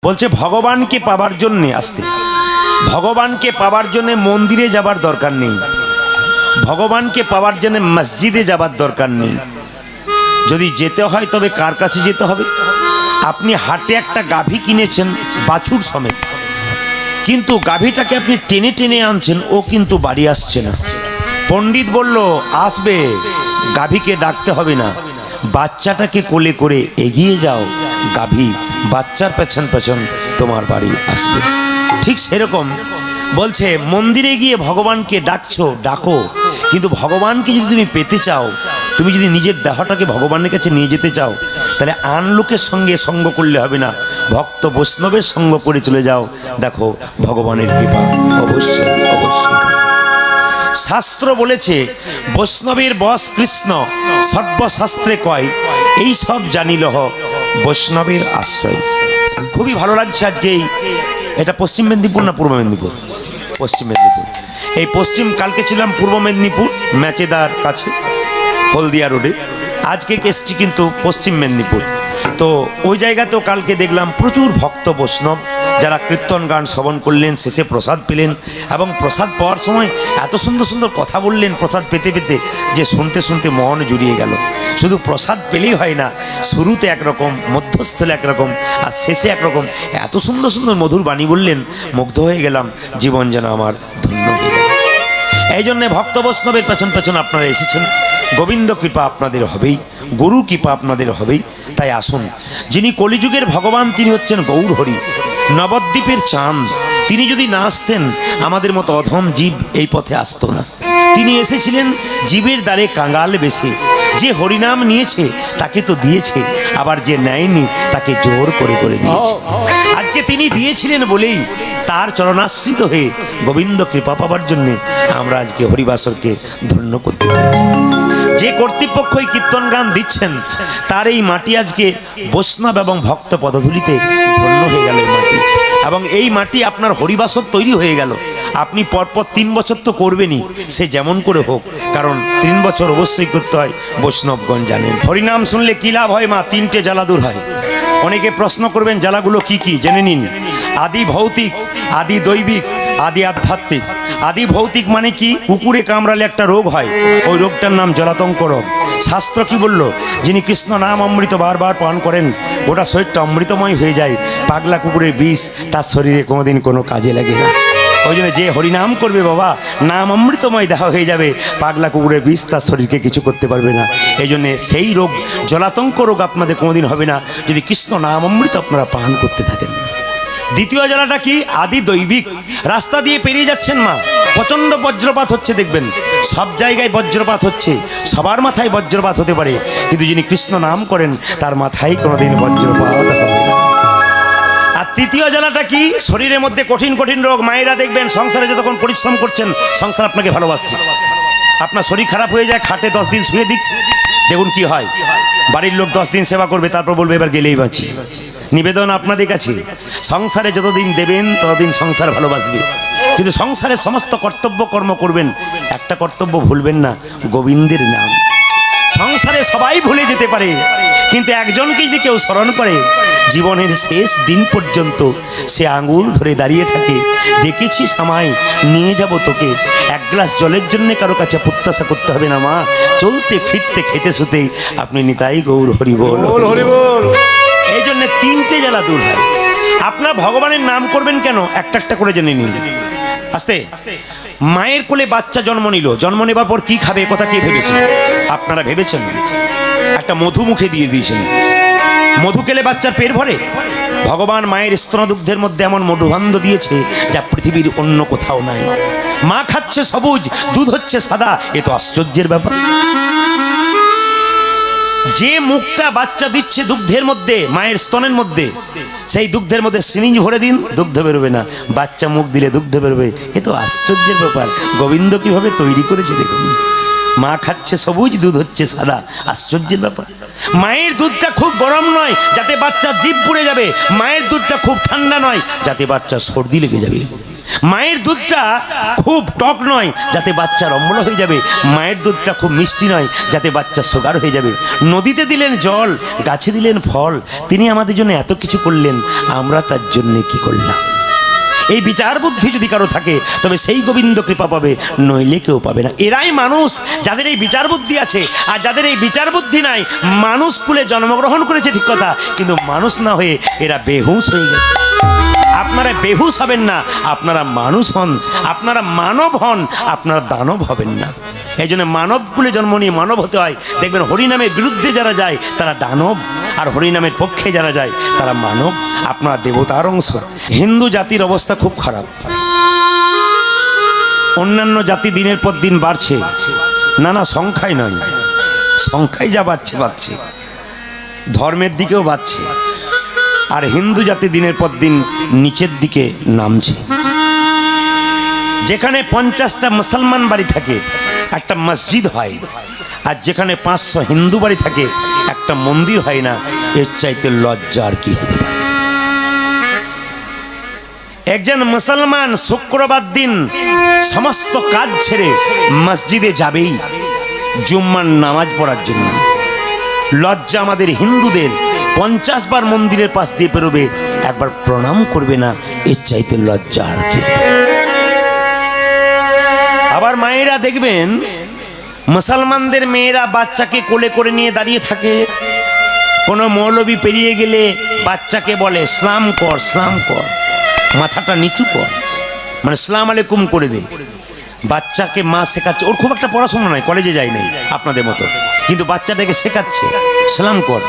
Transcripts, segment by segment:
বলছে ভগবানকে পাবার জন্য আসতে, ভগবানকে পাবার জন্য মন্দিরে যাবার দরকার নেই, ভগবানকে পাওয়ার জন্য মসজিদে যাবার দরকার নেই। যদি যেতে হয় তবে কার কাছে যেতে হবে? আপনি হাটে একটা গাভী কিনেছেন বাছুর সমেত, কিন্তু গাভীটাকে আপনি টেনে টেনে আনছেন, ও কিন্তু বাড়ি আসছে না। পণ্ডিত বলল আসবে, গাভীকে ডাকতে হবে না, বাচ্চাটাকে কোলে করে এগিয়ে যাও, গাভী বাচ্চার পেছন পেছন তোমার বাড়ি আসবে। ঠিক সেরকম বলছে মন্দিরে গিয়ে ভগবানকে ডাকছো, ডাকো, কিন্তু ভগবানকে যদি তুমি পেতে চাও, তুমি যদি নিজের দেহটাকে ভগবানের কাছে নিয়ে যেতে চাও, তাহলে আন লোকের সঙ্গে সঙ্গ করলে হবে না, ভক্ত বৈষ্ণবের সঙ্গ করে চলে যাও, দেখো ভগবানের কৃপা অবশ্যই অবশ্যই। শাস্ত্র বলেছে বৈষ্ণবের বশ কৃষ্ণ, সর্বশাস্ত্রে কয় এই সব জানিলহ বৈষ্ণবের আশ্রয়। খুবই ভালো লাগছে আজকে। এটা পশ্চিম মেদিনীপুর না পূর্ব মেদিনীপুর? পশ্চিম মেদিনীপুর। এই পশ্চিম, কালকে ছিলাম পূর্ব মেদিনীপুর মেচেদার কাছে হলদিয়া রোডে, আজকে এসছি কিন্তু পশ্চিম মেদিনীপুর। তো ওই জায়গাতেও কালকে দেখলাম প্রচুর ভক্ত বৈষ্ণব যারা কীর্তন গান শ্রবণ করলেন, শেষে প্রসাদ পেলেন, এবং প্রসাদ পাওয়ার সময় এত সুন্দর সুন্দর কথা বললেন প্রসাদ পেতে পেতে, যে শুনতে শুনতে মন জুড়িয়ে গেল। শুধু প্রসাদ পেলেই হয় না, শুরুতে একরকম, মধ্যস্থলে একরকম, আর শেষে একরকম, এত সুন্দর সুন্দর মধুর বাণী বললেন, মুগ্ধ হয়ে গেলাম, জীবন যেন আমার ধন্য হয়ে গেল। এই জন্যে ভক্ত বৈষ্ণবের পেছন পেছন আপনারা এসেছেন, গোবিন্দ কৃপা আপনাদের হবেই, গুরু কৃপা আপনাদের হবেই। তাই আসুন, যিনি কলিযুগের ভগবান তিনি হচ্ছেন গৌর হরি, নবদ্বীপের চাঁদ। তিনি যদি না আসতেন আমাদের মতো অধম জীব এই পথে আসতো না। তিনি এসেছিলেন জীবের দ্বারে কাঙাল বেশে, যে হরিনাম নিয়েছে তাকে তো দিয়েছে, আবার যে নেয়নি তাকে জোর করে করে দিয়েছে। আজকে তিনি দিয়েছিলেন বলেই তার চরণাশ্রিত হয়ে গোবিন্দ কৃপা পাবার জন্যে আমরা আজকে হরিবাসরকে ধন্য করতে পেরেছি। যে কর্তৃপক্ষই কীর্তন গান দিচ্ছেন তার এই মাটি আজকে বৈষ্ণব এবং ভক্ত পদধূলিতে ধন্য হয়ে গেল এই মাটি, এবং এই মাটি আপনার হরিবাসর তৈরি হয়ে গেল। আপনি পরপর 3 বছর তো করবেনই, সে যেমন করে হোক, কারণ 3 বছর অবশ্যই করতে হয়, বৈষ্ণবগণ জানেন। হরিনাম শুনলে কী লাভ হয় মা? 3টে জ্বালা দূর হয়। অনেকে প্রশ্ন করবেন জ্বালাগুলো কি কি, জেনে নিন। আদি ভৌতিক, আদি দৈবিক, আদি আধ্যাত্মিক। আদি ভৌতিক মানে কি? কুকুরে কামড়ালে একটা রোগ হয়, ওই রোগটার নাম জলাতঙ্ক রোগ। শাস্ত্র কি বলল? যিনি কৃষ্ণ নাম অমৃত বারবার পান করেন গোটা শরীরটা অমৃতময় হয়ে যায়। পাগলা কুকুরের বিষ তার শরীরে কোনোদিন কোনো কাজে লাগে না। ওই জন্য যে হরিনাম করবে বাবা, নাম অমৃতময় দেহ হয়ে যাবে, পাগলা কুকুরের বিষ তার শরীরকে কিছু করতে পারবে না। এই জন্যে সেই রোগ, জলাতঙ্ক রোগ আপনাদের কোনোদিন হবে না যদি কৃষ্ণ নাম অমৃত আপনারা পান করতে থাকেন। দ্বিতীয় জ্বালাটা কি? আদি দৈবিক। রাস্তা দিয়ে পেরিয়ে যাচ্ছেন মা, প্রচণ্ড বজ্রপাত হচ্ছে, দেখবেন সব জায়গায় বজ্রপাত হচ্ছে, সবার মাথায় বজ্রপাত হতে পারে, কিন্তু যিনি কৃষ্ণ নাম করেন তার মাথায় কোনোদিন বজ্রপাত হবে না। আর তৃতীয় জ্বালাটা কি? শরীরের মধ্যে কঠিন কঠিন রোগ। মায়েরা দেখবেন সংসারে যতক্ষণ পরিশ্রম করছেন, সংসার আপনাকে ভালোবাসছে, আপনার শরীর খারাপ হয়ে যায়, খাটে 10 দিন শুয়ে দিক, দেখুন কি হয়। বাড়ির লোক 10 দিন সেবা করবে, তারপর বলবে এবার গেলেই বাঁচি। নিবেদন আপনাদের কাছে, সংসারে যতদিন দেবেন ততদিন সংসার ভালোবাসবে, কিন্তু সংসারের সমস্ত কর্তব্য কর্ম করবেন, একটা কর্তব্য ভুলবেন না, গোবিন্দের নাম। সংসারে সবাই ভুলে যেতে পারে, কিন্তু একজনকে যদি কেউ স্মরণ করে, জীবনের শেষ দিন পর্যন্ত সে আঙুল ধরে দাঁড়িয়ে থাকে, ডেকেছি সামাই নিয়ে যাব তোকে, 1 গ্লাস জলের জন্য কারো কাছে প্রত্যাশা করতে হবে না মা, চলতে ফিরতে খেতে শুতে আপনি নিতাই গৌর হরি বল হরি বল। এই জন্য 3টে জ্বালা দূর হয়। আপনার ভগবানের নাম করবেন কেন? একটা একটা করে জেনে নিন। আস্তে, মায়ের কোলে বাচ্চা জন্ম নিল, জন্ম নেবার পর কি খাবে কথা কে ভেবেছে? আপনারা ভেবেছেন? একটা মধু মুখে দিয়ে দিয়েছেন, মধু খেলে বাচ্চার পেট ভরে? ভগবান মায়ের স্তনদুগ্ধের মধ্যে এমন মধুভাণ্ড দিয়েছে যা পৃথিবীর অন্য কোথাও নাই। মা খাচ্ছে সবুজ, দুধ হচ্ছে সাদা, এ তো আশ্চর্যের ব্যাপার। যে মুখটা বাচ্চা দিচ্ছে দুগ্ধের মধ্যে, মায়ের স্তনের মধ্যে, সেই দুগ্ধের মধ্যে সিরিঞ্জ ভরে দিন, দুগ্ধ বেরোবে না, বাচ্চা মুখ দিলে দুগ্ধ বেরোবে, এ তো আশ্চর্যের ব্যাপার। গোবিন্দ কিভাবে তৈরি করেছে দেখুন। মা খাচ্ছে সবুজ, দুধ হচ্ছে সাদা, আশ্চর্যের ব্যাপার। মায়ের দুধটা খুব গরম নয় যাতে বাচ্চা জিভ পুড়ে যাবে, মায়ের দুধটা খুব ঠান্ডা নয় যাতে বাচ্চা সর্দি লেগে যাবে। মায়ের দুধটা খুব টক নয় যাতে বাচ্চার অম্ল হয়ে যাবে, মায়ের দুধটা খুব মিষ্টি নয় যাতে বাচ্চা সুগার হয়ে যাবে। নদীতে দিলেন জল, গাছে দিলেন ফল, তিনি আমাদের জন্য এত কিছু করলেন, আমরা তার জন্য কি করলাম? এই বিচার বুদ্ধি যদি কারো থাকে তবে সেই গোবিন্দ কৃপা পাবে, নইলে কেউ পাবে না। এরাই মানুষ যাদের এই বিচার বুদ্ধি আছে, আর যাদের এই বিচার বুদ্ধি নাই, মানুষ কুলে জন্মগ্রহণ করেছে ঠিক কথা, কিন্তু মানুষ না হয়ে এরা বেহুশ হয়ে গেছে। আপনারা বেহুশ হবেন না, আপনারা মানুষ হন, আপনারা মানব হন, আপনারা দানব হবেন না। এই জন্য মানব কুলে জন্ম নিয়ে মানব হতে হয়। দেখবেন হরিনামের বিরুদ্ধে যারা যায় তারা দানব, আর হরিনামের পক্ষে যারা যায় তারা মানব। আপনারা দেবতার অংশ। হিন্দু জাতির অবস্থা খুব খারাপ। অন্যান্য জাতি দিনের পর দিন বাড়ছে, না সংখ্যায় নয়, সংখ্যায় যা বাড়ছে ধর্মের দিকেও বাড়ছে, আর হিন্দু জাতি দিনের পর দিন নিচের দিকে নামছে। যেখানে 50টা মুসলমান বাড়ি থাকে একটা মসজিদ হয়, আর যেখানে 500 হিন্দু বাড়ি থাকে একটা মন্দির হয় না, এর চাইতে লজ্জা আর কি হতে পারে? একজন মুসলমান শুক্রবার দিন সমস্ত কাজ ছেড়ে মসজিদে যাবেই জুম্মার নামাজ পড়ার জন্য। লজ্জা আমাদের হিন্দুদের 50 বার মন্দিরের পাশ দিয়ে পেরোবে, একবার প্রণাম করবে না, এর চাইতে লজ্জা আর কি? আবার মায়েরা দেখবেন মুসলমানদের মেয়েরা বাচ্চাকে কোলে করে নিয়ে দাঁড়িয়ে থাকে, কোনো মৌলবি পেরিয়ে গেলে বাচ্চাকে বলে সালাম কর, সালাম কর, মাথাটা নিচু কর, মানে সালাম আলাইকুম করে দে। বাচ্চাকে মা শেখাচ্ছে, ওর খুব একটা পড়াশোনা নয়, কলেজে যায় নাই আপনাদের মতো, কিন্তু বাচ্চাটাকে শেখাচ্ছে সালাম কর।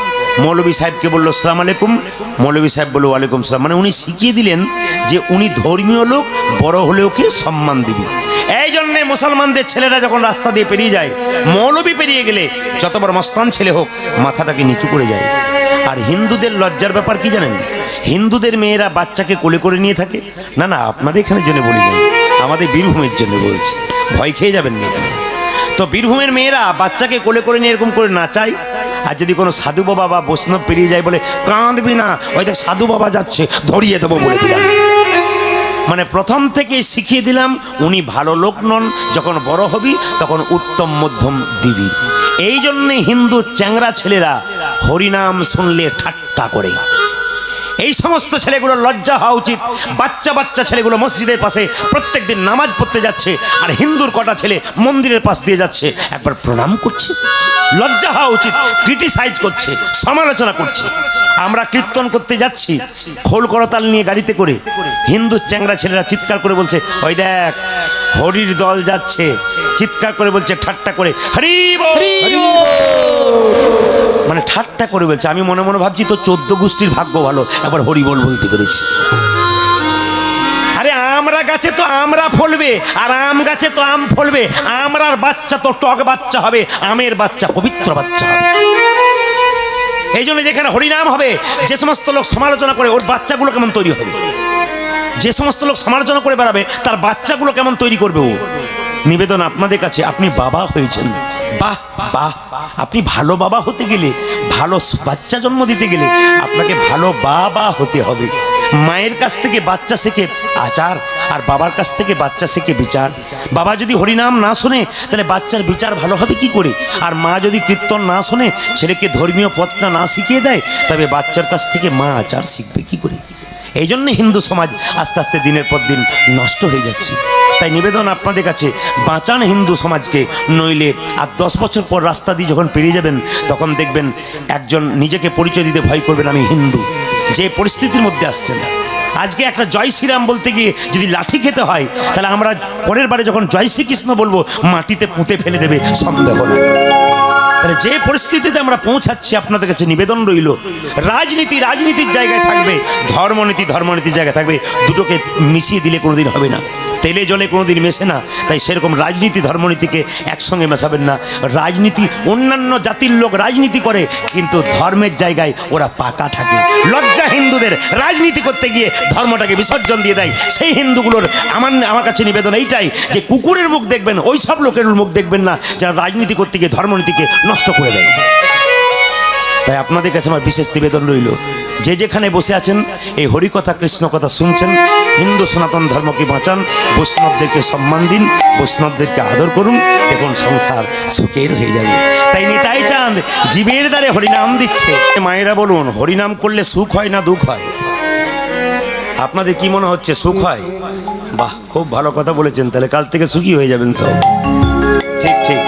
মৌলবী সাহেবকে বললো সালাম আলাইকুম, মৌলবী সাহেব বললো ওয়ালাইকুম সালাম, মানে উনি শিখিয়ে দিলেন যে উনি ধর্মীয় লোক, বড় হলেও কে সম্মান দিবে। এই জন্যে মুসলমানদের ছেলেরা যখন রাস্তা দিয়ে পেরিয়ে যায়, মৌলবী পেরিয়ে গেলে যত বড় মস্তান ছেলে হোক মাথাটাকে নিচু করে যায়। আর হিন্দুদের লজ্জার ব্যাপার কি জানেন? হিন্দুদের মেয়েরা বাচ্চাকে কোলে করে নিয়ে থাকে, না আপনাদের এখানের জন্য বলি না, আমাদের বীরভূমের জন্য বলছি, ভয় খেয়ে যাবেন না। তো বীরভূমের মেয়েরা বাচ্চাকে কোলে করে নিয়ে এরকম করে নাচায়, আর যদি কোনো সাধু বাবা বা বৈষ্ণব পেরিয়ে যায় বলে কাঁদবি না, ওই দেখ সাধু বাবা যাচ্ছে, ধরিয়ে দেবো বলে দিলাম। মানে প্রথম থেকে শিখিয়ে দিলাম উনি ভালো লোক নন, যখন বড় হবি তখন উত্তম মধ্যম দিবি। এই জন্যে হিন্দু চ্যাংরা ছেলেরা হরিনাম শুনলে ঠাট্টা করে। এই সমস্ত ছেলেগুলো লজ্জা হওয়া উচিত। বাচ্চা ছেলেগুলো মসজিদের পাশে প্রত্যেকদিন নামাজ পড়তে যাচ্ছে, আর হিন্দুর কটা ছেলে মন্দিরের পাশ দিয়ে যাচ্ছে, একবার প্রণাম করছে, লজ্জা হওয়া উচিত। ক্রিটিসাইজ করছে, সমালোচনা করছে। আমরা কীর্তন করতে যাচ্ছি খোল করতাল নিয়ে গাড়িতে করে, হিন্দু চ্যাংরা ছেলেরা চিৎকার করে বলছে ওই দেখ হরির দল যাচ্ছে, চিৎকার করে বলছে ঠাট্টা করে হরি বল, মানে ঠাট্টা করে বলছে। আমি মনে মনে ভাবছি তো 14 গোষ্ঠীর ভাগ্য ভালো, একবার হরি বল বলতে পেরেছি। আরে আমরা গাছে তো আমরা ফলবে, আর আম গাছে তো আম ফলবে, আমরার বাচ্চা তো টক বাচ্চা হবে, আমের বাচ্চা পবিত্র বাচ্চা হবে। এই জন্য যেখানে হরিনাম হবে, যে সমস্ত লোক সমালোচনা করে ওর বাচ্চাগুলো কেমন তৈরি হবে? যে সমস্ত লোক সমালোচনা করে বেড়াবে তার বাচ্চাগুলো কেমন তৈরি করবে ও? নিবেদন আপনাদের কাছে, আপনি বাবা হয়েছেন, বাহ বাহ, আপনি ভালো বাবা হতে গেলে, ভালো বাচ্চা জন্ম দিতে গেলে আপনাকে ভালো বাবা হতে হবে। মায়ের কাছ থেকে বাচ্চা শেখে আচার, আর বাবার কাছ থেকে বাচ্চা শেখে বিচার। বাবা যদি হরিনাম না শোনে তাহলে বাচ্চার বিচার ভালো হবে কি করে? আর মা যদি কীর্তন না শোনে, ছেলেকে ধর্মীয় পথটা না শিখিয়ে দেয়, তবে বাচ্চার কাছ থেকে মা আচার শিখবে কি করে? এই জন্য হিন্দু সমাজ আস্তে আস্তে দিনের পর দিন নষ্ট হয়ে যাচ্ছে। তাই নিবেদন আপনাদের কাছে, বাঁচান হিন্দু সমাজকে, নইলে আর 10 বছর পর রাস্তা দিয়ে যখন পেরিয়ে যাবেন তখন দেখবেন একজন নিজেকে পরিচয় দিতে ভয় করবেন আমি হিন্দু। যে পরিস্থিতির মধ্যে আসছেন, আজকে একটা জয় শ্রীরাম বলতে গিয়ে যদি লাঠি খেতে হয়, তাহলে আমরা পরের বারে যখন জয় শ্রীকৃষ্ণ বলবো মাটিতে পুঁতে ফেলে দেবে, সন্দেহ নেই। তাহলে যে পরিস্থিতিতে আমরা পৌঁছাচ্ছি, আপনাদের কাছে নিবেদন রইল, রাজনীতির জায়গায় থাকবে, ধর্মনীতির জায়গায় থাকবে, দুটোকে মিশিয়ে দিলে কোনোদিন হবে না। তেলে জলে কোনোদিন মেশে না, তাই সেরকম রাজনীতি ধর্মনীতিকে একসঙ্গে মেশাবেন না। রাজনীতি, অন্যান্য জাতির লোক রাজনীতি করে, কিন্তু ধর্মের জায়গায় ওরা পাকা থাকে। লজ্জা হিন্দুদের, রাজনীতি করতে গিয়ে ধর্মটাকে বিসর্জন দিয়ে দেয়। সেই হিন্দুগুলোর আমার কাছে নিবেদন এইটাই যে কুকুরের মুখ দেখবেন, ওই সব লোকের মুখ দেখবেন না যারা রাজনীতি করতে গিয়ে ধর্মনীতিকে নষ্ট করে দেয়। তাই আপনাদের কাছে আমার বিশেষ নিবেদন রইল, যে যেখানে বসে আছেন এই হরিকথা কৃষ্ণ কথা শুনছেন, হিন্দু সনাতন ধর্মকে বাঁচান, বৈষ্ণবদেরকে সম্মান দিন, বৈষ্ণবদেরকে আদর করুন, দেখুন সংসার সুখের হয়ে যাবে। তাই নিতাই চাঁদ জীবের দ্বারে হরিনাম দিচ্ছে। মায়েরা বলুন, হরিনাম করলে সুখ হয় না দুঃখ হয়? আপনাদের কি মনে হচ্ছে সুখ হয়? বাহ, খুব ভালো কথা বলেছেন, তাহলে কাল থেকে সুখী হয়ে যাবেন সব। ঠিক ঠিক।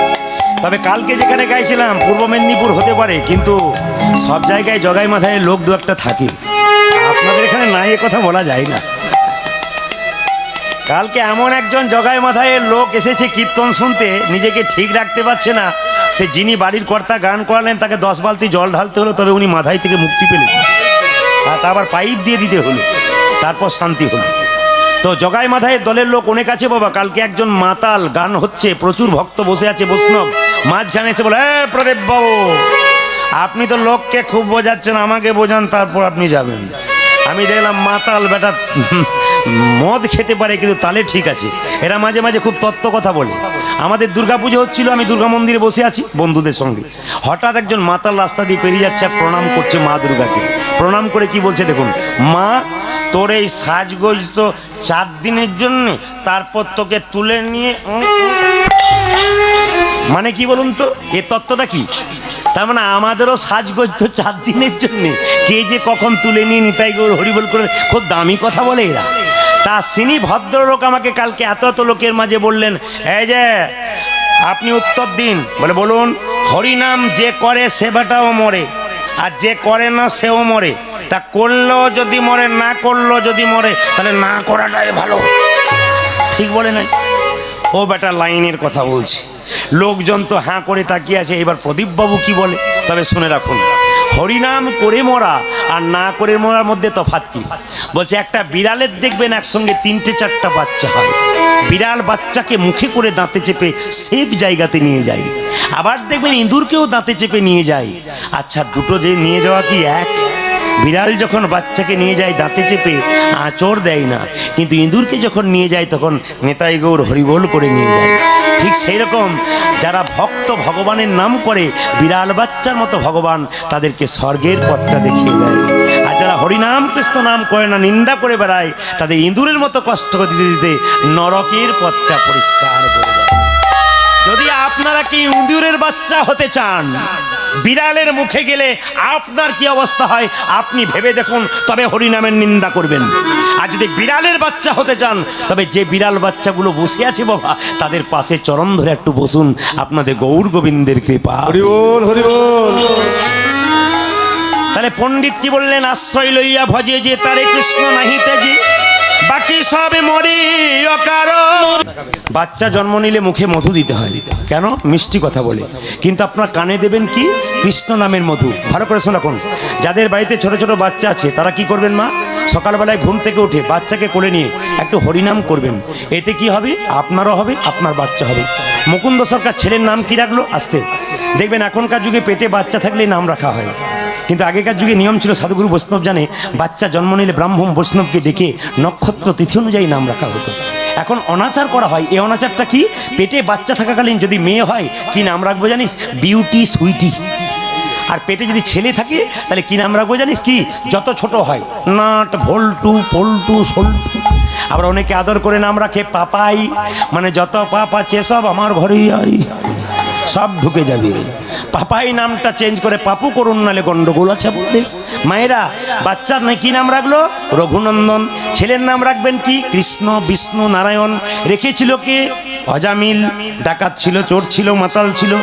তবে কালকে যেখানে গাইছিলাম পূর্ব মেদিনীপুর হতে পারে, কিন্তু সব জায়গায় জগাই মাথায় লোক দু একটা থাকে, আপনাদের এখানে নাই এ কথা বলা যায় না। কালকে এমন একজন জগাই মাথায় লোক এসেছে কীর্তন শুনতে, নিজেকে ঠিক রাখতে পারছে না, সে যিনি বাড়ির কর্তা গান করালেন তাকে 10 বালতি জল ঢালতে হলো, তবে উনি মাথায় থেকে মুক্তি পেলেন, আর তা আবার পাইপ দিয়ে দিতে হলো, তারপর শান্তি হলো। তো জগাই মাথায় দলের লোক অনেক আছে বাবা। কালকে একজন মাতাল, গান হচ্ছে, প্রচুর ভক্ত বসে আছে বৈষ্ণব, মাঝখানে এসে বলে, প্রদীপ বাবু আপনি তো লোককে খুব বোঝাচ্ছেন, আমাকে বোঝান তারপর আপনি যাবেন। আমি দেখলাম মাতাল বেটা মদ খেতে পারে কিন্তু তালে ঠিক আছে। এরা মাঝে মাঝে খুব তত্ত্ব কথা বলে। আমাদের দুর্গাপুজো হচ্ছিল, আমি দুর্গা মন্দিরে বসে আছি বন্ধুদের সঙ্গে, হঠাৎ একজন মাতাল রাস্তা দিয়ে পেরিয়ে যাচ্ছে আর প্রণাম করছে মা দুর্গাকে। প্রণাম করে কি বলছে দেখুন, মা তোর এই সাজগোজ তো 4 দিনের জন্য, তারপর তোকে তুলে নিয়ে, মানে কি বলুন তো এ তত্ত্বটা কি? তার মানে আমাদেরও সাজগোজ তো 4 দিনের জন্য, কে যে কখন তুলে নিয়ে নিতাই গৌর হরিবল করে, খুব দামি কথা বলে এরা। তা সিনি ভদ্রলোক আমাকে কালকে এত এত লোকের মাঝে বললেন, এই যে আপনি উত্তর দিন। বলে বলুন, হরিনাম যে করে সে বেটাও মরে, আর যে করে না সেও মরে। তা করলেও যদি মরে, না করলেও যদি মরে, তাহলে না করাটাই ভালো। ঠিক বলে নাই? ও বেটা লাইনের কথা বলছি। লোকজন তো হাঁ করে তাকিয়ে আছে। এবার প্রদীপবাবু কি বলে, তবে শুনে রাখুন। হরিনাম করে মরা আর না করে মরার মধ্যে তফাৎ কি? বলছে একটা বিড়ালের দেখবেন একসঙ্গে 3-4টা বাচ্চা হয়, বিড়াল বাচ্চাকে মুখে করে দাঁতে চেপে সেফ জায়গাতে নিয়ে যায়, আবার দেখবেন ইঁদুরকেও দাঁতে চেপে নিয়ে যায়। আচ্ছা, দুটো যে নিয়ে যাওয়া কি এক? বিড়াল যখন বাচ্চাকে নিয়ে যায় দাঁতে চেপে আঁচড় দেয় না, কিন্তু ইঁদুরকে যখন নিয়ে যায় তখন নেতাই গৌর হরিবোল করে নিয়ে যায়। ঠিক সেই রকম যারা ভক্ত ভগবানের নাম করে, বিড়াল বাচ্চার মতো ভগবান তাদেরকে স্বর্গের পথটা দেখিয়ে দেয়। আর যারা হরিনাম কৃষ্ণ নাম করে না, নিন্দা করে বেড়ায়, তাদের ইঁদুরের মতো কষ্ট দিতে দিতে নরকের পথটা পরিষ্কার করে দেয়। যদি আপনারা কি ইঁদুরের বাচ্চা হতে চান, বিড়ালের মুখে গেলে আপনার কি অবস্থা হয় আপনি ভেবে দেখুন, তবে হরিনামের নিন্দা করবেন। আর যদি বিড়ালের বাচ্চা হতে চান, তবে যে বিড়াল বাচ্চাগুলো বসে আছে বাবা, তাদের পাশে চরণ ধরে একটু বসুন, আপনাদের গৌর গোবিন্দের কৃপা। হরি বল, হরি বল। তাহলে পণ্ডিত কি বললেন, আশ্রয় লইয়া ভজে যে তারে কৃষ্ণ নাহিতে যে, বাকি সবে মরি অকারণ। বাচ্চা জন্ম নিলে মুখে মধু দিতে হয়, কেন? মিষ্টি কথা বলে। কিন্তু আপনার কানে দেবেন কি? কৃষ্ণ নামের মধু। ভালো করে শোনাকুন। যাদের বাড়িতে ছোট ছোট বাচ্চা আছে তারা কি করবেন, মা সকালবেলায় ঘুম থেকে উঠে বাচ্চাকে কোলে নিয়ে একটু হরিনাম করবেন। এতে কি হবে? আপনারও হবে, আপনার বাচ্চা হবে। মুকুন্দ সরকার ছেলের নাম কি রাখলো? আসতে দেখবেন এখনকার যুগে পেটে বাচ্চা থাকলে নাম রাখা হয়, কিন্তু আগেকার যুগে নিয়ম ছিল, সাধুগুরু বৈষ্ণব জানে, বাচ্চা জন্ম নিলে ব্রাহ্মণ বৈষ্ণবকে ডেকে নক্ষত্র তিথি অনুযায়ী নাম রাখা হতো। এখন অনাচার করা হয়। এই অনাচারটা কি? পেটে বাচ্চা থাকাকালীন যদি মেয়ে হয় কি নাম রাখবো জানিস? বিউটি সুইটি। আর পেটে যদি ছেলে থাকে তাহলে কি নাম রাখবো জানিস? কি? যত ছোট হয়, নাট, ভল্টু, পল্টু, সল্টু। আবার অনেকে আদর করে নাম রাখে পাপাই, মানে যত পাপ আছে সব আমার ঘরেই আই, সব ঢুকে যাবে। পাপাই নামটা চেঞ্জ করে পাপু করুন, নালে গন্ডগোল আছে বলতে। মায়েরা বাচ্চার কি নাম রাখলো? রঘুনন্দন। ছেলের নাম রাখবেন কি? কৃষ্ণ, বিষ্ণু, নারায়ণ। রেখেছিল কে? অজামিল। ডাকাত ছিল, চোর ছিল, মাতাল ছিল,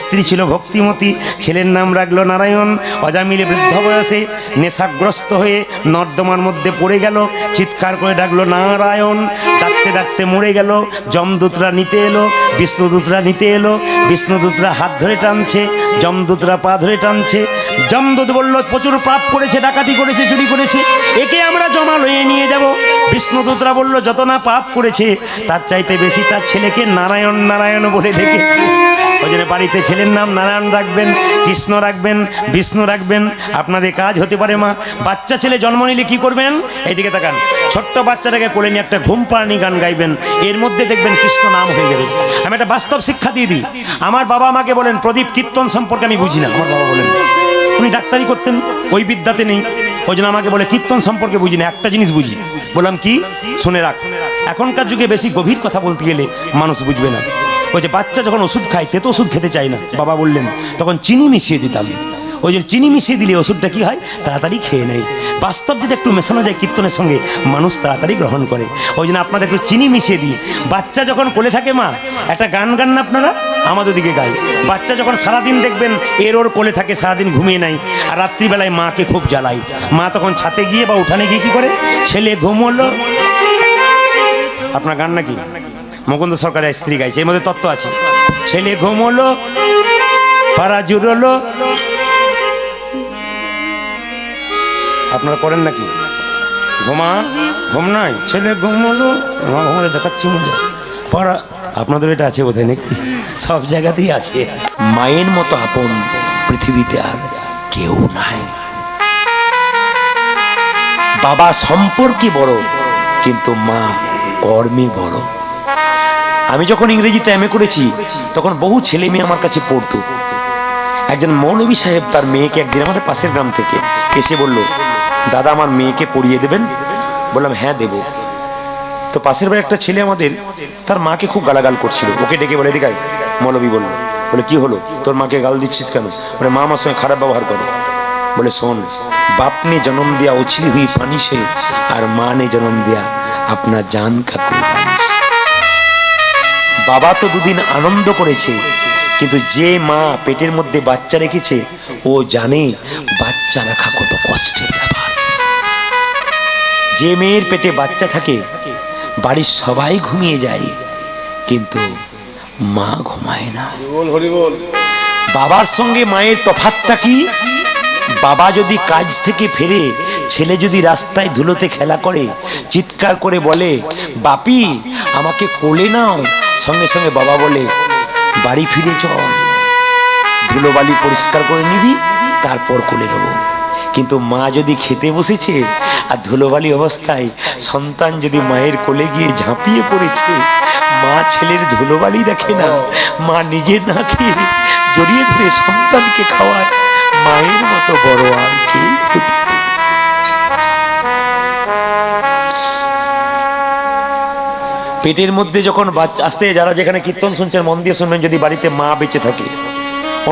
স্ত্রী ছিল ভক্তিমতী। ছেলের নাম রাখলো নারায়ণ। অজামিলে বৃদ্ধ বয়সে নেশাগ্রস্ত হয়ে নর্দমার মধ্যে পড়ে গেল, চিৎকার করে ডাকলো নারায়ণ। ডাকতে ডাকতে মরে গেল। যমদূতরা নিতে এলো, বিষ্ণুদূতরা নিতে এলো। বিষ্ণুদূতরা হাত ধরে টানছে, যমদূতরা পা ধরে টানছে। যমদূত বলল প্রচুর পাপ করেছে, ডাকাতি করেছে, চুরি করেছে, একে আমরা জমা লয়ে নিয়ে যাব। বিষ্ণুদূতরা বলল যত না পাপ করেছে তার চাইতে বেশি তার ছেলেকে নারায়ণ নারায়ণ বলে ডেকেছে। ওই জন্য বাড়িতে ছেলের নাম নারায়ণ রাখবেন, কৃষ্ণ রাখবেন, বিষ্ণু রাখবেন। আপনাদের কাজ হতে পারে মা, বাচ্চা ছেলে জন্ম নিলে কি করবেন? এইদিকে তাকান। ছোট্ট বাচ্চাটাকে কোলে নিয়ে একটা ঘুম পাড়ানি গান গাইবেন, এর মধ্যে দেখবেন কৃষ্ণ নাম হয়ে যাবে। আমি একটা বাস্তব শিক্ষা দিয়ে দিই। আমার বাবা আমাকে বলেন, প্রদীপ কীর্তন সম্পর্কে আমি বুঝি না। আমার বাবা বলেন উনি ডাক্তারি করতেন, ওই বিদ্যাতে নেই। ওই জন্য আমাকে বলে কীর্তন সম্পর্কে বুঝি না, একটা জিনিস বুঝি। বললাম কি? শুনে রাখ। এখনকার যুগে বেশি গভীর কথা বলতে গেলে মানুষ বুঝবে না। ওই যে বাচ্চা যখন ওষুধ খায়, তেতো ওষুধ খেতে চায় না, বাবা বললেন তখন চিনি মিশিয়ে দিতাম। ওই যে চিনি মিশিয়ে দিলে ওষুধটা কি হয়? তাড়াতাড়ি খেয়ে নেয়। বাস্তব যদি একটু মেশানো যায় কীর্তনের সঙ্গে, মানুষ তাড়াতাড়ি গ্রহণ করে। ওই জন্য আপনাদের একটু চিনি মিশিয়ে দিই। বাচ্চা যখন কোলে থাকে, মা একটা গান গান না আপনারা, আমাদের দিকে গাই। বাচ্চা যখন সারাদিন দেখবেন এর ওর কোলে থাকে, সারাদিন ঘুমিয়ে নাই, আর রাত্রিবেলায় মাকে খুব জ্বালায়। মা তখন ছাতে গিয়ে বা উঠানে গিয়ে কি করে? ছেলে ঘুমোলো। আপনার গান নাকি? মুকুন্দ সরকারের স্ত্রী গাইছে, এর মধ্যে তত্ত্ব আছে। ছেলে ঘুমোলো, পাড়া জুড়লো। আপনারা করেন নাকি? ঘুমা ঘুম নাই, ছেলে ঘুমোলো, ঘুমোলে দেখাচ্ছি মজা পাড়া। আপনাদের এটা আছে বোধহয় নাকি? সব জায়গাতেই আছে। মায়ের মতো আপন পৃথিবীতে আর কেউ নাই। বাবা সম্পর্কে বড়, কিন্তু মা কর্মে বড়। আমি যখন ইংরেজিতে এমএ করেছি, তখন বহু ছেলে মেয়ে আমার কাছে পড়তো। একজন মৌলভী সাহেব তার মেয়েকে একদিন আমাদের পাশের গ্রাম থেকে এসে বলল, দাদা আমার মেয়েকে পড়িয়ে দেবেন? বললাম হ্যাঁ দেব। তো পাশের বাড়ির একটা ছেলে আমাদের, তার মাকে খুব গালাগাল করছিল। ওকে ডেকে বলে, দেখায় মৌলভী বলল, বলে কি হলো, তোর মাকে গাল দিচ্ছিস কেন? বলে মা আমার সঙ্গে খারাপ ব্যবহার করে। বলে শোন, बाप ने जन्म दिया उछली हुई पानी से, और माँ ने जन्म दिया अपना जान का कुर्बानी। बाबा तो दुदिन आनंद करेছে, কিন্তু যে মা পেটের মধ্যে বাচ্চা রেখেছে ও জানে বাচ্চা রাখা কত কষ্টের ব্যাপার। যে মেয়ের পেটে বাচ্চা থাকে বাড়ির সবাই ঘুমিয়ে যায়, কিন্তু মা ঘুমায় না। বাবার সঙ্গে মায়ের তফাৎটা কি? বাবা যদি কাজ থেকে ফিরে, ছেলে যদি রাস্তায় ধুলোতে খেলা করে, চিৎকার করে বলে বাপি আমাকে কোলে নাও, সঙ্গে সঙ্গে বাবা বলে বাড়ি ফিরে চল, ধুলোবালি পরিষ্কার করে নিবি, তারপর কোলে নেব। কিন্তু মা যদি খেতে বসেছে আর ধুলোবালি অবস্থায় সন্তান যদি মায়ের কোলে গিয়ে ঝাঁপিয়ে পড়েছে, মা ছেলের ধুলোবালি দেখে না, মা নিজে না খেয়ে জড়িয়ে ধরে সন্তানকে খাওয়ায়। মায়ের মতো বড় আর কে হতে পারে? পেটের মধ্যে যখন বাচ্চা আসতে, যারা যেখানে কীর্তন শুনছেন মন দিয়ে শুনবেন, যদি বাড়িতে মা বেঁচে থাকে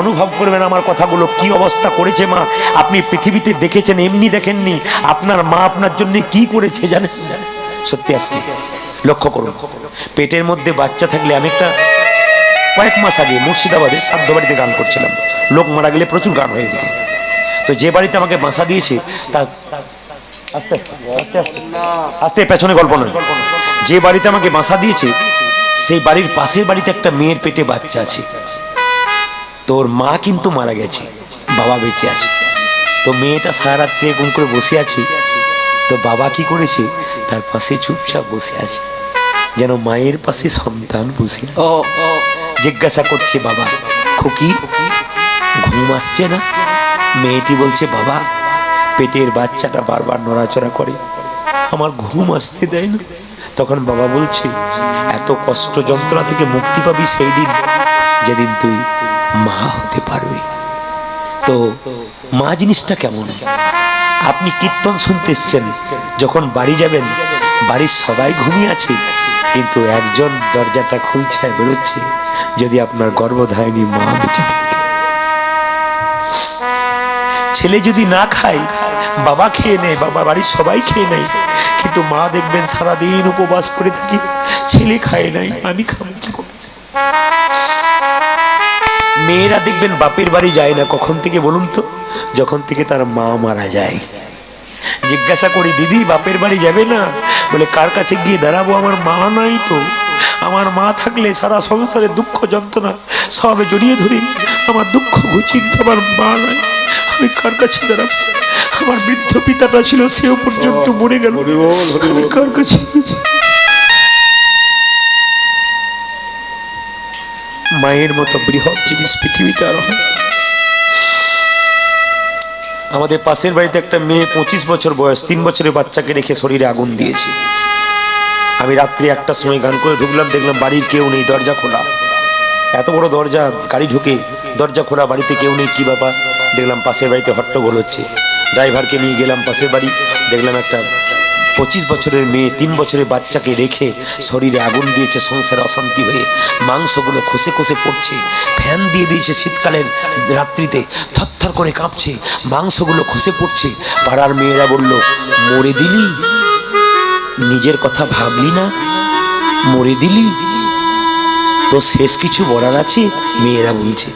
অনুভব করবেন আমার কথাগুলো কি অবস্থা করেছে মা। আপনি পৃথিবীতে দেখেছেন, এমনি দেখেননি। আপনার মা আপনার জন্য কি করেছে জানেন? সত্যি আসতে লক্ষ্য করুন। পেটের মধ্যে বাচ্চা থাকলে, আমি একটা কয়েক মাস আগে মুর্শিদাবাদের সাধ্য বাড়িতে গান করছিলাম। লোক মারা গেলে প্রচুর গান হয়ে যায়। তো যে বাড়িতে আমাকে বাসা দিয়েছে, তার আস্তে আস্তে আস্তে আস্তে পেছনে গল্প নয়, যে বাড়িতে আমাকে বাসা দিয়েছে সেই বাড়ির পাশের বাড়িতে একটা মেয়ের পেটে বাচ্চা আছে। তোর মা কিন্তু মারা গেছে, বাবা বেঁচে আছে। তো মেয়েটা সারা রাত্রে ঘুম করে বসে আছে। তো বাবা কি করেছে, তার পাশে চুপচাপ বসে আছে, যেন মায়ের পাশে সন্তান বসে আছে। জিজ্ঞাসা করছে, বাবা খুকি ঘুম আসছে না? মেয়েটি বলছে, বাবা পেটের বাচ্চাটা বারবার নড়াচড়া করে, আমার ঘুম আসতে দেয় না। তখন বাবা বলছে, এত কষ্ট যন্ত্রণা থেকে মুক্তি পাবি সেই দিন যেদিন তুই মা হতে পারবি। তো মা জিনিসটা কেমন? আপনি কীর্তন শুনতে এসছেন, যখন বাড়ি যাবেন বাড়ির সবাই ঘুমিয়ে আছে, কিন্তু একজন দরজাটা খুলছে বেরোচ্ছে, যদি আপনার গর্ভধারিণী মা বেঁচে থাকে। ছেলে যদি না খায়, বাবা খেয়ে নেয়, বাবা বাড়ির সবাই খেয়ে নেয়, কিন্তু মা দেখবেন সারাদিন উপবাস করে থাকি, ছেলে খায় নাই, আমি খাবো কি করে? মেয়েরা দেখবেন বাপের বাড়ি যায় না কখন থেকে বলুন তো? যখন থেকে তার মা মারা যায়। জিজ্ঞাসা করি, দিদি বাপের বাড়ি যাবে না? বলে কার কাছে গিয়ে দাঁড়াবো, আমার মা নাই তো। আমার মা থাকলে সারা সংসারে দুঃখ যন্ত্রণা সব জড়িয়ে ধরি, আমার দুঃখ ঘুচিয়ে দিত। আমার মা নাই, আমি কার কাছে দাঁড়াবো? আমার বৃদ্ধ পিতাটা ছিল, সেও পর্যন্ত মরে গেল, আমি কার কাছে? মায়ের মতো বৃহৎ জিনিস পৃথিবীতে আর হয়। আমাদের পাশের বাড়িতে একটা মেয়ে 25 বছর বয়স, 3 বছরের বাচ্চাকে রেখে শরীরে আগুন দিয়েছে। আমি রাত্রি 1টার সময় গান করে ঢুকলাম, দেখলাম বাড়ির কেউ নেই, দরজা খোলা। এত বড় দরজা, গাড়ি ঢুকে দরজা খোলা, বাড়িতে কেউ নেই, কি ব্যাপার? দেখলাম পাশের বাড়িতে হট্টগোল হচ্ছে। ড্রাইভারকে নিয়ে গেলাম পাশের বাড়ি, দেখলাম একটা 25 বছরের মেয়ে 3 বছরের বাচ্চাকে রেখে শরীরে আগুন দিয়েছে, সংসারে অশান্তি হয়ে মাংসগুলো খসে খসে পড়ছে। ফ্যান দিয়ে দিয়েছে শীতকালের রাত্রিতে, থরথর করে কাঁপছে, মাংসগুলো খসে পড়ছে। পাড়ার মেয়েরা বলল, মরে দিলি, নিজের কথা ভাবলি না, মরে দিলি, তো শেষ কিছু বলার আছে? মেয়েরা বলছে।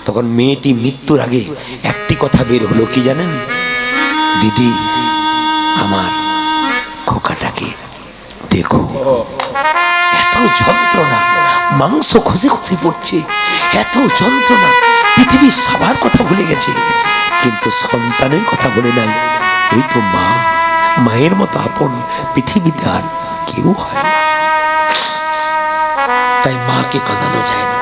তখন মেয়েটি মৃত্যুর আগে একটি কথা বের হলো, কি জানেন? দিদি, আমার খোকাটাকে দেখো, এত যন্ত্রণা, মাংস খসে খসে পড়ছে, এত যন্ত্রণা। পৃথিবীর সবার কথা ভুলে গেছে, কিন্তু সন্তানের কথা বলে নাই। এই তো মা, মায়ের মতো আপন পৃথিবীতে আর কেউ হয়। তাই মাকে কাঁদানো যায় না।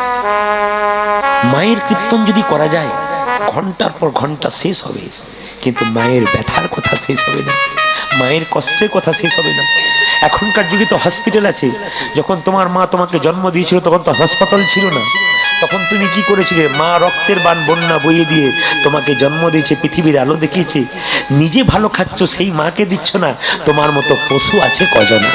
মায়ের কীর্তন যদি করা যায়, ঘন্টার পর ঘন্টা শেষ হবে, কিন্তু মায়ের ব্যথার কথা শেষ হবে না, মায়ের কষ্টের কথা শেষ হবে না। এখনকার যুগে তো হসপিটাল আছে। যখন তোমার মা তোমাকে জন্ম দিয়েছিল তখন তো হাসপাতাল ছিল না। তখন তুমি কি করেছিলে? মা রক্তের বান বন্যা বইয়ে দিয়ে তোমাকে জন্ম দিয়েছে, পৃথিবীর আলো দেখিয়েছে। নিজে ভালো খাচ্ছ, সেই মাকে দিচ্ছ না। তোমার মতো পশু আছে কজনা?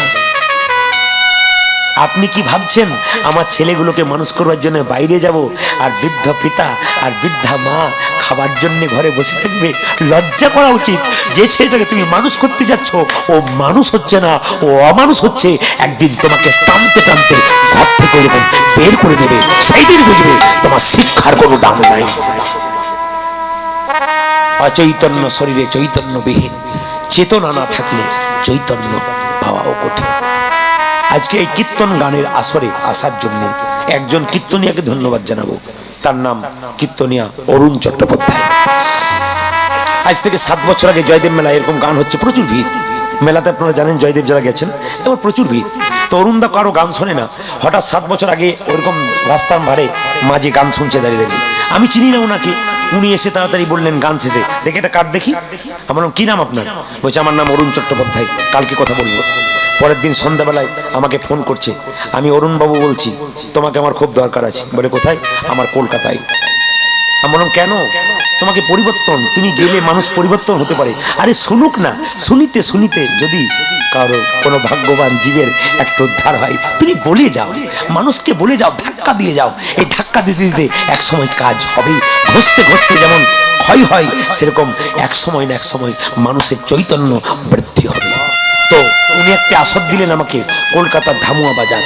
আপনি কি ভাবছেন আমার ছেলেগুলোকে মানুষ করবার জন্য বাইরে যাব, আর বৃদ্ধ পিতা আর বৃদ্ধা মা খাবার জন্য ঘরে বসে থাকবে? লজ্জা করা উচিত। যে ছেলেটাকে তুমি মানুষ করতে যাচ্ছ, ও মানুষ হচ্ছে না, ও অমানুষ হচ্ছে। একদিন তোমাকে টানতে টানতে ঘর থেকে এরকম বের করে দেবে, সেই দিন বুঝবে তোমার শিক্ষার কোনো দাম নাই। অচৈতন্য শরীরে চৈতন্যবিহীন, চেতনা না থাকলে চৈতন্য পাওয়াও কঠিন। আজকে এই কীর্তন গানের আসরে আসার জন্য একজন কীর্তনিয়াকে ধন্যবাদ জানাবো। তার নাম কীর্তনিয়া অরুণ চট্টোপাধ্যায়। আজ থেকে 7 বছর আগে জয়দেব মেলায় এরকম গান হচ্ছে, প্রচুর ভিড়। মেলাতে আপনারা জানেন, জয়দেব যারা গেছেন, এবার প্রচুর ভিড়। তো অরুণদা কারো গান শোনে না, হঠাৎ 7 বছর আগে ওরকম রাস্তার ধারে মাঝে গান শুনছে দাঁড়িয়ে দাঁড়িয়ে। আমি চিনি না ওনাকে, উনি এসে তাড়াতাড়ি বললেন গান শেষে, দেখে একটা কার্ড দেখি। আমার কি নাম আপনার? বলছে আমার নাম অরুণ চট্টোপাধ্যায়, কালকে কথা বলবো। পরের দিন সন্ধ্যাবেলায় আমাকে ফোন করছে, আমি অরুণবাবু বলছি, তোমাকে আমার খুব দরকার আছে। বলে কোথায়? আমার কলকাতায়। আমি বললাম কেন? তোমাকে পরিবর্তন, তুমি গেলে মানুষ পরিবর্তন হতে পারে। আরে শুনুক না, শুনিতে শুনিতে যদি কারো কোনো ভাগ্যবান জীবের একটা উদ্ধার হয়, তুমি বলে যাও, মানুষকে বলে যাও, ধাক্কা দিয়ে যাও। এই ধাক্কা দিতে দিতে এক সময় কাজ হবে। ঘষতে ঘষতে যেমন ক্ষয় হয়, সেরকম এক সময় না এক সময় মানুষের চৈতন্য বৃদ্ধি হবে। তো উনি একটা আসর দিলেন আমাকে, কলকাতার ধামুয়া বাজার।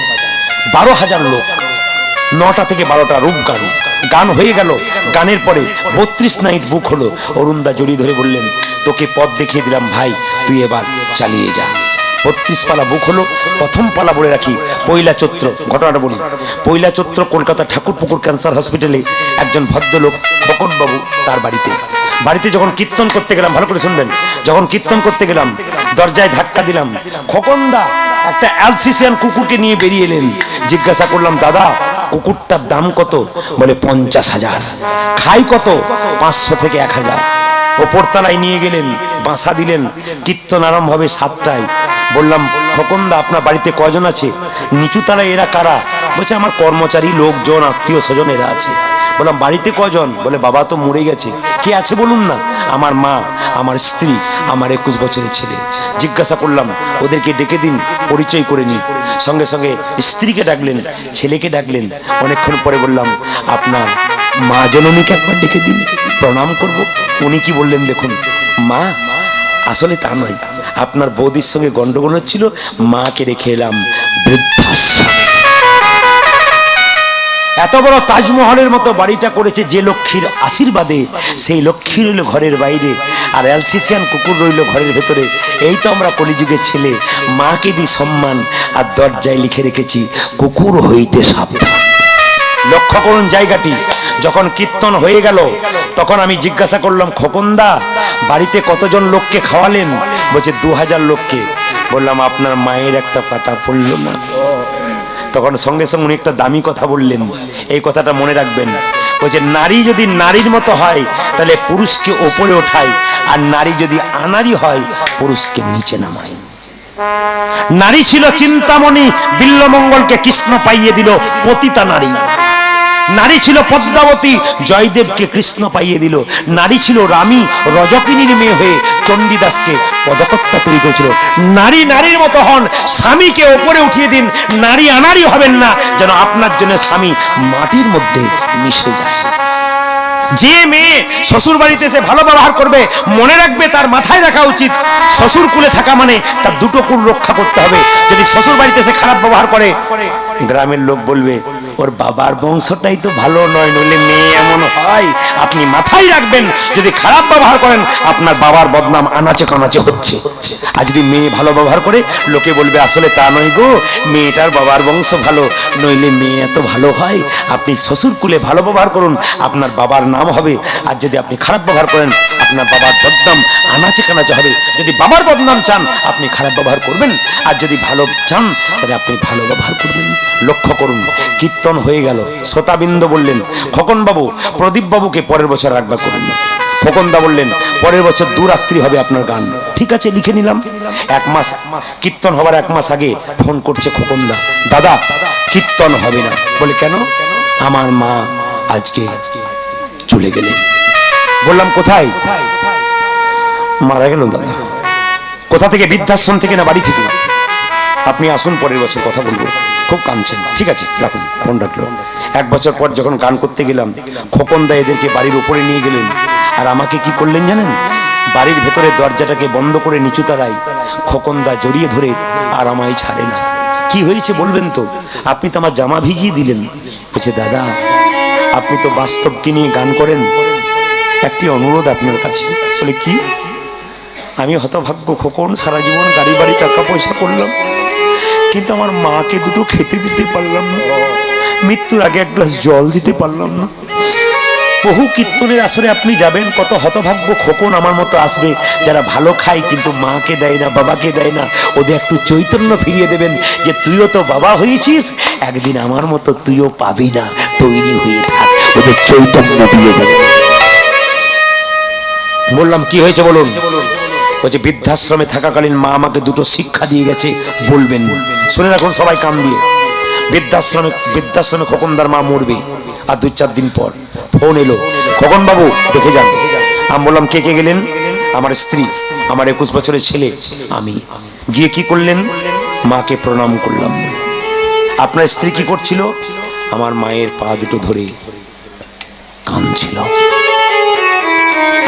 12,000 লোক, 9টা থেকে 12টা রূপ গান। গান হয়ে গেল, গানের পরে 32 নাইট বুক হলো। অরুণদা জড়িয়ে ধরে বললেন, তোকে পথ দেখিয়ে দিলাম ভাই, তুই এবার চালিয়ে যা। 32 পালা বুক হলো। প্রথম পালা বলে রাখি, পয়লা চৈত্র, ঘটনাটা বলি। পয়লা চৈত্র কলকাতা ঠাকুরপুকুর ক্যান্সার হসপিটালে একজন ভদ্রলোক খোকনবাবু, তার বাড়িতে যখন কীর্তন করতে গেলাম, ভালো করে শুনবেন, যখন কীর্তন করতে গেলাম দরজায় ধাক্কা দিলাম, খোকনদা একটা অ্যালসিসিয়ান কুকুরকে নিয়ে বেরিয়ে এলেন। জিজ্ঞাসা করলাম, দাদা কুকুরটার দাম কত? বলে 50,000। খাই কত? 500 থেকে 1000। ওপর তলায় নিয়ে গেলেন, বাসা দিলেন। কীর্তন আরম্ভ হবে 7টায়। বললাম, খোকনদা আপনার বাড়িতে কজন আছে? নিচু তলায় এরা কারা? বলছে আমার কর্মচারী, লোকজন, আত্মীয় স্বজন এরা আছে। বললাম বাড়িতে কজন? বলে বাবা তো মরে গেছে। কে আছে বলুন না? আমার মা, আমার স্ত্রী, আমার 21 বছরের ছেলে। জিজ্ঞাসা করলাম, ওদেরকে ডেকে দিন, পরিচয় করে নিন। সঙ্গে সঙ্গে স্ত্রীকে ডাকলেন, ছেলেকে ডাকলেন। অনেকক্ষণ পরে বললাম, আপনার মা জননীকে একবার ডেকে দিন, প্রণাম করব। উনি কি বললেন দেখুন, মা আসলে তা নয়, আপনার বৌদির সঙ্গে গন্ডগোল হচ্ছিল, মাকে রেখে এলাম বৃদ্ধাশ্রমে। এত বড় তাজমহলের মতো বাড়িটা করেছে যে লক্ষ্মীর আশীর্বাদে, সেই লক্ষ্মী রইল ঘরের বাইরে, আর অ্যালসিসিয়ান কুকুর রইল ঘরের ভেতরে। এই তো আমরা কলিযুগের ছেলে, মাকে দি সম্মান, আর দরজায় লিখে রেখেছি কুকুর হইতে সাবধান। লক্ষ্য করুন জায়গাটি। যখন কীর্তন হয়ে গেল তখন আমি জিজ্ঞাসা করলাম, খোকনদা বাড়িতে কতজন লোককে খাওয়ালেন? বলছে 2000 লোককে। বললাম আপনার মায়ের একটা পাতা পড়ল না? তখন সঙ্গে সঙ্গে উনি একটা দামি কথা বললেন, এই কথাটা মনে রাখবেন। বলছে নারী যদি নারীর মতো হয় তাহলে পুরুষকে ওপরে ওঠায়, আর নারী যদি আনারি হয় পুরুষকে নিচে নামায়। নারী ছিল চিন্তামণি, বিল্লমঙ্গলকে কৃষ্ণ পাইয়ে দিল পতিতা নারী। নারী ছিল পদ্মাবতী, জয়দেবকে কৃষ্ণ পাইয়ে দিল। নারী ছিল রামী, রজকিনীর মেয়ে হয়ে চণ্ডীদাসকে পদকর্তা তৈরি করেছিল। নারী নারীর মতো হন, স্বামীকে ওপরে উঠিয়ে দিন, নারী আনারই হবেন না, যেন আপনার জন্য স্বামী মাটির মধ্যে মিশে যায়। যে মেয়ে শ্বশুর বাড়িতে এসে ভালো ব্যবহার করবে, মনে রাখবে তার মাথায় রাখা উচিত শ্বশুর কুলে থাকা মানে তার দুটো কুল রক্ষা করতে হবে। যদি শ্বশুর বাড়িতে এসে খারাপ ব্যবহার করে, গ্রামের লোক বলবে ওর বাবার বংশটাই তো ভালো নয়, নইলে মেয়ে এমন হয়। আপনি মাথায় রাখবেন, যদি খারাপ ব্যবহার করেন আপনার বাবার বদনাম আনাচে কানাচে হচ্ছে। আর যদি মেয়ে ভালো ব্যবহার করে, লোকে বলবে আসলে তা নয় গো, মেয়েটার বাবার বংশ ভালো, নইলে মেয়ে এত ভালো হয়। আপনি শ্বশুর কুলে ভালো ব্যবহার করুন, আপনার বাবার নাম হবে। আর যদি আপনি খারাপ ব্যবহার করেন, আপনার বাবার বদনাম আনাচে কানাচে হবে। যদি বাবার বদনাম চান, আপনি খারাপ ব্যবহার করবেন, আর যদি ভালো চান তাহলে আপনি ভালো ব্যবহার করবেন। লক্ষ্য করুন, কীর্তন হয়ে গেল। শ্রোতাবৃন্দ বললেন খোকন বাবু, প্রদীপ বাবুকে পরের বছর রাখবা করুন। খোকনদা বললেন পরের বছর দুরাত্রি হবে আপনার গান। ঠিক আছে, লিখে নিলাম। এক মাস, কীর্তন হবার এক মাস আগে ফোন করছে খোকনদা, দাদা কীর্তন হবে না। বলে কেন? আমার মা আজকে চলে গেলেন। বললাম কোথায়? মারা গেল দাদা। কোথা থেকে? বৃদ্ধাশ্রম থেকে না বাড়ি থেকে? আপনি আসুন, পরের বছর কথা বলবো। খুব কাঁদছেন। ঠিক আছে, রাখুন। ফোন রাখলো। এক বছর পর যখন গান করতে গেলাম, খোকনদা এদেরকে বাড়ির উপরে নিয়ে গেলেন। আর আমাকে কি করলেন জানেন? বাড়ির ভেতরে দরজাটাকে বন্ধ করে নিচু তারাই খোকনদা জড়িয়ে ধরে আর আমায় ছাড়ে না। কি হয়েছে বলবেন তো? আপনি তো আমার জামা ভিজিয়ে দিলেন। বলছে দাদা, আপনি তো বাস্তবকে নিয়ে গান করেন, একটি অনুরোধ আপনার কাছে। বলে কি? আমি হতভাগ্য খোকন, সারা জীবন গাড়ি বাড়ি টাকা পয়সা করলাম, কিন্তু আমার মাকে দুটো খেতে দিতে পারলাম না, মৃত্যুর আগে এক গ্লাস জল দিতে পারলাম না। বহু কীর্তনের আসরে আপনি যাবেন, কত হতভাগ্য খোকন আমার মতো আসবে যারা ভালো খায় কিন্তু মাকে দেয় না, বাবাকে দেয় না। ওদের একটু চৈতন্য ফিরিয়ে দেবেন যে তুইও তো বাবা হয়েছিস, একদিন আমার মতো তুইও পাবি না, তৈরি হয়ে থাক। ওদের চৈতন্য দিয়ে দেবেন। বললাম কি হয়েছে বলুন। বলছে বৃদ্ধাশ্রমে থাকাকালীন মা আমাকে দুটো শিক্ষা দিয়ে গেছে, বলবেন। শুনে রাখুন সবাই কান দিয়ে। বৃদ্ধাশ্রমে খোকনদার মা মরবে আর 2-4 দিন পর ফোন এলো, খোকন বাবু দেখে যান। আমি বললাম কে কে গেলেন? আমার স্ত্রী, আমার 21 বছরের ছেলে, আমি। গিয়ে কি করলেন? মাকে প্রণাম করলাম। আপনার স্ত্রী কি করছিল? আমার মায়ের পা দুটো ধরে কাঁদছিল।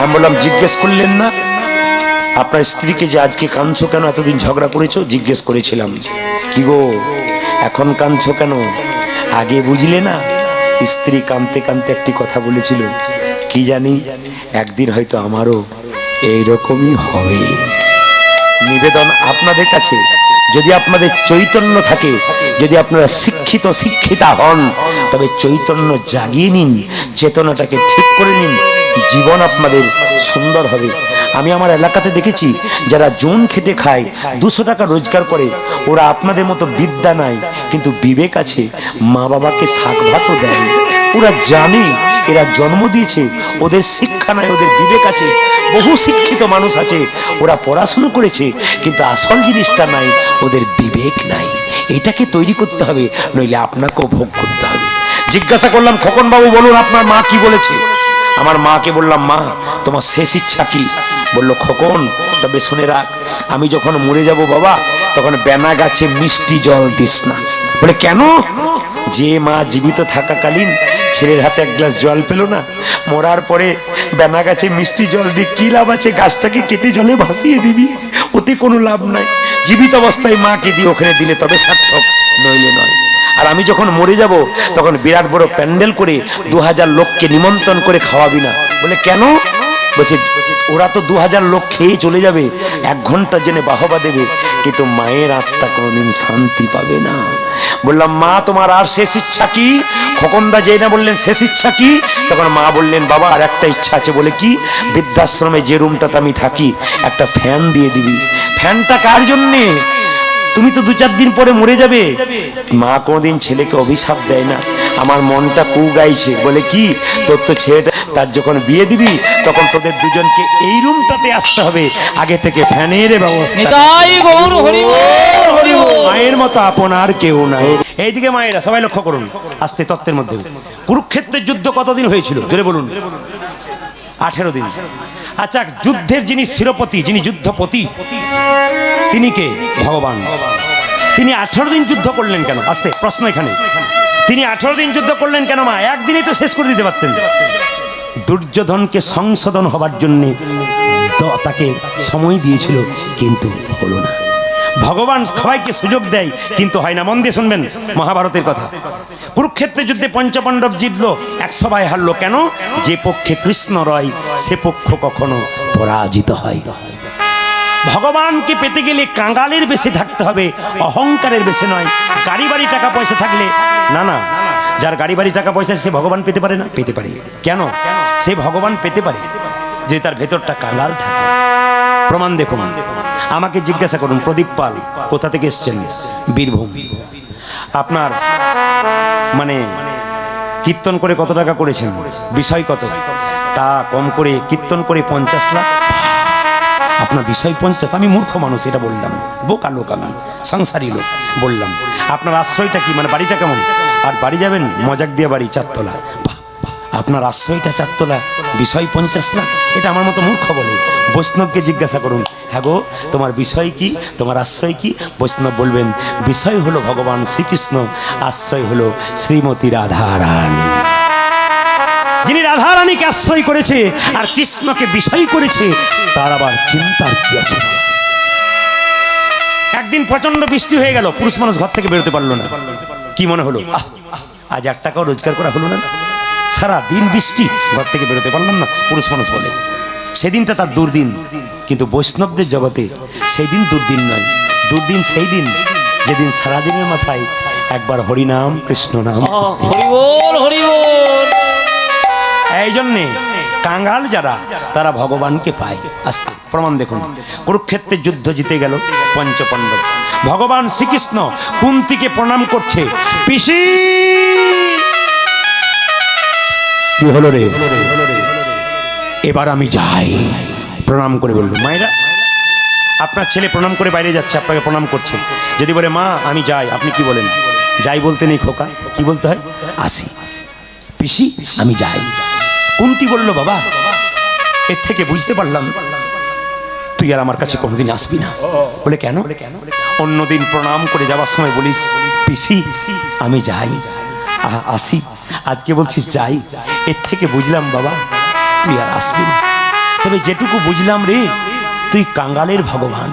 আমি বললাম জিজ্ঞেস করলেন না আপনার স্ত্রীকে যে আজকে কাঁদছো কেন, এতদিন ঝগড়া করেছো? জিজ্ঞেস করেছিলাম। কি গো এখন কাঁদছো কেন? আগে বুঝলে না? স্ত্রী কাঁদতে কাঁদতে একটি কথা বলেছিল, কি জানি একদিন হয়তো আমারও এইরকমই হবে। নিবেদন আপনাদের কাছে, যদি আপনাদের চৈতন্য থাকে, যদি আপনারা শিক্ষিতা হন, তবে চৈতন্য জাগিয়ে নিন, চেতনাটাকে ঠিক করে নিন, জীবন আপনাদের সুন্দর হবে। আমি আমার এলাকাতে দেখেছি যারা জোন খেটে খায়, 200 টাকা রোজগার করে, ওরা আপনাদের মতো বিদ্যা নাই কিন্তু বিবেক আছে, মা বাবাকে শাক ভাতও দেয়। ওরা জানে এরা জন্ম দিয়েছে, ওদের শিক্ষা নাই, ওদের বিবেক আছে। বহু শিক্ষিত মানুষ আছে, ওরা পড়াশুনো করেছে কিন্তু আসল জিনিসটা নাই, ওদের বিবেক নাই। এটাকে তৈরি করতে হবে, নইলে আপনাকেও ভোগ করতে হবে। জিজ্ঞাসা করলাম খোকন বাবু বলুন আপনার মা কি বলেছে? আমার মাকে বললাম মা তোমার শেষ ইচ্ছা কি? বলল খোকন তবে শুনে রাখ, আমি যখন মরে যাব বাবা, তখন বেনা গাছে মিষ্টি জল দিস না। বলে কেন? যে মা জীবিত থাকাকালীন ছেলের হাতে এক গ্লাস জল পেল না, মরার পরে বেনা গাছে মিষ্টি জল দিয়ে কি লাভ আছে? গাছটাকে কেটে জলে ভাসিয়ে দিবি, ওতে কোনো লাভ নাই। জীবিত অবস্থায় মাকে দিয়ে ওখানে দিলে তবে সার্থক, নইলে নয়। আর আমি যখন মরে যাব তখন বিরাট বড় প্যান্ডেল করে 2000 লোককে নিমন্ত্রণ করে খাওয়াবি না। বলে কেন? বলছে ওরা তো 2000 লোক খেয়ে চলে যাবে, 1 ঘন্টার জন্য বাহবা দেবে, কিন্তু মায়ের আত্মা কোনোদিন শান্তি পাবে না। বললাম মা তোমার আর শেষ ইচ্ছা কি? খোকনদা যেই না বললেন শেষ ইচ্ছা কি, তখন মা বললেন বাবা আর একটা ইচ্ছা আছে। বলে কি? বৃদ্ধাশ্রমে যে রুমটাতে আমি থাকি একটা ফ্যান দিয়ে দিবি। ফ্যানটা কার জন্যে? তুমি তো 2-4 দিন পরে মরে যাবে। মা কোনোদিন ছেলেকে অভিশাপ দেয় না। আমার মনটা কু গাইছে, বলে কি তোর তো ছেলেটা, তার যখন বিয়ে দিবি তখন তোদের দুজনকে এই রুমটাতে আসতে হবে, আগে থেকে ফ্যানের ব্যবস্থা। মায়ের মতো আপনার কেউ নাই। এইদিকে মায়েরা সবাই লক্ষ্য করুন, আস্তে তত্ত্বের মধ্যে কুরুক্ষেত্রের যুদ্ধ কতদিন হয়েছিল জোরে বলুন? 18 দিন। আচ্ছা, যুদ্ধের যিনি শিরোপতি, যিনি যুদ্ধপতি, তিনি কে? ভগবান। তিনি 18 দিন যুদ্ধ করলেন কেন? আস্তে প্রশ্ন এখানে, তিনি 18 দিন যুদ্ধ করলেন কেন মা? একদিনই তো শেষ করে দিতে পারতেন। দুর্যোধনকে সংশোধন হবার জন্য তাকে সময় দিয়েছিল, কিন্তু হলো না। ভগবান সবাইকে সুযোগ দেয়, কিন্তু হয় না। মন দিয়ে শুনবেন মহাভারতের কথা। কুরুক্ষেত্রের যুদ্ধে পঞ্চপাণ্ডব জিতলো, 100 ভাই হারলো। কেন? যে পক্ষে কৃষ্ণ রয় সে পক্ষ কখনো পরাজিত হয়। ভগবানকে পেতে গেলে কাঙালের বেশে থাকতে হবে, অহংকারের বেশে নয়। গাড়ি বাড়ি টাকা পয়সা থাকলে না, না, যার গাড়ি বাড়ি টাকা পয়সা সে ভগবান পেতে পারে না? পেতে পারে। কেন? সে ভগবান পেতে পারে যে তার ভেতরটা কাঙাল থাকে। প্রমাণ দেখুন, আমাকে জিজ্ঞাসা করুন, প্রদীপ পাল কোথা থেকে এসছেন? বীরভূম। আপনার মানে কীর্তন করে কত টাকা করেছেন? বিষয় কত? তা কম করে কীর্তন করে 50 লাখ। আপনার বিষয় 50? আমি মূর্খ মানুষ এটা বললাম, বোকা লোক, আমি সংসারী লোক বললাম। আপনার আশ্রয়টা কি, মানে বাড়িটা কেমন? আর বাড়ি যাবেন মজাক দিয়ে বাড়ি 4 তলা। আপনার আশ্রয়টা 4 তলা, বিষয় 50 লাখ। এটা আমার মতো মূর্খ বলে। বৈষ্ণবকে জিজ্ঞাসা করুন, হ্যাঁ গো তোমার বিষয় কি, তোমার আশ্রয় কি? বৈষ্ণব বলবেন বিষয় হলো ভগবান শ্রীকৃষ্ণ, আশ্রয় হলো শ্রীমতী রাধারানী। যিনি রাধারানীকে আশ্রয় করেছে আর কৃষ্ণকে বিষয় করেছে, তার আবার চিন্তার কি আছে? একদিন প্রচন্ড বৃষ্টি হয়ে গেল, পুরুষ মানুষ ঘর থেকে বেরোতে পারলো না। কি মনে হলো? আজ 1 টাকাও রোজগার করা হলো না, সারা দিন বৃষ্টি, ঘর থেকে বেরোতে পারলাম না। পুরুষ মানুষ বলে সেদিনটা তার দুর্দিন। কিন্তু বৈষ্ণবদের জগতে সেই দিন দুর্দিন নয়, দুর্দিন সেই দিন যেদিন সারাদিনের মাথায় একবার হরিনাম কৃষ্ণ নাম। হরি বল, হরি বল। এই জন্যে কাঙ্গাল যারা, তারা ভগবানকে পায়। আস্তে প্রমাণ দেখুন, কুরুক্ষেত্রের যুদ্ধ জিতে গেল পঞ্চপাণ্ডব। ভগবান শ্রীকৃষ্ণ কুন্তিকে প্রণাম করছে, পিসি কি হলো রে? এবার আমি যাই। প্রণাম করে বলল, মায়েরা আপনার ছেলে প্রণাম করে বাইরে যাচ্ছে, আপনাকে প্রণাম করছে। যদি বলে মা আমি যাই, আপনি কি বলেন? যাই বলতে নেই খোকা, কি বলতে হয়? আসি। পিসি আমি যাই। কুন্তি বলল, বাবা এর থেকে বুঝতে পারলাম তুই আর আমার কাছে কোনোদিন আসবি না। বলে কেন? অন্যদিন প্রণাম করে যাওয়ার সময় বলিস পিসি আমি যাই, আসি। আজকে বলছিস যাই। এর থেকে বুঝলাম বাবা তুই আর আসবি না। তবে যেটুকু বুঝলাম রে, তুই কাঙ্গালের ভগবান,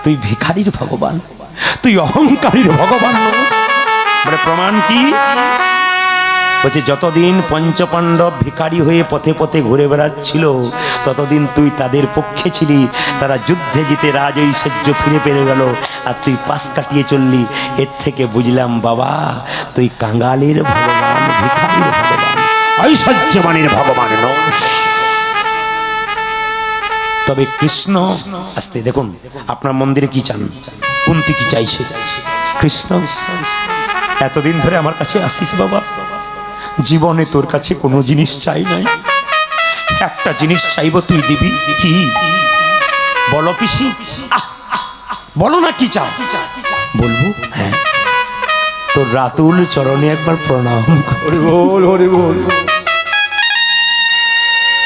তুই ভিখারির ভগবান, তুই অহংকারীর ভগবান। বলে প্রমাণ কি? বলছে যতদিন পঞ্চপাণ্ডব ভিখারি হয়ে পথে পথে ঘুরে বেড়াচ্ছিল, ততদিন তুই তাদের পক্ষে ছিলি। তারা যুদ্ধে জিতে রাজ ঐশ্বর্য ফিরে পেয়ে গেল, আর তুই পাশ কাটিয়ে চললি। এর থেকে বুঝলাম বাবা তুই কাঙ্গালের ভগবান, ভিখারির ভগবান, ঐশ্বর্যবানের ভগবান নস। তবে কৃষ্ণ, আস্তে দেখুন আপনার মন্দিরে কি চান? কুন্তি কি চাইছে? কৃষ্ণ এতদিন ধরে আমার কাছে আসিস বাবা, জীবনে তোর কাছে কোনো জিনিস চাই নাই, একটা জিনিস চাইব তুই দিবি। কি? বলো পিসি, বলো না কি চাও? বলবো হ্যাঁ, তোর রাতুল চরণে একবার প্রণাম। হরি বল, হরি বল।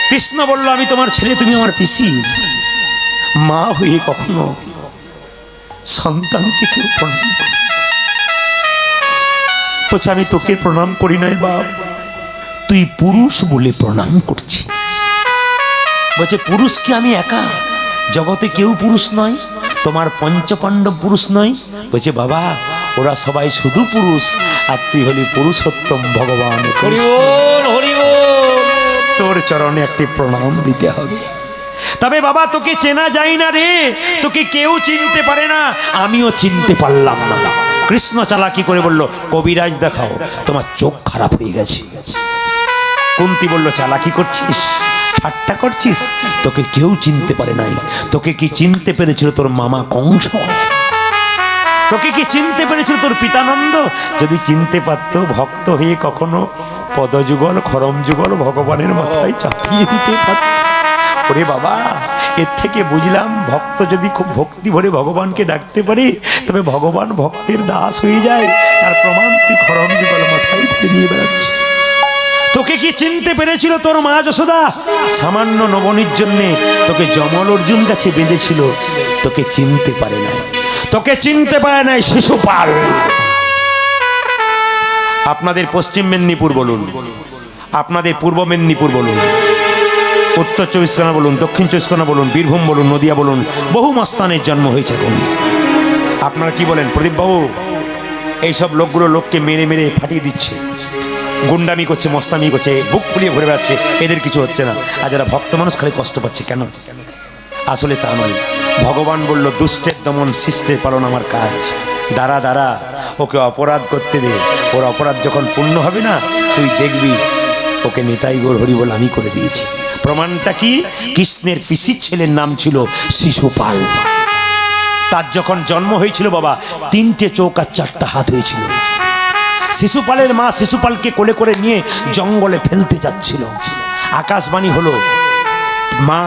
কৃষ্ণ বলল আমি তোমার ছেলে, তুমি আমার পিসি। মা হয়ে কখনো সন্তানকে কেউ প্রণাম করে? বলছে আমি তোকে প্রণাম করি নাই বাপ, তুই পুরুষ বলে প্রণাম করছি। বলছে পুরুষ কি আমি একা? জগতে কেউ পুরুষ নয়, তোমার পঞ্চপাণ্ডব পুরুষ নয়। বলছে বাবা ওরা সবাই শুধু পুরুষ, আর তুই হলি পুরুষোত্তম ভগবান। হরি বল, হরি বল। তোর চরণে একটি প্রণাম দিতে হবে। তবে বাবা তোকে চেনা যায় না রে, তোকে কেউ চিনতে পারে না, আমিও চিনতে পারলাম না। কৃষ্ণ চালাকি করে বলল কবিরাজ দেখাও, তোমার চোখ খারাপ হয়ে গেছে। কুন্তি বলল চালাকি করছিস, ঠাট্টা করছিস, তোকে কেউ চিনতে পারে নাই। তোকে কি চিনতে পেরেছিল তোর মামা কংস? তোকে কি চিনতে পেরেছিল তোর পিতানন্দ? যদি চিনতে পারতো ভক্ত হয়ে কখনো পদযুগল খরম যুগল ভগবানের মাথায় চাপিয়ে দিতে পারত। ওরে বাবা, এর থেকে বুঝলাম ভক্ত যদি খুব ভক্তি ভরে ভগবানকে ডাকতে পারে তবে ভগবান ভক্তের দাস হয়ে যায়। তার প্রমাণ তুই খরম যুগল মাথায় তুলে নিয়ে বেড়াচ্ছিস। তোকে কি চিনতে পেরেছিল তোর মা যশোদা? সামান্য নবনীর জন্যে তোকে যমল অর্জুন কাছে বেঁধেছিল, তোকে চিনতে পারে নাই, তোকে চিনতে পারে নাই শিশুপাল। আপনাদের পশ্চিম মেদিনীপুর বলুন, আপনাদের পূর্ব মেদিনীপুর বলুন, উত্তর চব্বিশ পরগনা বলুন, দক্ষিণ চব্বিশ পরগনা বলুন, বীরভূম বলুন, নদিয়া বলুন, বহু মস্তানের জন্ম হয়েছে। এখন আপনারা কি বলেন প্রদীপবাবু? এইসব লোকগুলো লোককে মেরে মেরে ফাটিয়ে দিচ্ছে, গুন্ডামি করছে, মস্তামি করছে, বুক ফুলিয়ে ঘুরে বেড়াচ্ছে, এদের কিছু হচ্ছে না। আর যারা ভক্ত মানুষ খালি কষ্ট পাচ্ছে কেন? আসলে তা নয়। ভগবান বলল, দুষ্টের দমন শিষ্টের পালন আমার কাজ। দাঁড়া দাঁড়া, ওকে অপরাধ করতে দে, ওর অপরাধ যখন পূর্ণ হবে না তুই দেখবি ওকে নিতাই গৌর হরি বলে আমি করে দিয়েছি। প্রমাণটা কি? কৃষ্ণের পিসির ছেলের নাম ছিল শিশুপাল। তার যখন জন্ম হয়েছিল বাবা, 3টে চোখ আর 4টা হাত হয়েছিল। শিশুপালের মা শিশুপালকে কোলে করে নিয়ে জঙ্গলে ফেলতে যাচ্ছিল। আকাশবাণী হলো, মা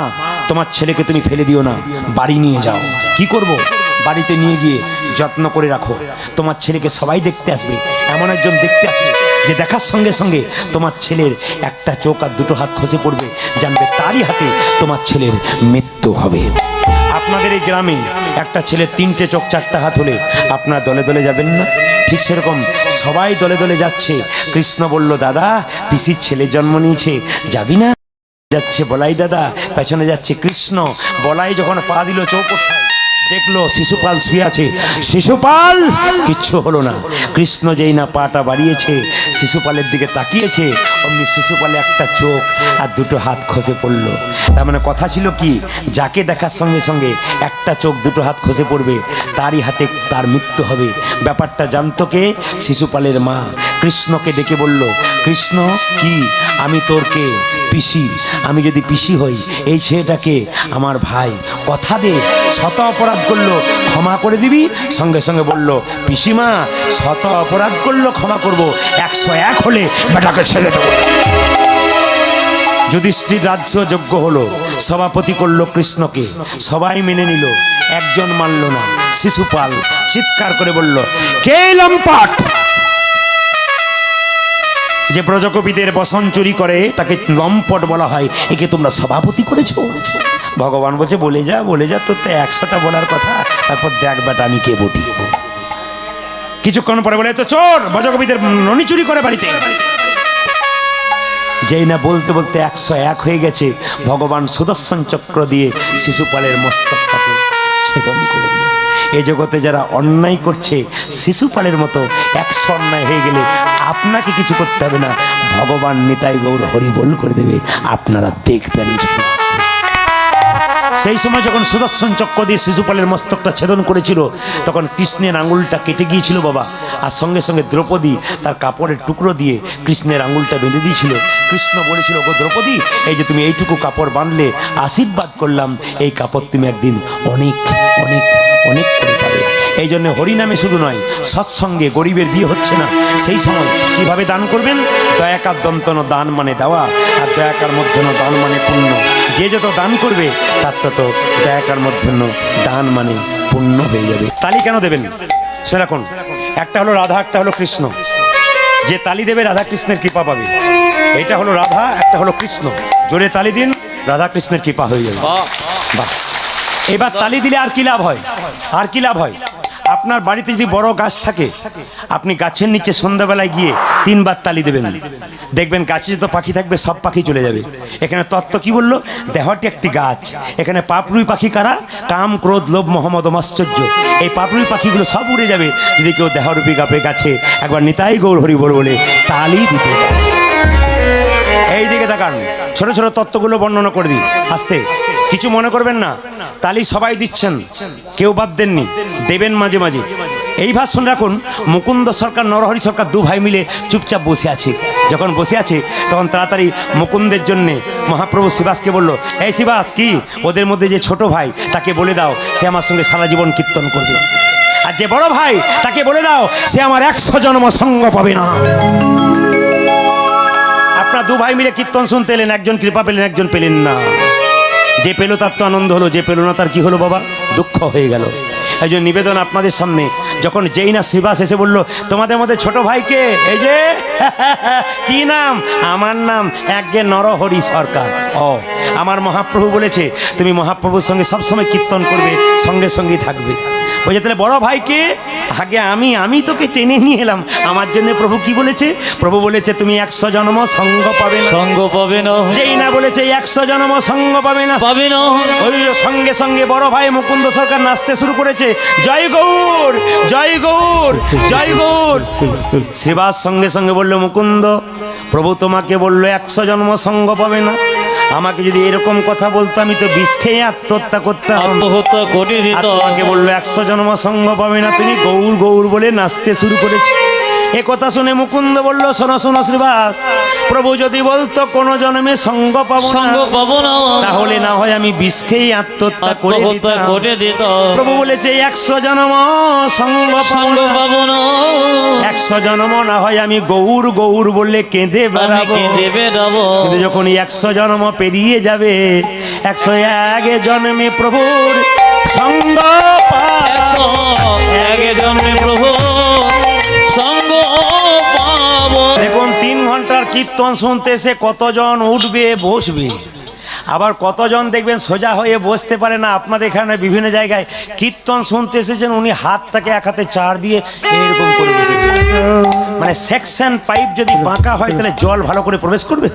তোমার ছেলেকে তুমি ফেলে দিও না, বাড়ি নিয়ে যাও। কি করব? বাড়িতে নিয়ে গিয়ে যত্ন করে রাখো, তোমার ছেলেকে সবাই দেখতে আসবে, এমন একজন দেখতে আসবে যে দেখার সঙ্গে সঙ্গে তোমার ছেলের একটা চোখ আর 2টো হাত খসে পড়বে, জানবে তারই হাতে তোমার ছেলের মৃত্যু হবে। আপনাদের এই গ্রামে একটা ছেলের 3টে চোখ 4টা হাত হলে আপনারা দলে দলে যাবেন না? ঠিক সেরকম সবাই দলে দলে যাচ্ছে। কৃষ্ণ বলল, দাদা পিসির ছেলে জন্ম নিয়েছে, যাবি না? যাচ্ছে বলাই দাদা, পেছনে যাচ্ছে কৃষ্ণ। বলাই যখন পা দিল চৌকোঠায়, দেখলো শিশুপাল শুয়ে আছে। শিশুপাল কিচ্ছু হলো না। কৃষ্ণ যেই না পাটা বাড়িয়েছে, শিশুপালের দিকে তাকিয়েছে, অমনি শিশুপালে একটা চোখ আর 2টো হাত খসে পড়লো। তার মানে কথা ছিল কি, যাকে দেখার সঙ্গে সঙ্গে একটা চোখ 2টো হাত খসে পড়বে, তারই হাতে তার মৃত্যু হবে। ব্যাপারটা জানতো কে? শিশুপালের মা। কৃষ্ণকে ডেকে বলল, কৃষ্ণ কি, আমি তোর কে? পিসি। আমি যদি পিসি হই, এই ছেলেটাকে আমার ভাই, কথা দে, শত অপরাধ করলো ক্ষমা করে দিবি? সঙ্গে সঙ্গে বলল, পিসিমা শত অপরাধ করলো ক্ষমা করব, 101 হলে বেটাকে ছেড়ে দেবো। যুধিষ্ঠির রাজ্য যোগ্য হলো, সভাপতি করলো কৃষ্ণকে, সবাই মেনে নিল, একজন মানল না। শিশুপাল চিৎকার করে বলল, কে লম্পট? যে ব্রজকবিদের বসন চুরি করে তাকে লম্পট বলা হয়, একে তোমরা সভাপতি করেছো? ভগবান বলছে, বলে যা বলে যা, তোর তো 100টা বলার কথা, তারপর দেখ বেটা আমি কে বটি। কিছুক্ষণ পরে বলে, তো চোর, ব্রজকবিদের ননি চুরি করে বাড়িতে। যেই না বলতে বলতে 101 হয়ে গেছে, ভগবান সুদর্শন চক্র দিয়ে শিশুপালের মস্তকটাকে ছেদন করে দিল। এ জগতে যারা অন্যায় করছে, শিশুপালের মতো 100 অন্যায় হয়ে গেলে আপনাকে কিছু করতে হবে না, ভগবান নিতাই গৌর হরি বল করে দেবে, আপনারা দেখবেন। সেই সময় যখন সুদর্শন চক্র দিয়ে শিশুপালের মস্তকটা ছেদন করেছিল, তখন কৃষ্ণের আঙুলটা কেটে গিয়েছিল বাবা। আর সঙ্গে সঙ্গে দ্রৌপদী তার কাপড়ের টুকরো দিয়ে কৃষ্ণের আঙুলটা বেঁধে দিয়েছিল। কৃষ্ণ বলেছিল, গো দ্রৌপদী, এই যে তুমি এইটুকু কাপড় বাঁধলে, আশীর্বাদ করলাম, এই কাপড় তুমি একদিন অনেক অনেক অনেক করে পাবে। এই জন্য হরিনামে শুধু নয়, সৎসঙ্গে গরিবের বিয়ে হচ্ছে না, সেই সময় কিভাবে দান করবেন? দয়াকার দন্তন দান মানে দেওয়া, আর দয়াকার মধ্যে দান মানে পুণ্য। যে যত দান করবে তার তত দয়াকার মধ্যে দান মানে পুণ্য হয়ে যাবে। তালি কেন দেবেন সেরকম, একটা হলো রাধা, একটা হলো কৃষ্ণ। যে তালি দেবে রাধা কৃষ্ণের কৃপা পাবে। এটা হলো রাধা, একটা হলো কৃষ্ণ। জোরে তালি দিন, রাধা কৃষ্ণের কৃপা হয়ে যাবে। বাহ। এবার তালি দিলে আর কি লাভ হয়? আর কি লাভ হয়? আপনার বাড়িতে যদি বড় গাছ থাকে, আপনি গাছের নিচে সন্ধ্যাবেলায় গিয়ে 3 বার তালি দেবেন, দেখবেন গাছে যত পাখি থাকবে সব পাখি চলে যাবে। এখানে তত্ত্ব কি বললো? দেহটি একটি গাছ, এখানে পাপড়ুই পাখি কারা? কাম, ক্রোধ, লোভ, মোহ, মদ, মাশ্চর্য। এই পাপড়ুই পাখিগুলো সব উড়ে যাবে যদি কেউ দেহরূপী গাছে একবার নিতাই গৌর হরি বল বলে তালি দিতে পারে। এই দিকে তাকান, ছোট ছোট তত্ত্বগুলো বর্ণনা করে দিই আস্তে, কিছু মনে করবেন না। তালি সবাই দিচ্ছেন, কেউ বাদ দেননি, দেবেন মাঝে মাঝে। এই ভাষণ রাখুন, মুকুন্দ সরকার, নরহরি সরকার 2 ভাই মিলে চুপচাপ বসে আছে। যখন বসে আছে তখন তাড়াতাড়ি মুকুন্দের জন্যে মহাপ্রভু শিবাসকে বলল, এই শিবাস, কি ওদের মধ্যে যে ছোট ভাই তাকে বলে দাও সে আমার সঙ্গে সারা জীবন কীর্তন করবে, আর যে বড় ভাই তাকে বলে দাও সে আমার 100 জন্ম সঙ্গ পাবে না। আপনার 2 ভাই মিলে কীর্তন শুনতে এলেন, একজন কৃপা পেলেন, একজন পেলেন না। যে পেল তার তো আনন্দ হলো, যে পেল না তার কি হলো বাবা? দুঃখ হয়ে গেল। এই জন্য নিবেদন আপনাদের সামনে, যখন যেই না শ্রীবাস এসে বলল তোমাদের মধ্যে ছোট ভাইকে, এই যে কি নাম? আমার নাম একগে নরহরি সরকার। ও, আমার মহাপ্রভু বলেছে তুমি মহাপ্রভুর সঙ্গে সবসময় কীর্তন করবে, সঙ্গে সঙ্গেই থাকবে। বলছে তাহলে বড় ভাইকে? আগে আমি তোকে টেনে নিয়ে এলাম। আমার জন্য প্রভু কি বলেছে? প্রভু বলেছে তুমি 100 জন্ম সঙ্গ পাবে না। সঙ্গ পাবে না। যেই না বলেছে 100 জন্ম সঙ্গ পাবে না, পাবে না। ওই সঙ্গে সঙ্গে বড় ভাই মুকুন্দ সরকার নাচতে শুরু করেছে, জয় গৌর, জয় গৌর, জয় গৌর। শ্রীবাস সঙ্গে সঙ্গে বলল, মুকুন্দ, প্রভু তোমাকে বললো 100 জন্ম সঙ্গ পাবে না। আমাকে যদি এরকম কথা বলতো আমি তো বিষ খেয়ে আত্মহত্যা করতাম। আত্মহত্যা করে দিত। তোমাকে বললো 100 জন্ম সঙ্গ পাবে না, তুমি গৌর গৌর বলে নাচতে শুরু করেছে। এ কথা শুনে মুকুন্দ বলল, শোনো শোনো শ্রীবাস, প্রভু যদি বলতো কোনো জন্মে সঙ্গ পাবো সঙ্গ না, পাবো না, তাহলে না হয় আমি বিষ খেয়ে আত্মহত্যা করে দিতাম। প্রভু বলেছে 100 জন্ম সঙ্গ সঙ্গ পাবো না, 100 জন্ম না হয় আমি গৌর গৌর বলে কেঁদে বেড়াবো। কিন্তু যখন 100 জন্ম পেরিয়ে যাবে, 101 জন্মে প্রভুর সঙ্গ জন্মে প্রভু সঙ্গ পাবো। দেখুন 3 ঘন্টার কীর্তন শুনতে এসে কতজন উঠবে বসবে, আবার কতজন দেখবেন সোজা হয়ে বসতে পারে না। আপনাদের এখানে বিভিন্ন জায়গায় কীর্তন শুনতে এসেছেন, উনি হাতটাকে এক হাতে চার দিয়ে এরকম করে বসেছেন। মানে সেকশন পাইপ যদি বাঁকা হয় তাহলে জল ভালো করে প্রবেশ করবে।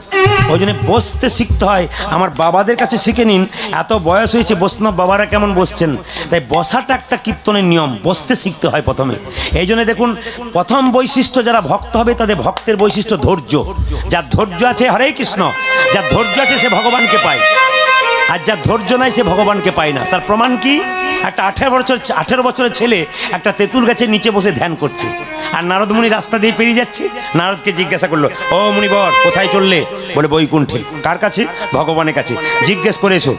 ওই জন্য বসতে শিখতে হয়। আমার বাবাদের কাছে শিখে নিন, এত বয়স হয়েছে, বৈষ্ণব বাবারা কেমন বসছেন। তাই বসাটা একটা কীর্তনের নিয়ম, বসতে শিখতে হয় প্রথমে। এই জন্য দেখুন, প্রথম বৈশিষ্ট্য যারা ভক্ত হবে তাদের ভক্তের বৈশিষ্ট্য ধৈর্য। যার ধৈর্য আছে, হরে কৃষ্ণ, যার ধৈর্য আছে সে ভগবানকে পায়, আর যার ধৈর্য নাই সে ভগবানকে পায় না। তার প্রমাণ কি? একটা 18 বছরের ছেলে একটা তেঁতুল গাছের নিচে বসে ধ্যান করছে, আর নারদ মুনি রাস্তা দিয়ে পেরিয়ে যাচ্ছে। নারদকে জিজ্ঞাসা করলো, ও মুনিবর কোথায় চললে? বলে বৈকুণ্ঠে। কার কাছে? ভগবানের কাছে। জিজ্ঞেস করে এসো,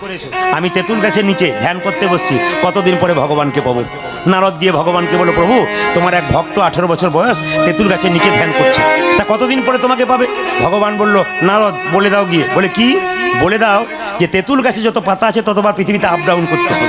আমি তেঁতুল গাছের নিচে ধ্যান করতে বসছি, কতদিন পরে ভগবানকে পাবো? নারদ গিয়ে ভগবানকে বলো, প্রভু তোমার এক ভক্ত 18 বছর বয়স তেঁতুল গাছের নিচে ধ্যান করছে, তা কতদিন পরে তোমাকে পাবে? ভগবান বলল, নারদ বলে দাও গিয়ে। বলে কি? বলে দাও যে তেঁতুল গাছে যত পাতা আছে ততবার পৃথিবীতে আপ ডাউন করতে হবে।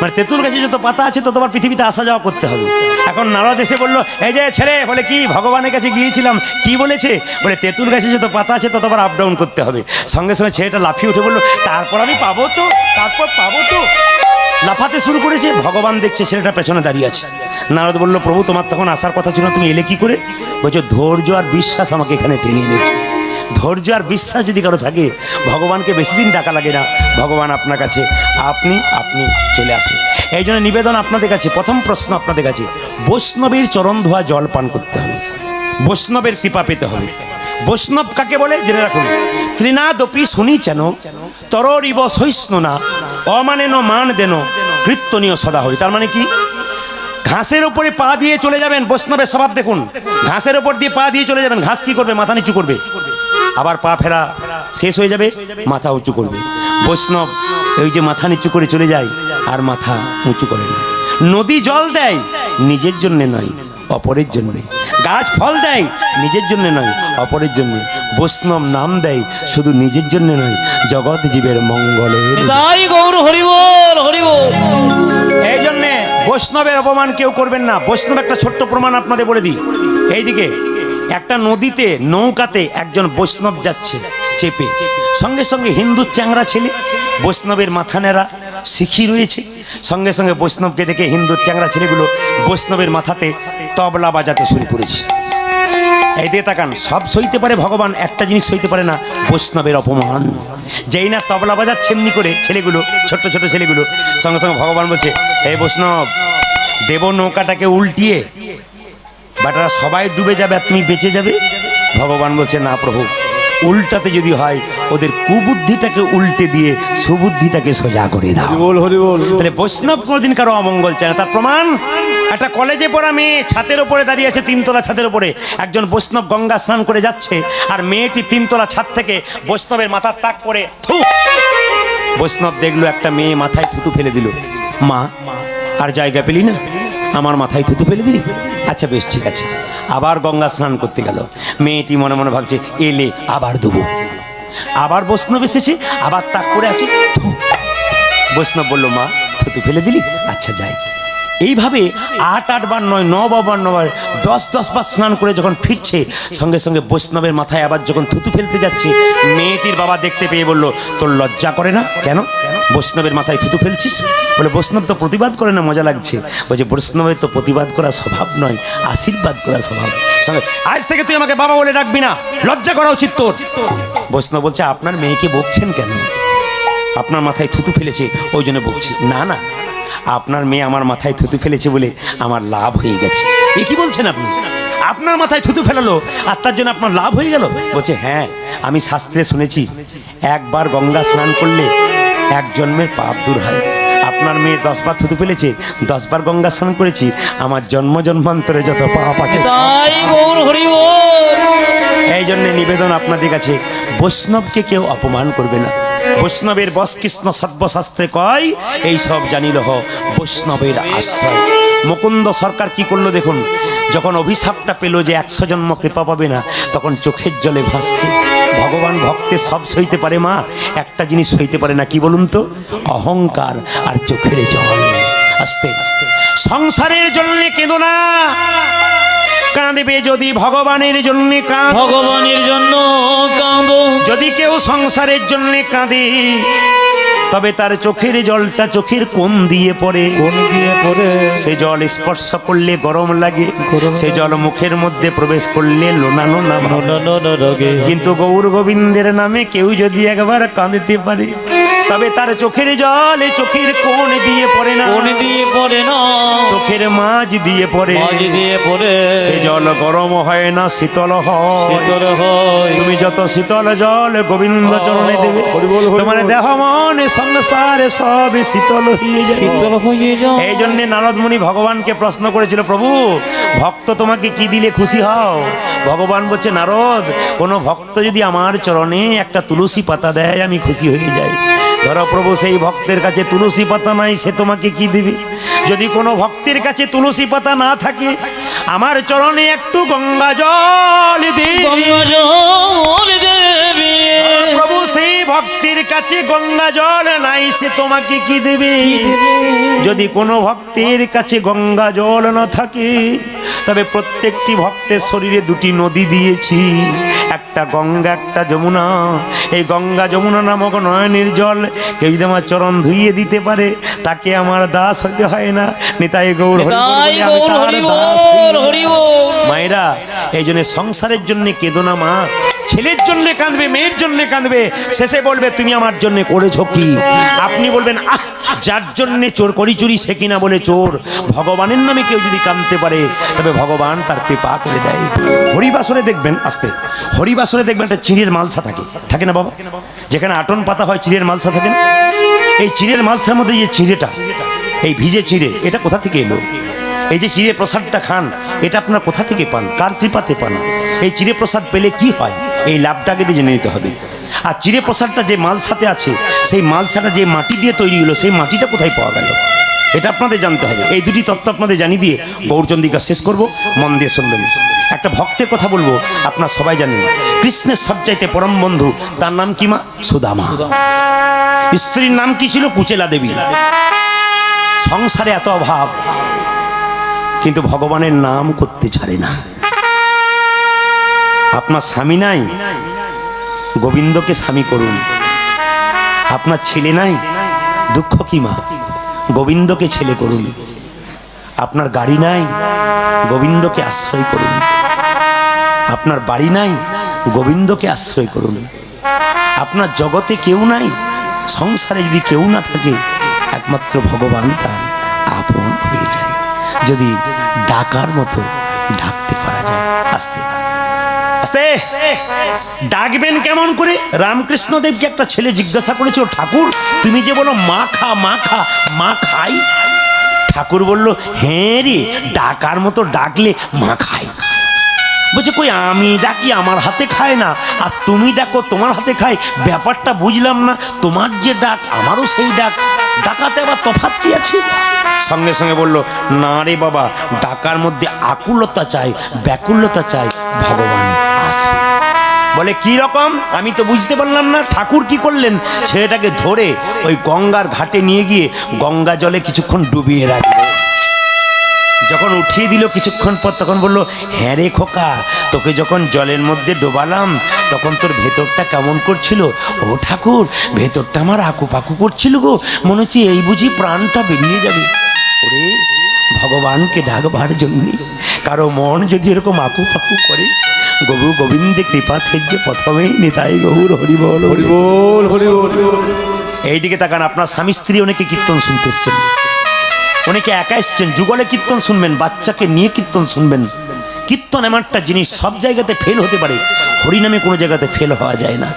মানে তেঁতুল গাছে যত পাতা আছে ততবার পৃথিবীতে আসা যাওয়া করতে হবে। এখন নারদ এসে বললো, এই যে ছেলে, বলে কি? ভগবানের কাছে গিয়েছিলাম। কি বলেছে? বলে তেঁতুল গাছে যত পাতা আছে ততবার আপ ডাউন করতে হবে। সঙ্গে সঙ্গে ছেলেটা লাফিয়ে উঠে বললো, তারপর আমি পাবো তো, তারপর পাবো তো। লাফাতে শুরু করেছে। ভগবান দেখছে ছেলেটা পেছনে দাঁড়িয়ে আছে। নারদ বলল, প্রভু তোমার তখন আসার কথা ছিল, তুমি এলে কি করে? বলছো ধৈর্য আর বিশ্বাস আমাকে এখানে টেনে এনেছে। ধৈর্য আর বিশ্বাস যদি কারো থাকে, ভগবানকে বেশি দিন ডাকা লাগে না, ভগবান আপনার কাছে আপনি চলে আসে। এই জন্য নিবেদন আপনাদের কাছে, প্রথম প্রশ্ন আপনাদের কাছে, বৈষ্ণবের চরণ ধোয়া জল পান করতে হবে, বৈষ্ণবের কৃপা পেতে হবে। বৈষ্ণব কাকে বলে জেনে রাখুন। ত্রিনাদপি শুনিছেন তরিব সহিষ্ণু না অমানেন মান দেন কীর্তনীয় সদা হই। তার মানে কি? ঘাসের উপরে পা দিয়ে চলে যাবেন, বৈষ্ণবের স্বভাব দেখুন, ঘাসের উপর দিয়ে পা দিয়ে চলে যাবেন, ঘাস কি করবে? মাথা নিচু করবে, আবার পা ফেরা শেষ হয়ে যাবে, মাথা উঁচু করবে। বৈষ্ণব এই যে মাথা নিচু করে চলে যায় আর মাথা উঁচু করে না। নদী জল দেয় নিজের জন্য নয়, অপরের জন্যে। গাছ ফল দেয় নিজের জন্য নয়, অপরের জন্য। বৈষ্ণব নাম দেয় শুধু নিজের জন্য নয়, জগৎ জীবের মঙ্গলের। তাই গৌর হরি বল, হরি বল। এই জন্যে বৈষ্ণবের অপমান কেউ করবেন না। বৈষ্ণব একটা ছোট্ট প্রমাণ আপনাদের বলে দিই। এইদিকে একটা নদীতে নৌকাতে একজন বৈষ্ণব যাচ্ছে চেপে, সঙ্গে সঙ্গে হিন্দু চ্যাংরা ছেলে, বৈষ্ণবের মাথা নেড়া শিখি রয়েছে। সঙ্গে সঙ্গে বৈষ্ণবকে দেখে হিন্দু চ্যাংরা ছেলেগুলো বৈষ্ণবের মাথাতে তবলা বাজাতে শুরু করেছে। এই দিকে তাকান, সব সইতে পারে ভগবান, একটা জিনিস সইতে পারে না, বৈষ্ণবের অপমান। যেই না তবলা বাজাচ্ছে এমনি করে ছেলেগুলো, ছোট্ট ছোট ছেলেগুলো, সঙ্গে সঙ্গে ভগবান বলছে, হে বৈষ্ণব, দেব নৌকাটাকে উল্টিয়ে, বাটারা সবাই ডুবে যাবে আর তুমি বেঁচে যাবে। ভগবান বলছে, না প্রভু, উল্টাতে যদি হয় ওদের কুবুদ্ধিটাকে উল্টে দিয়ে সুবুদ্ধিটাকে সোজা করে দাও। তাহলে বৈষ্ণব কোনোদিন কারো অমঙ্গল চায় না। তার প্রমাণ, একটা কলেজে পড়া মেয়ে ছাদের উপরে দাঁড়িয়ে আছে, 3 তলা ছাদের উপরে। একজন বৈষ্ণব গঙ্গা স্নান করে যাচ্ছে, আর মেয়েটি 3 তলা ছাদ থেকে বৈষ্ণবের মাথার তাক করে থু। বৈষ্ণব দেখলো একটা মেয়ে মাথায় থুতু ফেলে দিল। মা, আর জায়গা পেলি না, আমার মাথায় থুতু ফেলে দিলি? আচ্ছা বেশ ঠিক আছে। আবার গঙ্গা স্নান করতে গেল। মেয়েটি মনে মনে ভাবছে, এলে আবার দেবো। আবার বৈষ্ণব এসেছে, আবার তাক করে আছে, থু। বৈষ্ণব বলল, মা থুতু ফেলে দিলি, আচ্ছা যাই। এইভাবে 8 বার নয়, 9 বার 9 বার 10 বার স্নান করে যখন ফিরছে, সঙ্গে সঙ্গে বৈষ্ণবের মাথায় আবার যখন থুতু ফেলতে যাচ্ছে, মেয়েটির বাবা দেখতে পেয়ে বলল, তোর লজ্জা করে না? কেন বৈষ্ণবের মাথায় থুতু ফেলছিস? বলে, বৈষ্ণব তো প্রতিবাদ করে না, মজা লাগছে। বলছে, বৈষ্ণবের তো প্রতিবাদ করা স্বভাব নয়, আশীর্বাদ করা স্বভাব। সঙ্গে, আজ থেকে তুই আমাকে বাবা বলে ডাকবি না, লজ্জা করা উচিত তোর। বৈষ্ণব বলছে, আপনার মেয়েকে বকছেন কেন? আপনার মাথায় থুতু ফেলেছে ওই জন্য বকছি। না না, আপনার মেয়ে আমার মাথায় থুতু ফেলেছে বলে আমার লাভ হয়ে গেছে। এ কি বলছেন আপনি? আপনার মাথায় থুতু ফেলালো আর তার জন্য আপনার লাভ হয়ে গেল? বলছে, হ্যাঁ, আমি শাস্ত্রে শুনেছি একবার গঙ্গা স্নান করলে 1 জন্মের পাপ দূর হয়। আপনার মেয়ে 10 বার থুতু ফেলেছে, 10 বার গঙ্গা স্নান করেছি, আমার জন্ম জন্মান্তরে যত পাপ আছে। তাই গৌর হরি বল। এই জন্য নিবেদন আপনাদের কাছে, বৈষ্ণবকে কেউ অপমান করবে না। বৈষ্ণবের বস কৃষ্ণ সর্বশাস্ত্রে কয়, এই সব জানিল হ বৈষ্ণবের আশ্রয়। মুকুন্দ সরকার কি করলো দেখুন, যখন অভিশাপটা পেল যে 100 জন্ম কৃপা পাবে না, তখন চোখের জলে ভাসছে। ভগবান ভক্তের সব সইতে পারে মা, একটা জিনিস সইতে পারে না, কি বলুন তো? অহংকার আর চোখের জল। আস্তে, সংসারের জন্য কেঁদো না, কাঁদবে যদি ভগবানের জন্য কাঁদ। ভগবানের জন্য কাঁদো। যদি কেউ সংসারের জন্য কাঁদে, তবে তার চোখের জলটা চোখের কোণ দিয়ে পড়ে। কোন দিয়ে পড়ে? সে জল স্পর্শ করলে গরম লাগে, সে জল মুখের মধ্যে প্রবেশ করলে লোনা লোনা ভাব। রগে। কিন্তু গৌর গোবিন্দের নামে কেউ যদি একবার কাঁদতে পারে, তবে তার চোখের জল চোখের কোণ দিয়ে পড়ে না, কোন দিয়ে পড়ে না, চোখের মাঝ দিয়ে পড়ে। মাঝ দিয়ে পড়ে। সে জল গরম হয় না, শীতল হয়। শীতল হয়। তুমি যত শীতল জল গোবিন্দ চরণে দেবে, তোমার দেহ মনে সংসারে সব শীতল হয়ে যায়। শীতল হয়ে যায়। এই জন্য নারদ মুনি ভগবানকে প্রশ্ন করেছিল, প্রভু ভক্ত তোমাকে কি দিলে খুশি হও? ভগবান বলছে, নারদ, কোনো ভক্ত যদি আমার চরণে একটা তুলসী পাতা দেয় আমি খুশি হয়ে যাই। ধরো প্রভু সেই ভক্তের কাছে তুলসী পাতা নাই, সে তোমাকে কি দিবে? যদি কোনো ভক্তের কাছে তুলসী পাতা না থাকে, আমার চরণে একটু গঙ্গা জল দিবে। গঙ্গা জল দেবে। প্রভু সেই ভক্তির কাছে গঙ্গা জল নাই, সে তোমাকে কি দেবে? যদি কোনো ভক্তের কাছে গঙ্গা জল না থাকে, তবে প্রত্যেকটি ভক্তের শরীরে 2টি নদী দিয়েছি, একটা গঙ্গা একটা যমুনা। এই গঙ্গা যমুনা নামক নয়নের জল কেউ যদি আমার চরণ ধুইয়ে দিতে পারে, তাকে আমার দাস হতে হয় না। নিতাই গৌর হরি বল তাই বলে আমি গৌর তার হরি দাস বল, হই। হরি বল। মায়েরা, এই জন্য সংসারের জন্য কেঁদো না মা। ছেলের জন্য কাঁদবে, মেয়ের জন্য কাঁদবে, শেষে বলবে তুমি আমার জন্য করেছো কি? আপনি বলবেন, আহ, যার জন্য চোর করি চুরি সে কিনা বলে চোর। ভগবানের নামে কেউ যদি কাঁদতে পারে, তবে ভগবান তার কৃপা করে দেয়। হরিবাসরে দেখবেন, আসতে, হরিবাসরে দেখবেন একটা চিড়ের মালসা থাকে, থাকে না বাবা? যেখানে আটন পাতা হয়, চিড়ের মালসা থাকে না? এই চিড়ের মালসার মধ্যে যে চিড়েটা, এই ভিজে চিড়ে, এটা কোথা থেকে এলো? এই যে চিড়ে প্রসাদটা খান, এটা আপনার কোথা থেকে পান? কার কৃপাতে পান? এই চিড়ে প্রসাদ পেলে কি হয়, এই লাভটাকে দিয়ে জেনে নিতে হবে। আর চিড়ে প্রসাদটা যে মালসাতে আছে, সেই মালসাটা যে মাটি দিয়ে তৈরি হলো, সেই মাটিটা কোথায় পাওয়া গেল, এটা আপনাদের জানতে হবে। এই 2টি তত্ত্ব আপনাদের জানিয়ে দিয়ে গৌরচন্দ্রিকা শেষ করব, মন দিয়ে শুনবেন। একটা ভক্তের কথা বলবো, আপনার সবাই জানেন, কৃষ্ণের সবচাইতে পরম বন্ধু, তার নাম কি মা? সুদামা। স্ত্রীর নাম কি ছিল? কুচেলা দেবী। সংসারে এত অভাব, কিন্তু ভগবানের নাম করতে ছাড়ে না। আপনার স্বামী নাই, গোবিন্দকে স্বামী করুন। আপনার ছেলে নাই, দুঃখ কি মা? গোবিন্দকে ছেলে করুন। আপনার গাড়ি নাই, গোবিন্দকে আশ্রয় করুন। আপনার বাড়ি নাই, গোবিন্দকে আশ্রয় করুন। আপনার জগতে কেউ নাই, সংসারে যদি কেউ না থাকে, একমাত্র ভগবান তার আপন হয়ে যায়, যদি ডাকার মতো ডাকতে পারা যায়। আস্তে আস্তে ডাকবেন কেমন করে? রামকৃষ্ণ দেবকে একটা ছেলে জিজ্ঞাসা করেছিল, ঠাকুর তুমি যে বলো মা খা মা খা, মা খাই? ঠাকুর বলল, হ্যাঁ রে, ডাকার মতো ডাকলে মা খায়। বলছে, কই আমি ডাকি আমার হাতে খায় না, আর তুমি ডাকো তোমার হাতে খায়, ব্যাপারটা বুঝলাম না। তোমার যে ডাক আমারও সেই ডাক, ডাকাতে আবার তফাৎ কি আছে? সঙ্গে সঙ্গে বলল, না রে বাবা, ডাকার মধ্যে আকুলতা চাই, ব্যাকুলতা চাই, ভগবান আসবে। বলে কি রকম? আমি তো বুঝতে পারলাম না। ঠাকুর কি করলেন? ছেলেটাকে ধরে ওই গঙ্গার ঘাটে নিয়ে গিয়ে গঙ্গা জলে কিছুক্ষণ ডুবিয়ে রাখলো। যখন উঠিয়ে দিল কিছুক্ষণ পর, তখন বলল, হ্যাঁ রে খোকা, তোকে যখন জলের মধ্যে ডোবালাম তখন তোর ভেতরটা কেমন করছিল? ও ঠাকুর, ভেতরটা আমার আকুপাকু করছিল গো, মনে হচ্ছে এই বুঝি প্রাণটা বেরিয়ে যাবে। ওরে, ভগবানকে ডাকবার জন্যে কারো মন যদি এরকম আকুপাকু করে, গরু গোবিন্দে কৃপা থেকে প্রথমেই নিতাই গৌর হরিবল হরিবল হরিবল। এইদিকে তাকান, আপনার স্বামী স্ত্রী অনেকে কীর্তন শুনতে এসছেন, অনেকে একা এসছেন, যুগলে কীর্তন শুনবেন, বাচ্চাকে নিয়ে কীর্তন শুনবেন। কীর্তন এমন একটা জিনিস, সব জায়গাতে ফেল হতে পারে, হরিনামে কোনো জায়গাতে ফেল হওয়া যায় না।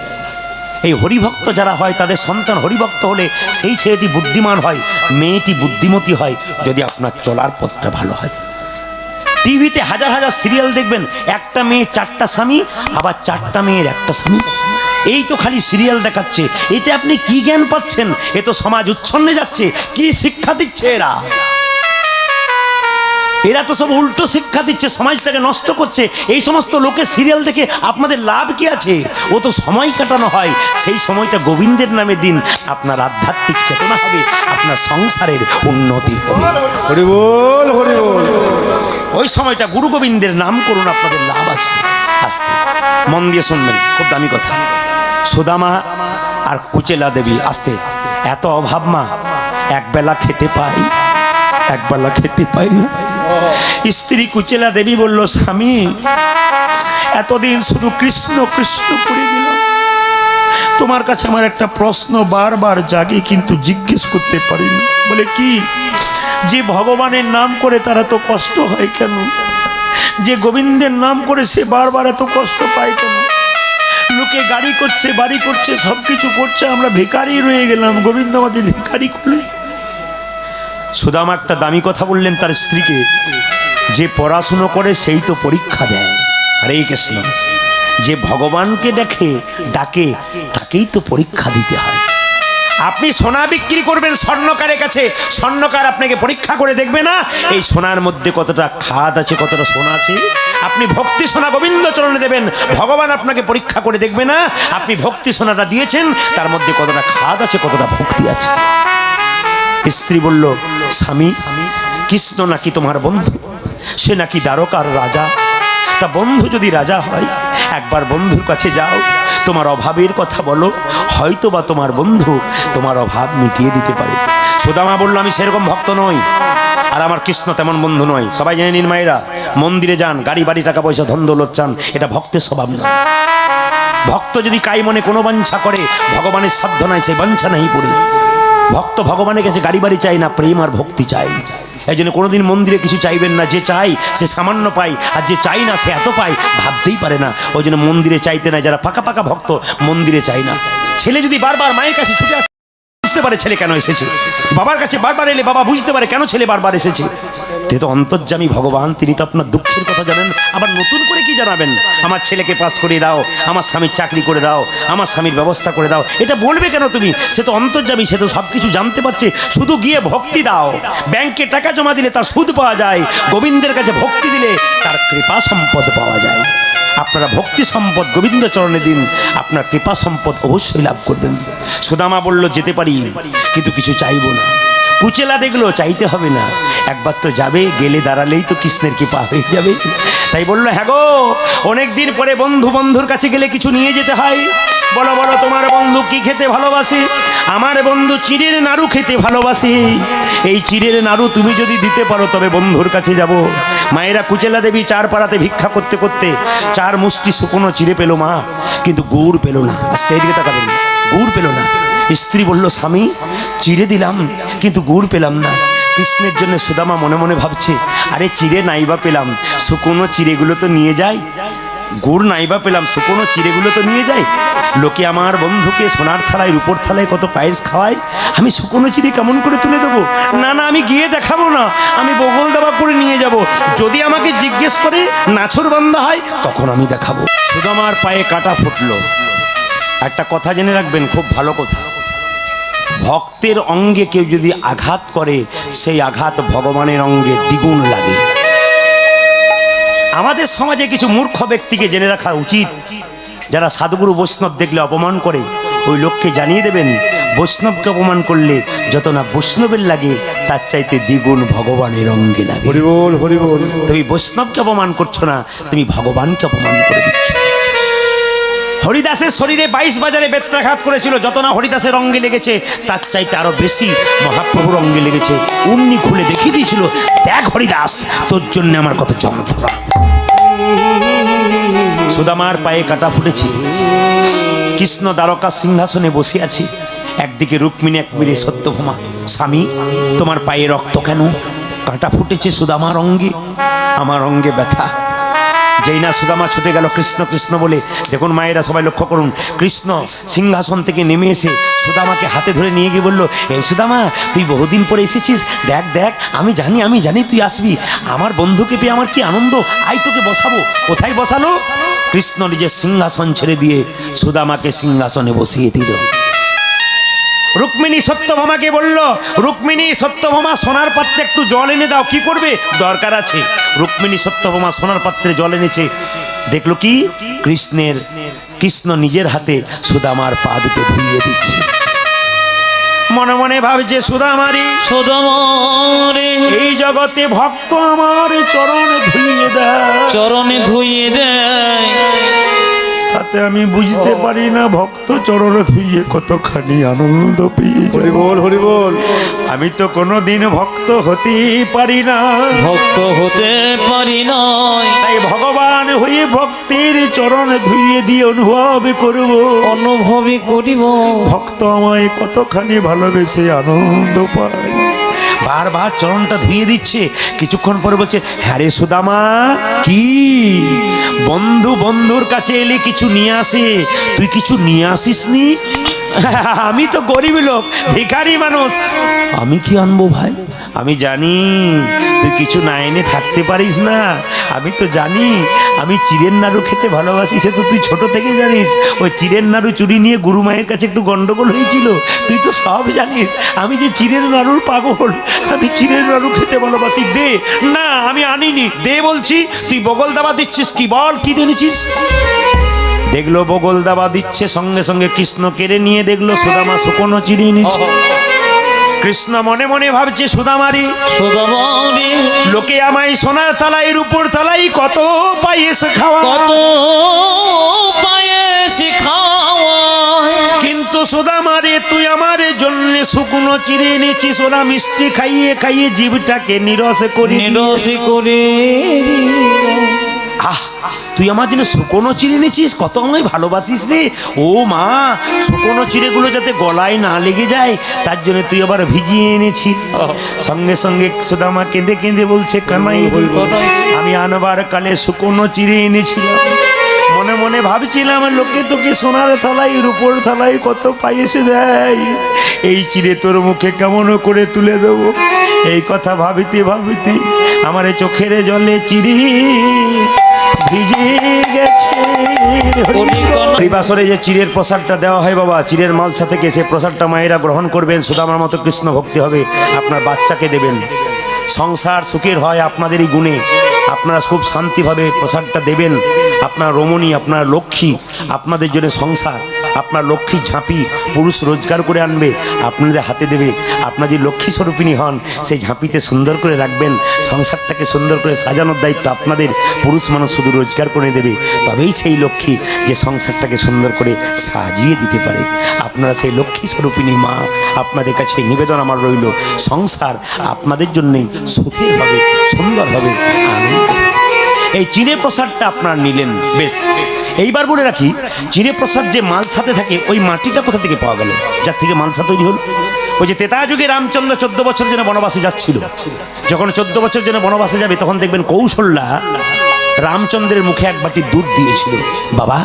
এই হরিভক্ত যারা হয় তাদের সন্তান হরিভক্ত হলে সেই ছেলেটি বুদ্ধিমান হয়, মেয়েটি বুদ্ধিমতী হয়, যদি আপনার চলার পথটা ভালো হয়। টিভিতে হাজার হাজার সিরিয়াল দেখবেন, একটা মেয়ে চারটা স্বামী, আবার চারটা মেয়ের একটা স্বামী, এই তো খালি সিরিয়াল দেখাচ্ছে। এতে আপনি কি জ্ঞান পাচ্ছেন? এ তো সমাজ উচ্ছন্নে যাচ্ছে। কি শিক্ষা দিচ্ছে এরা? এরা তো সব উল্টো শিক্ষা দিচ্ছে, সমাজটাকে নষ্ট করছে। এই সমস্ত লোকের সিরিয়াল দেখে আপনাদের লাভ কি আছে? ও তো সময় কাটানো হয়, সেই সময়টা গোবিন্দের নামে দিন, আপনার আধ্যাত্মিক চেতনা হবে, আপনার সংসারের উন্নতি হবে। হরি বল হরি বল। ওই সময়টা গুরু গোবিন্দের নাম করুন, আপনাদের লাভ আছে। আস্তে মন দিয়ে শুনবেন, খুব দামি কথা। সুদামা আর কুচেলা দেবী, আস্তে, এত অভাব মা, একবেলা খেতে পাই, একবেলা খেতে পাই না। স্ত্রী কুচেলা দেবী বলল, স্বামী, এতদিন শুধু কৃষ্ণ কৃষ্ণ করে দিলাম, তোমার কাছে আমার একটা প্রশ্ন বারবার জাগে, কিন্তু জিজ্ঞেস করতে পারি না। বলে কি? যে ভগবানের নাম করে তার এত কষ্ট হয় কেন? যে গোবিন্দের নাম করে সে বারবার এত কষ্ট পায় কেন? লোকে গাড়ি করছে, বাড়ি করছে, সব কিছু করছে, আমরা ভিখারি রয়ে গেলাম, গোবিন্দ আমাদের ভিখারি করলেন। সুদামা একটা দামি কথা বললেন তার স্ত্রীকে, যে পড়াশুনো করে সেই তো পরীক্ষা দেয়। হরে কৃষ্ণ। যে ভগবানকে ডাকে তাকেই তো পরীক্ষা দিতে হয়। আপনি সোনা বিক্রি করবেন স্বর্ণকারের কাছে, স্বর্ণকার আপনাকে পরীক্ষা করে দেখবে না এই সোনার মধ্যে কতটা খাদ আছে, কতটা সোনা আছে। আপনি ভক্তি সোনা গোবিন্দ চরণে দেবেন, ভগবান আপনাকে পরীক্ষা করে দেখবে না আপনি ভক্তি সোনাটা দিয়েছেন তার মধ্যে কতটা খাদ আছে, কতটা ভক্তি আছে। স্ত্রী বলল, স্বামী, কৃষ্ণ নাকি তোমার বন্ধু, সে নাকি দ্বারকার রাজা। তা বন্ধু যদি রাজা হয়, একবার বন্ধুর কাছে যাও, তোমার অভাবের কথা বলো, হয়তো বা তোমার বন্ধু তোমার অভাব মিটিয়ে দিতে পারে। সুদামা বলল, আমি সেরকম ভক্ত নই, আর আমার কৃষ্ণ তেমন বন্ধু নয়। সবাই জেনে নিন মায়েরা, মন্দিরে যান, গাড়ি বাড়ি টাকা পয়সা ধন দৌলত চান, এটা ভক্তের স্বভাব নয়। ভক্ত যদি কাই মনে কোনো বাঞ্ছা করে, ভগবানের সাধ্য নাই, সেই বাঞ্ছা নাই পড়ে। ভক্ত ভগবানের কাছে গাড়ি বাড়ি চাই না, প্রেম আর ভক্তি চাই। এই জন্য কোনোদিন মন্দিরে কিছু চাইবেন না। যে চাই সে সামান্য পায়, আর যে চাই না সে এত পায়, ভাবতেই পারে না। ওই জন্য মন্দিরে চাইতে নাই, যারা পাকা পাকা ভক্ত মন্দিরে চাই না। ছেলে যদি বারবার মায়ের কাছে ছুটে আসে, বুঝতে পারে ছেলে কেন এসেছে। বাবার কাছে বারবার এলে বাবা বুঝতে পারে কেন ছেলে বারবার এসেছে। তে তো অন্তর্যামী ভগবান, তিনি তো আপনার দুঃখের কথা জানেন। আবার নতুন করে কি জানাবেন? আমার ছেলেকে পাস করে দাও, আমার স্বামীর চাকরি করে দাও, আমার স্বামীর ব্যবস্থা করে দাও, এটা বলবে কেন তুমি? সে তো অন্তর্যামী, সে তো সব কিছু জানতে পারছে। শুধু গিয়ে ভক্তি দাও। ব্যাংকে টাকা জমা দিলে তার সুদ পাওয়া যায়, গোবিন্দের কাছে ভক্তি দিলে তার কৃপা সম্পদ পাওয়া যায়। আপনারা ভক্তি সম্পদ গোবিন্দ চরণে দিন, আপনার কৃপা সম্পদ অবশ্যই লাভ করবেন। সুদামা বলল, যেতে পারি, কিন্তু কিছু চাইব না। কুচেলা দেখলো, চাইতে হবে না, একবার তো যাবে, গেলে দাঁড়ালেই তো কৃষ্ণের কৃপা হয়ে যাবে। তাই বললো, হ্যাঁ গো, অনেকদিন পরে বন্ধুর কাছে গেলে কিছু নিয়ে যেতে হয়। বলো বলো, তোমার বন্ধু কি খেতে ভালোবাসে? আমার বন্ধু চিড়ের নাড়ু খেতে ভালোবাসে। এই চিড়ের নাড়ু তুমি যদি দিতে পারো তবে বন্ধুর কাছে যাব। মায়েরা, কুচেলা দেবী চার পাড়াতে ভিক্ষা করতে করতে 4 মুষ্টি শুকনো চিড়ে পেল মা, কিন্তু গুড় পেল না। আস্তে এদিকে তাকাবেন, গুড় পেল না। স্ত্রী বলল, স্বামী, চিড়ে দিলাম কিন্তু গুড় পেলাম না। কৃষ্ণের জন্য সুদামা মনে মনে ভাবছে, আরে চিড়ে নাইবা পেলাম, শুকনো চিড়েগুলো তো নিয়ে যাই। গুড় নাইবা পেলাম, শুকনো চিড়েগুলো তো নিয়ে যাই। লোকে আমার বন্ধুকে সোনার থালায় রূপোর থালায় কত পায়েস খাওয়ায়, আমি শুকনো চিড়ে কেমন করে তুলে দেবো? না না, আমি গিয়ে দেখাবো না, আমি বগল দাবা করে নিয়ে যাব। যদি আমাকে জিজ্ঞেস করে নাছর বান্ধা হয় তখন আমি দেখাবো। সুদামার পায়ে কাটা ফুটলো। একটা কথা জেনে রাখবেন, খুব ভালো কথা, ভক্তের অঙ্গে কেউ যদি আঘাত করে, সেই আঘাত ভগবানের অঙ্গে দ্বিগুণ লাগে। আমাদের সমাজে কিছু মূর্খ ব্যক্তিকে জেনে রাখা উচিত, যারা সাধুগুরু বৈষ্ণব দেখলে অপমান করে ওই লোককে জানিয়ে দেবেন, বৈষ্ণবকে অপমান করলে যত না বৈষ্ণবের লাগে তার চাইতে দ্বিগুণ ভগবানের অঙ্গে লাগে। হরি বল হরি বল। তুমি বৈষ্ণবকে অপমান করছো না, তুমি ভগবানকে অপমান করে দিচ্ছ। হরিদাসের শরীরে 22 বাজারে বেত্রাঘাত করেছিল, যত না হরিদাসের অঙ্গে লেগেছে তার চাইতে আরো বেশি মহাপ্রভুর অঙ্গে লেগেছে। উন্নি খুলে দেখিয়ে দিয়েছিল, দেখ হরিদাস তোর জন্য আমার কত যন্ত্রণা। সুদামার পায়ে কাটা ফুটেছে, কৃষ্ণ দ্বারকা সিংহাসনে বসে আছে, একদিকে রুক্মিণী একদিকে সত্যভামা। স্বামী তোমার পায়ে রক্ত কেন? কাটা ফুটেছে সুদামার অঙ্গে, আমার অঙ্গে ব্যথা। যেই না সুদামা ছুটে গেল কৃষ্ণ কৃষ্ণ বলে, দেখুন মায়েরা সবাই লক্ষ্য করুন, কৃষ্ণ সিংহাসন থেকে নেমে এসে সুদামাকে হাতে ধরে নিয়ে গিয়ে বললো, এই সুদামা তুই বহুদিন পরে এসেছিস, দেখ দেখ আমি জানি তুই আসবি, আমার বন্ধুকে পেয়ে আমার কি আনন্দ, আই তোকে বসাবো। কোথায় বসালো? কৃষ্ণ নিজের সিংহাসন ছেড়ে দিয়ে সুদামাকে সিংহাসনে বসিয়ে দিল। রুক্মিণী সত্যভামাকে বলল, রুক্মিণী সত্যভামা সোনার পাত্রে একটু জল এনে দাও। কি করবে? দরকার আছে। রুক্মিণী সত্যভামা সোনার পাত্রে জল এনেছে, দেখলো কি কৃষ্ণ নিজের হাতে সুদামার পা দুটো ধুইয়ে দিচ্ছে। মনে মনে ভাবছে, সুদামারি সুদামারে এই জগতে ভক্ত আমার চরণ ধুইয়ে দেয়, চরণে ধুইয়ে দেয়, তাতে আমি বুঝতে পারি না ভক্ত চরণ ধুইয়ে কতখানি আনন্দ পেয়ে হরি বল হরি বল। আমি তো কোনোদিন ভক্ত হতেই পারি না, ভক্ত হতে পারি নাই, তাই ভগবান হয়ে ভক্তের চরণ ধুইয়ে দিয়ে অনুভব করব অনুভবই করিব ভক্ত আমায় কতখানি ভালোবেসে আনন্দ পায়। বারবার চরণটা ধুইয়ে দিচ্ছে, কিছুক্ষণ পরে বলছে, হ্যাঁ রে সুদামা, কি বন্ধুর কাছে এলে কিছু নিয়ে আসে, তুই কিছু নিয়ে আসিস নি? আমি তো গরিব লোক, ভিখারি মানুষ, আমি কি আনবো ভাই? আমি জানি তুই কিছু না এনে থাকতে পারিস না, আমি তো জানি। আমি চিড়ের নাড়ু খেতে ভালোবাসি, সে তো তুই ছোট থেকে জানিস। ওই চিড়ের নাড়ু চুরি নিয়ে গুরু মায়ের কাছে একটু গন্ডগোল হয়েছিল, তুই তো সব জানিস। আমি যে চিড়ের নাড়ুর পাগল, আমি চিড়ের নাড়ু খেতে ভালোবাসি, দে। না আমি আনিনি, দে বলছি। তুই বগল দাবা দিচ্ছিস কি? বল কি এনেছিস? দেখলো বগল দাবা দিচ্ছে, সঙ্গে সঙ্গে কৃষ্ণ কেড়ে নিয়ে দেখলো সুদামা শুকনো চিড়ে এনেছে। কৃষ্ণ মনে মনে ভাবছে, সুদামারি সুদামারে লোকে আমায় সোনার থালাই রূপোর থালাই কত পায়েস খাওয়া, কত পায়েস খাওয়ায়, কিন্তু সুদামারে তুই আমার জন্য শুকনো চিড়ে এনেছিস। ওরা মিষ্টি খাইয়ে খাইয়ে জীবটাকে নিরস করে দিয়ে। নিরসি করে আহ, তুই আমার জন্য শুকনো চিড়ে এনেছিস, কত আমায় ভালোবাসিস রে। ও মা, শুকনো চিড়েগুলো যাতে গলায় না লেগে যায় তার জন্য তুই আবার ভিজিয়ে এনেছিস। সঙ্গে সঙ্গে সুদামা কেঁদে কেঁদে বলছে, কানাই আমি আনবার কালে শুকনো চিড়ে এনেছিলাম, মনে মনে ভাবছিলাম লোকে তোকে সোনার থালাই রূপোর থালাই কত পায়েস দেয়, এই চিড়ে তোর মুখে কেমন করে তুলে দেবো। এই কথা ভাবিতে ভাবিতে আমার চোখের জলে চিড়ি ভিজে গেছে। হরিবাসরে যে চিড়ের প্রসাদটা দেওয়া হয় বাবা, চিড়ের মালসা থেকে, সে প্রসাদটা মায়েরা গ্রহণ করবেন, সুদামার মতো কৃষ্ণ ভক্তি হবে, আপনার বাচ্চাকে দেবেন। সংসার সুখের হয় আপনাদেরই গুণে, আপনারা খুব শান্তিভাবে প্রসাদটা দেবেন। আপনার রমণী, আপনার লক্ষ্মী, আপনাদের জন্য সংসার, আপনার লক্ষ্মী ঝাঁপি পুরুষ রোজগার করে আনবে, আপনাদের হাতে দেবে। আপনার যে লক্ষ্মী স্বরূপিণী হন, সেই ঝাঁপিতে সুন্দর করে রাখবেন, সংসারটাকে সুন্দর করে সাজানোর দায়িত্ব আপনাদের। পুরুষ মানুষ শুধু রোজগার করে দেবে, তবেই সেই লক্ষ্মী যে সংসারটাকে সুন্দর করে সাজিয়ে দিতে পারে। আপনারা সেই লক্ষ্মী স্বরূপিণী মা, আপনাদের কাছে নিবেদন আমার রইল, সংসার আপনাদের জন্যই সুখের হবে, সুন্দর হবে, আনন্দ। এই চিড়ে প্রসাদটা আপনারা নিলেন, বেশ। এইবার বলে রাখি, চিড়ে প্রসাদ যে মালসাতে থাকে, ওই মাটিটা কোথা থেকে পাওয়া গেল, যার থেকে মালসা তৈরি হল? ওই যে ত্রেতা যুগে রামচন্দ্র 14 বছর যেন বনবাসে যাচ্ছিল, যখন 14 বছর যেন বনবাসে যাবে, তখন দেখবেন কৌশল্যা রামচন্দ্রের মুখে এক বাটি দুধ দিয়েছিল। বাবা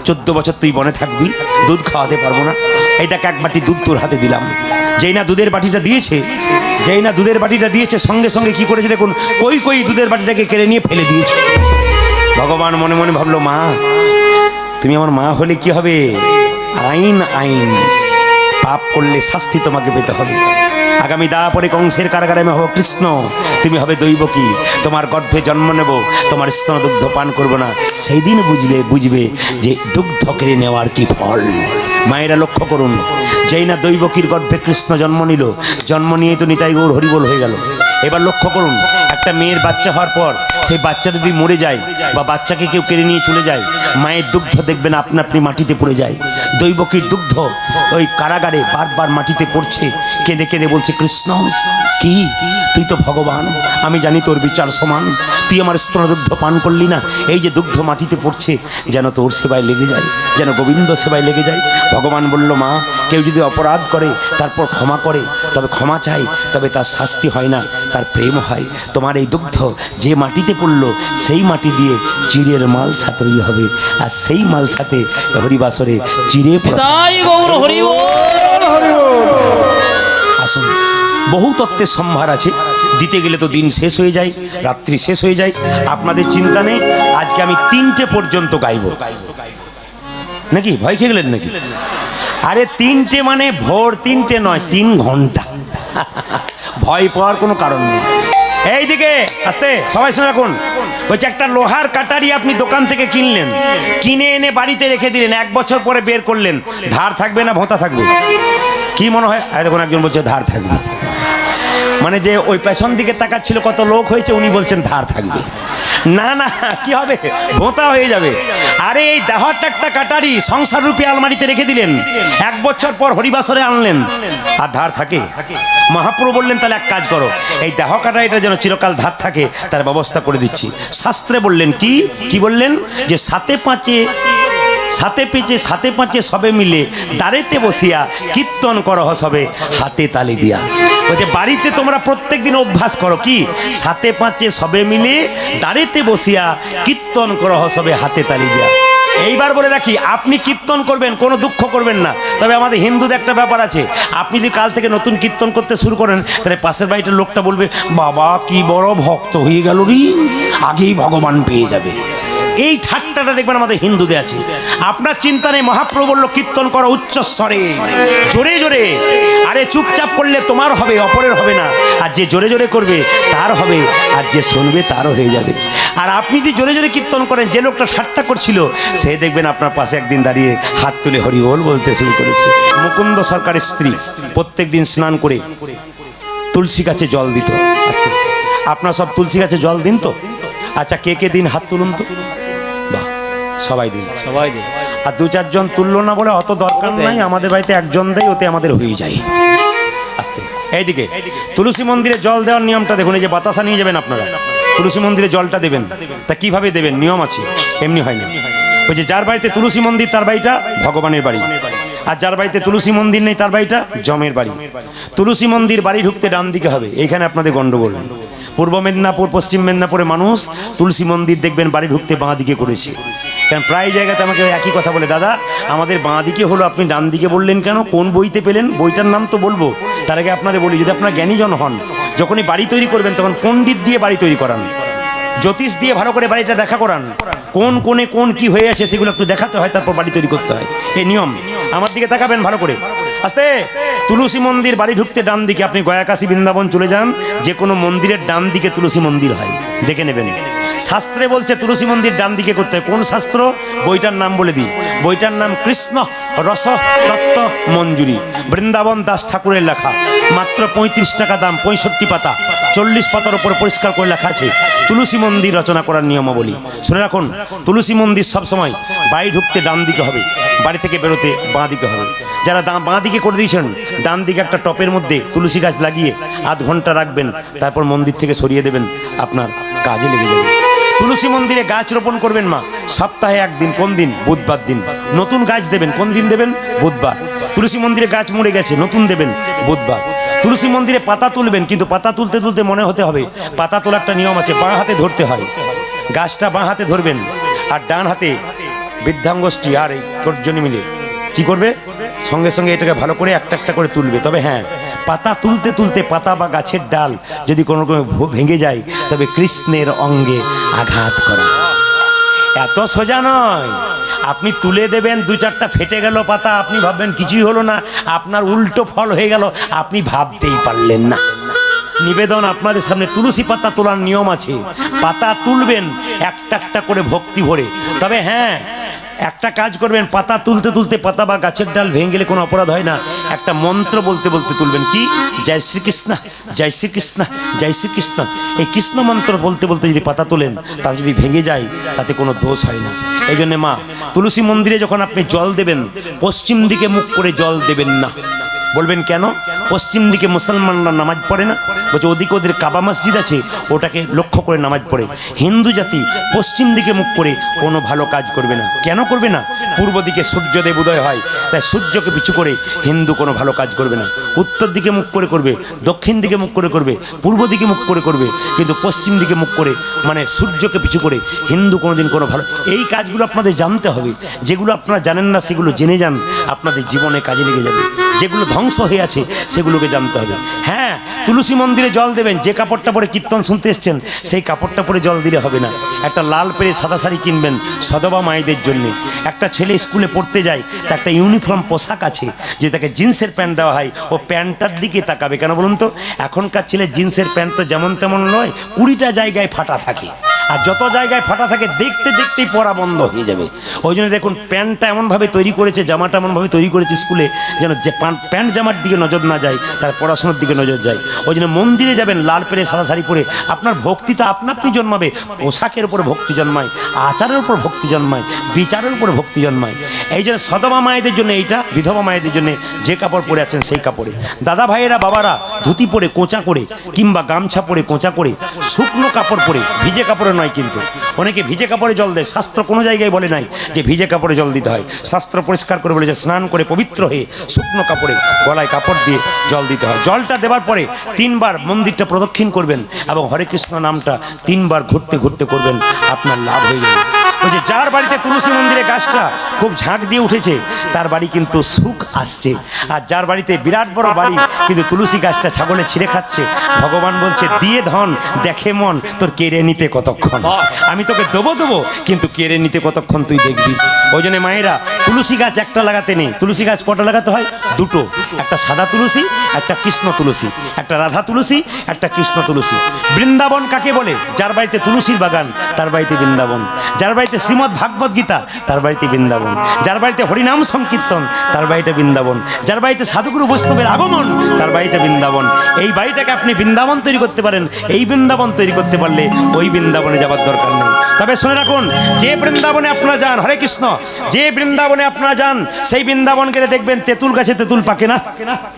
14 বছর তুই বনে থাকবি, দুধ খাওয়াতে পারবো না, এই দেখ এক বাটি দুধ তোর হাতে দিলাম। যেই না দুধের বাটিটা দিয়েছে, সঙ্গে সঙ্গে কি করেছে দেখুন, কই দুধের বাটিটাকে কেড়ে নিয়ে ফেলে দিয়েছে। ভগবান মনে মনে ভাবলো, মা তুমি আমার মা হলে কি হবে, আইন পাপ করলে শাস্তি তোমাকে পেতে হবে, আগামী দাপরে কংসের কারাগারে আমি হব কৃষ্ণ, তুমি হবে দৈবকী, তোমার গর্ভে জন্ম নেব, তোমার স্তন দুগ্ধ পান করব না। সেই দিন বুঝবে যে দুগ্ধ কেড়ে নেওয়ার কি ফল। মায়েরা লক্ষ্য করুন, যেই না দৈবকীর গর্ভে কৃষ্ণ জন্ম নিল, জন্ম নিয়ে তো নিতাই গৌর হরিবোল হয়ে গেল। এবার লক্ষ্য করুন, একটা মেয়ের বাচ্চা হওয়ার পর সেই বাচ্চা যদি মরে যায় বা বাচ্চাকে কেউ কেড়ে নিয়ে চলে যায়, মায়ের দুগ্ধ দেখবেন আপনা আপনি মাটিতে পড়ে যায়। দৈবকীর দুগ্ধ ওই কারাগারে বারবার মাটিতে পড়ছে, কেঁদে কেঁদে বলছে, কৃষ্ণ কি তুই তো ভগবান, আমি জানি তোর বিচার সমান, তুই আমার স্তনদুগ্ধ পান করলি না, এই যে দুগ্ধ মাটিতে পড়ছে যেন তোর সেবায় লেগে যায়, যেন গোবিন্দ সেবায় লেগে যায়। ভগবান বলল, মা, কেউ যদি অপরাধ করে তারপর ক্ষমা করে, তবে ক্ষমা চাই, তবে তার শাস্তি হয় না, তার প্রেম হয়। তোমার এই দুগ্ধ যে মাটিতে পড়লো সেই মাটি দিয়ে চিড়ের মালসা তৈরি হবে, আর সেই মালসাতে হরিবাসরে চিড়ে তাই গৌর হরি বল। আসুন, বহু তত্ত্বের সম্ভার আছে, দিতে গেলে তো দিন শেষ হয়ে যায়, রাত্রি শেষ হয়ে যায়। আপনাদের চিন্তা নেই, আজকে আমি 3টে পর্যন্ত গাইব। নাকি ভয় খেয়ে গেলেন নাকি? আরে 3টে মানে ভোর 3টে নয়, 3 ঘন্টা। ভয় পাওয়ার কোনো কারণ নেই। এইদিকে আস্তে, সবাই শুনে রাখুন। বলছে, একটা লোহার কাটারি আপনি দোকান থেকে কিনলেন, কিনে এনে বাড়িতে রেখে দিলেন, 1 বছর পরে বের করলেন, ধার থাকবে না ভোঁতা থাকবে? কি মনে হয়? দেখুন, একজন বলছে ধার থাকবে, মানে যে ওই পেছন দিকে তাকাচ্ছিল কত লোক হয়েছে, উনি বলছেন ধার থাকবে। না না, কি হবে? ভোঁতা হয়ে যাবে। আরে এই দেহটা একটা কাটারি সংসার রূপী আলমারিতে রেখে দিলেন, 1 বছর পর হরিবাসরে আনলেন, আর ধার থাকে? মহাপ্রভু বললেন, তাহলে এক কাজ করো, এই দেহ কাটারিটা যেন চিরকাল ধার থাকে তার ব্যবস্থা করে দিচ্ছি। শাস্ত্রে বললেন কি বললেন? যে সাতে পাঁচে সবে মিলে দাঁড়েতে বসিয়া কীর্তন করহ সবে হাতে তালি দিয়া। বলছে, বাড়িতে তোমরা প্রত্যেক দিন অভ্যাস করো, কি? সাতে পাঁচে সবে মিলে দাঁড়েতে বসিয়া কীর্তন করহ সবে হাতে তালি দিয়া। এইবার বলে রাখি, আপনি কীর্তন করবেন, কোনো দুঃখ করবেন না। তবে আমাদের হিন্দুদের একটা ব্যাপার আছে, আপনি যদি কাল থেকে নতুন কীর্তন করতে শুরু করেন, তাহলে পাশের বাড়িটার লোকটা বলবে, বাবা কি বড় ভক্ত হয়ে গেল রে, আগেই ভগবান পেয়ে যাবে। এই ঠাট্টাটা দেখবেন আমাদের হিন্দুদের আছে। আপনার চিন্তা নেই, মহাপ্রভু বলল কীর্তন করো উচ্চস্বরে, জোরে জোরে। আরে চুপচাপ করলে তোমার হবে, অপরের হবে না। আর যে জোরে জোরে করবে তার হবে, আর যে শুনবে তারও হয়ে যাবে। আর আপনি যদি জোরে জোরে কীর্তন করেন, যে লোকটা ঠাট্টা করছিল সে দেখবেন আপনার পাশে একদিন দাঁড়িয়ে হাত তুলে হরি বল বলতে শুরু করেছে। মুকুন্দ সরকারের স্ত্রী প্রত্যেক দিন স্নান করে তুলসী গাছে জল দিত। আস্তে, আপনার সব তুলসী গাছে জল দিন তো? আচ্ছা, কে দিন হাত তুলুন তো? বাহ, সবাই দিন। আর 2-4 জন তুললো না বলে অত দরকার নাই, আমাদের বাড়িতে একজন দেয়, ওতে আমাদের হয়ে যায়। আস্তে, এইদিকে তুলসী মন্দিরে জল দেওয়ার নিয়মটা দেখুন। এই যে বাতাসা নিয়ে যাবেন আপনারা, তুলসী মন্দিরে জলটা দেবেন। তা কিভাবে দেবেন? নিয়ম আছে, এমনি হয় না। ওই যে যার বাড়িতে তুলসী মন্দির তার বাড়িটা ভগবানের বাড়ি, আর যার বাড়িতে তুলসী মন্দির নেই তার বাড়িটা জমের বাড়ি। তুলসী মন্দির বাড়ি ঢুকতে ডান দিকে হবে, এইখানে আপনাদের গন্ডগোল। পূর্ব মেদিনীপুর, পশ্চিম মেদিনীপুরে মানুষ তুলসী মন্দির দেখবেন বাড়ি ঢুকতে বাঁ দিকে করেছে। কারণ প্রায় জায়গাতে আমাকে একই কথা বলে, দাদা আমাদের বাঁ দিকে হলো, আপনি ডান দিকে বললেন কেন? কোন বইতে পেলেন? বইটার নাম তো বলবো। তার আগে আপনাদের বলি, যদি আপনারা জ্ঞানীজন হন, যখনই বাড়ি তৈরি করবেন তখন পণ্ডিত দিয়ে বাড়ি তৈরি করান, জ্যোতিষ দিয়ে ভালো করে বাড়িটা দেখা করান, কোন কোণে কোন কি হয়ে আছে সেগুলো একটু দেখাতে হয়, তারপর বাড়ি তৈরি করতে হয়। এই নিয়ম। আমার দিকে তাকাবেন ভালো করে। আস্তে, তুলসী মন্দির বাড়ি ঢুকতে ডান দিকে। আপনি গয়াকাশী বৃন্দাবন চলে যান, যে কোনো মন্দিরের ডান দিকে তুলসী মন্দির হয়, দেখে নেবেন। শাস্ত্রে বলছে তুলসী মন্দির ডান দিকে করতে হয়। কোন শাস্ত্র? বইটার নাম বলে দিই, বইটার নাম কৃষ্ণ রস তত্ত্ব মঞ্জুরি, বৃন্দাবন দাস ঠাকুরের লেখা। মাত্র 35 টাকা দাম, 65 পাতা, 40 পাতার উপর পরিষ্কার করে লেখা আছে তুলসী মন্দির রচনা করার নিয়মাবলী। শুনে রাখুন, তুলসী মন্দির সবসময় বাড়ি ঢুকতে ডান দিকে হবে, বাড়ি থেকে বেরোতে বাঁ দিকে হবে। যারা বাঁ দিকে করে দিয়েছেন, ডান দিকে একটা টপের মধ্যে তুলসী গাছ লাগিয়ে আধ ঘন্টা রাখবেন, তারপর মন্দির থেকে সরিয়ে দেবেন, আপনার কাজে লেগে যাবে। তুলসী মন্দিরে গাছ রোপণ করবেন মা, সপ্তাহে 1 দিন। কোন দিন? বুধবার দিন। নতুন গাছ দেবেন। কোন দিন দেবেন? বুধবার। তুলসী মন্দিরে গাছ মরে গেছে, নতুন দেবেন বুধবার। তুলসী মন্দিরে পাতা তুলবেন, কিন্তু পাতা তুলতে তুলতে মনে হতে হবে পাতা তোলার একটা নিয়ম আছে, বাঁ হাতে ধরতে হয়। গাছটা বাঁ হাতে ধরবেন, আর ডান হাতে বৃদ্ধাঙ্গষ্ঠী আর এই তর্জনী মিলে কি করবে? সঙ্গে সঙ্গে এটাকে ভালো করে একটা একটা করে তুলবে। তবে হ্যাঁ, পাতা তুলতে তুলতে পাতা বা গাছের ডাল যদি কোনো রকম ভেঙে যায়, তবে কৃষ্ণের অঙ্গে আঘাত করা। এত সোজা নয়। আপনি তুলে দেবেন, দু চারটা ফেটে গেল পাতা, আপনি ভাববেন কিছুই হলো না, আপনার উল্টো ফল হয়ে গেল, আপনি ভাবতেই পারলেন না। নিবেদন আপনাদের সামনে, তুলসী পাতা তোলার নিয়ম আছে। পাতা তুলবেন একটা একটা করে ভক্তি ভরে। তবে হ্যাঁ, একটা কাজ করবেন, পাতা তুলতে তুলতে পাতা বা গাছের ডাল ভেঙে গেলে কোনো অপরাধ হয় না। একটা মন্ত্র বলতে বলতে তুলবেন। কি? জয় শ্রীকৃষ্ণ, জয় শ্রীকৃষ্ণ, জয় শ্রীকৃষ্ণ। এই কৃষ্ণ মন্ত্র বলতে বলতে যদি পাতা তোলেন, তা যদি ভেঙে যায় তাতে কোনো দোষ হয় না। এই জন্যে মা, তুলসী মন্দিরে যখন আপনি জল দেবেন, পশ্চিম দিকে মুখ করে জল দেবেন না। বলবেন কেন? পশ্চিম দিকে মুসলমানরা নামাজ পড়ে না? বলছে ওদিকে ওদের কাবা মসজিদ আছে, ওটাকে লক্ষ্য করে নামাজ পড়ে। হিন্দু জাতি পশ্চিম দিকে মুখ করে কোনো ভালো কাজ করবে না। কেন করবে না? পূর্ব দিকে সূর্যদেব উদয় হয়, তাই সূর্যকে পিছু করে হিন্দু কোনো ভালো কাজ করবে না। উত্তর দিকে মুখ করে করবে, দক্ষিণ দিকে মুখ করে করবে, পূর্ব দিকে মুখ করে করবে, কিন্তু পশ্চিম দিকে মুখ করে মানে সূর্যকে পিছু করে হিন্দু কোনোদিন কোনো ভালো। এই কাজগুলো আপনাদের জানতে হবে। যেগুলো আপনারা জানেন না সেগুলো জেনে যান, আপনাদের জীবনে কাজে লেগে যাবে। যেগুলো ধ্বংস হয়ে আছে সেগুলোকে জানতে হবে। হ্যাঁ, তুলসী মন্দিরে জল দেবেন। যে কাপড়টা পরে কীর্তন শুনতে এসছেন সেই কাপড়টা পরে জল দিলে হবে না। একটা লাল পেরে সাদা শাড়ি কিনবেন সধবা মায়েদের জন্যে। একটা ছেলে স্কুলে পড়তে যায়, তার একটা ইউনিফর্ম পোশাক আছে, যে তাকে জিন্সের প্যান্ট দেওয়া হয়, ও প্যান্টটার দিকে তাকাবে কেন বলুন তো? এখনকার ছেলে জিন্সের প্যান্ট তো যেমন তেমন নয়, 20টা জায়গায় ফাটা থাকে, আর যত জায়গায় ফাটা থাকে দেখতে দেখতেই পরা বন্ধ হয়ে যাবে। ওই জন্য দেখুন, প্যান্টটা এমনভাবে তৈরি করেছে, জামাটা এমনভাবে তৈরি করেছে স্কুলে, যেন যে প্যান্ট জামার দিকে নজর না যায়, তার পড়াশোনার দিকে নজর যায়। ওই জন্য মন্দিরে যাবেন লাল পেরে সাদা শাড়ি পরে, আপনার ভক্তিটা আপনা আপনি জন্মাবে। পোশাকের উপর ভক্তি জন্মায়, আচারের উপর ভক্তি জন্মায়, বিচারের উপর ভক্তি জন্মায়। এই জন্য সধবা মায়েদের জন্য এইটা, বিধবা মায়েদের জন্য যে কাপড় পরে আছেন সেই কাপড়ে। দাদা ভাইয়েরা, বাবারা ধুতি পরে কোঁচা করে কিংবা গামছা পরে কোঁচা করে, শুকনো কাপড় পরে, ভিজে কাপড়ে নয়। কিন্তু অনেকে ভিজে কাপড়ে জল দেয়। শাস্ত্র কোনো জায়গায় বলে নাই যে ভিজে কাপড়ে জল দিতে হয়। শাস্ত্র পরিষ্কার করে বলেছে স্নান করে পবিত্র হয়ে শুকনো কাপড়ে গলায় কাপড় দিয়ে জল দিতে হয়। জলটা দেওয়ার পরে 3 বার মন্দিরটা প্রদক্ষিণ করবেন এবং হরে কৃষ্ণ নামটা 3 বার ঘুরতে ঘুরতে করবেন, আপনার লাভ হয়ে যাবে। ওই যে যার বাড়িতে তুলসী মন্দিরে গাছটা খুব ঝাঁক দিয়ে উঠেছে, তার বাড়ি কিন্তু সুখ আসছে। আর যার বাড়িতে বিরাট বড় বাড়ি কিন্তু তুলসী গাছটা ছাগলে ছিঁড়ে খাচ্ছে, ভগবান বলছে দিয়ে ধন দেখে মন, তোর কেড়ে নিতে কতক্ষণ। আমি তোকে দেবো কিন্তু কেড়ে নিতে কতক্ষণ তুই দেখবি। ওই জন্য মায়েরা, তুলসী গাছ একটা লাগাতে নেই। তুলসী গাছ কটা লাগাতে হয়? 2টো। একটা সাদা তুলসী, একটা কৃষ্ণ তুলসী। একটা রাধা তুলসী, একটা কৃষ্ণ তুলসী। বৃন্দাবন কাকে বলে? যার বাড়িতে তুলসীর বাগান তার বাড়িতে বৃন্দাবন। যার বাড়িতে শ্রীমদ্ ভাগবত গীতা তার বাড়িতে বৃন্দাবন। যার বাড়িতে হরিনাম সংকীর্তন তার বাড়িতে বৃন্দাবন। যার বাড়িতে সাধুগুরু বৈষ্ণবের আগমন তার বাড়িতে বৃন্দাবন। এই বাড়িটাকে আপনি বৃন্দাবন তৈরি করতে পারেন। এই বৃন্দাবন তৈরি করতে পারলে ওই বৃন্দাবনে যাবার দরকার নেই। তবে শুনে রাখুন, যে বৃন্দাবনে আপনারা যান, হরে কৃষ্ণ, যে বৃন্দাবনে আপনারা যান সেই বৃন্দাবন গেলে দেখবেন তেঁতুল গাছে তেঁতুল পাকে না।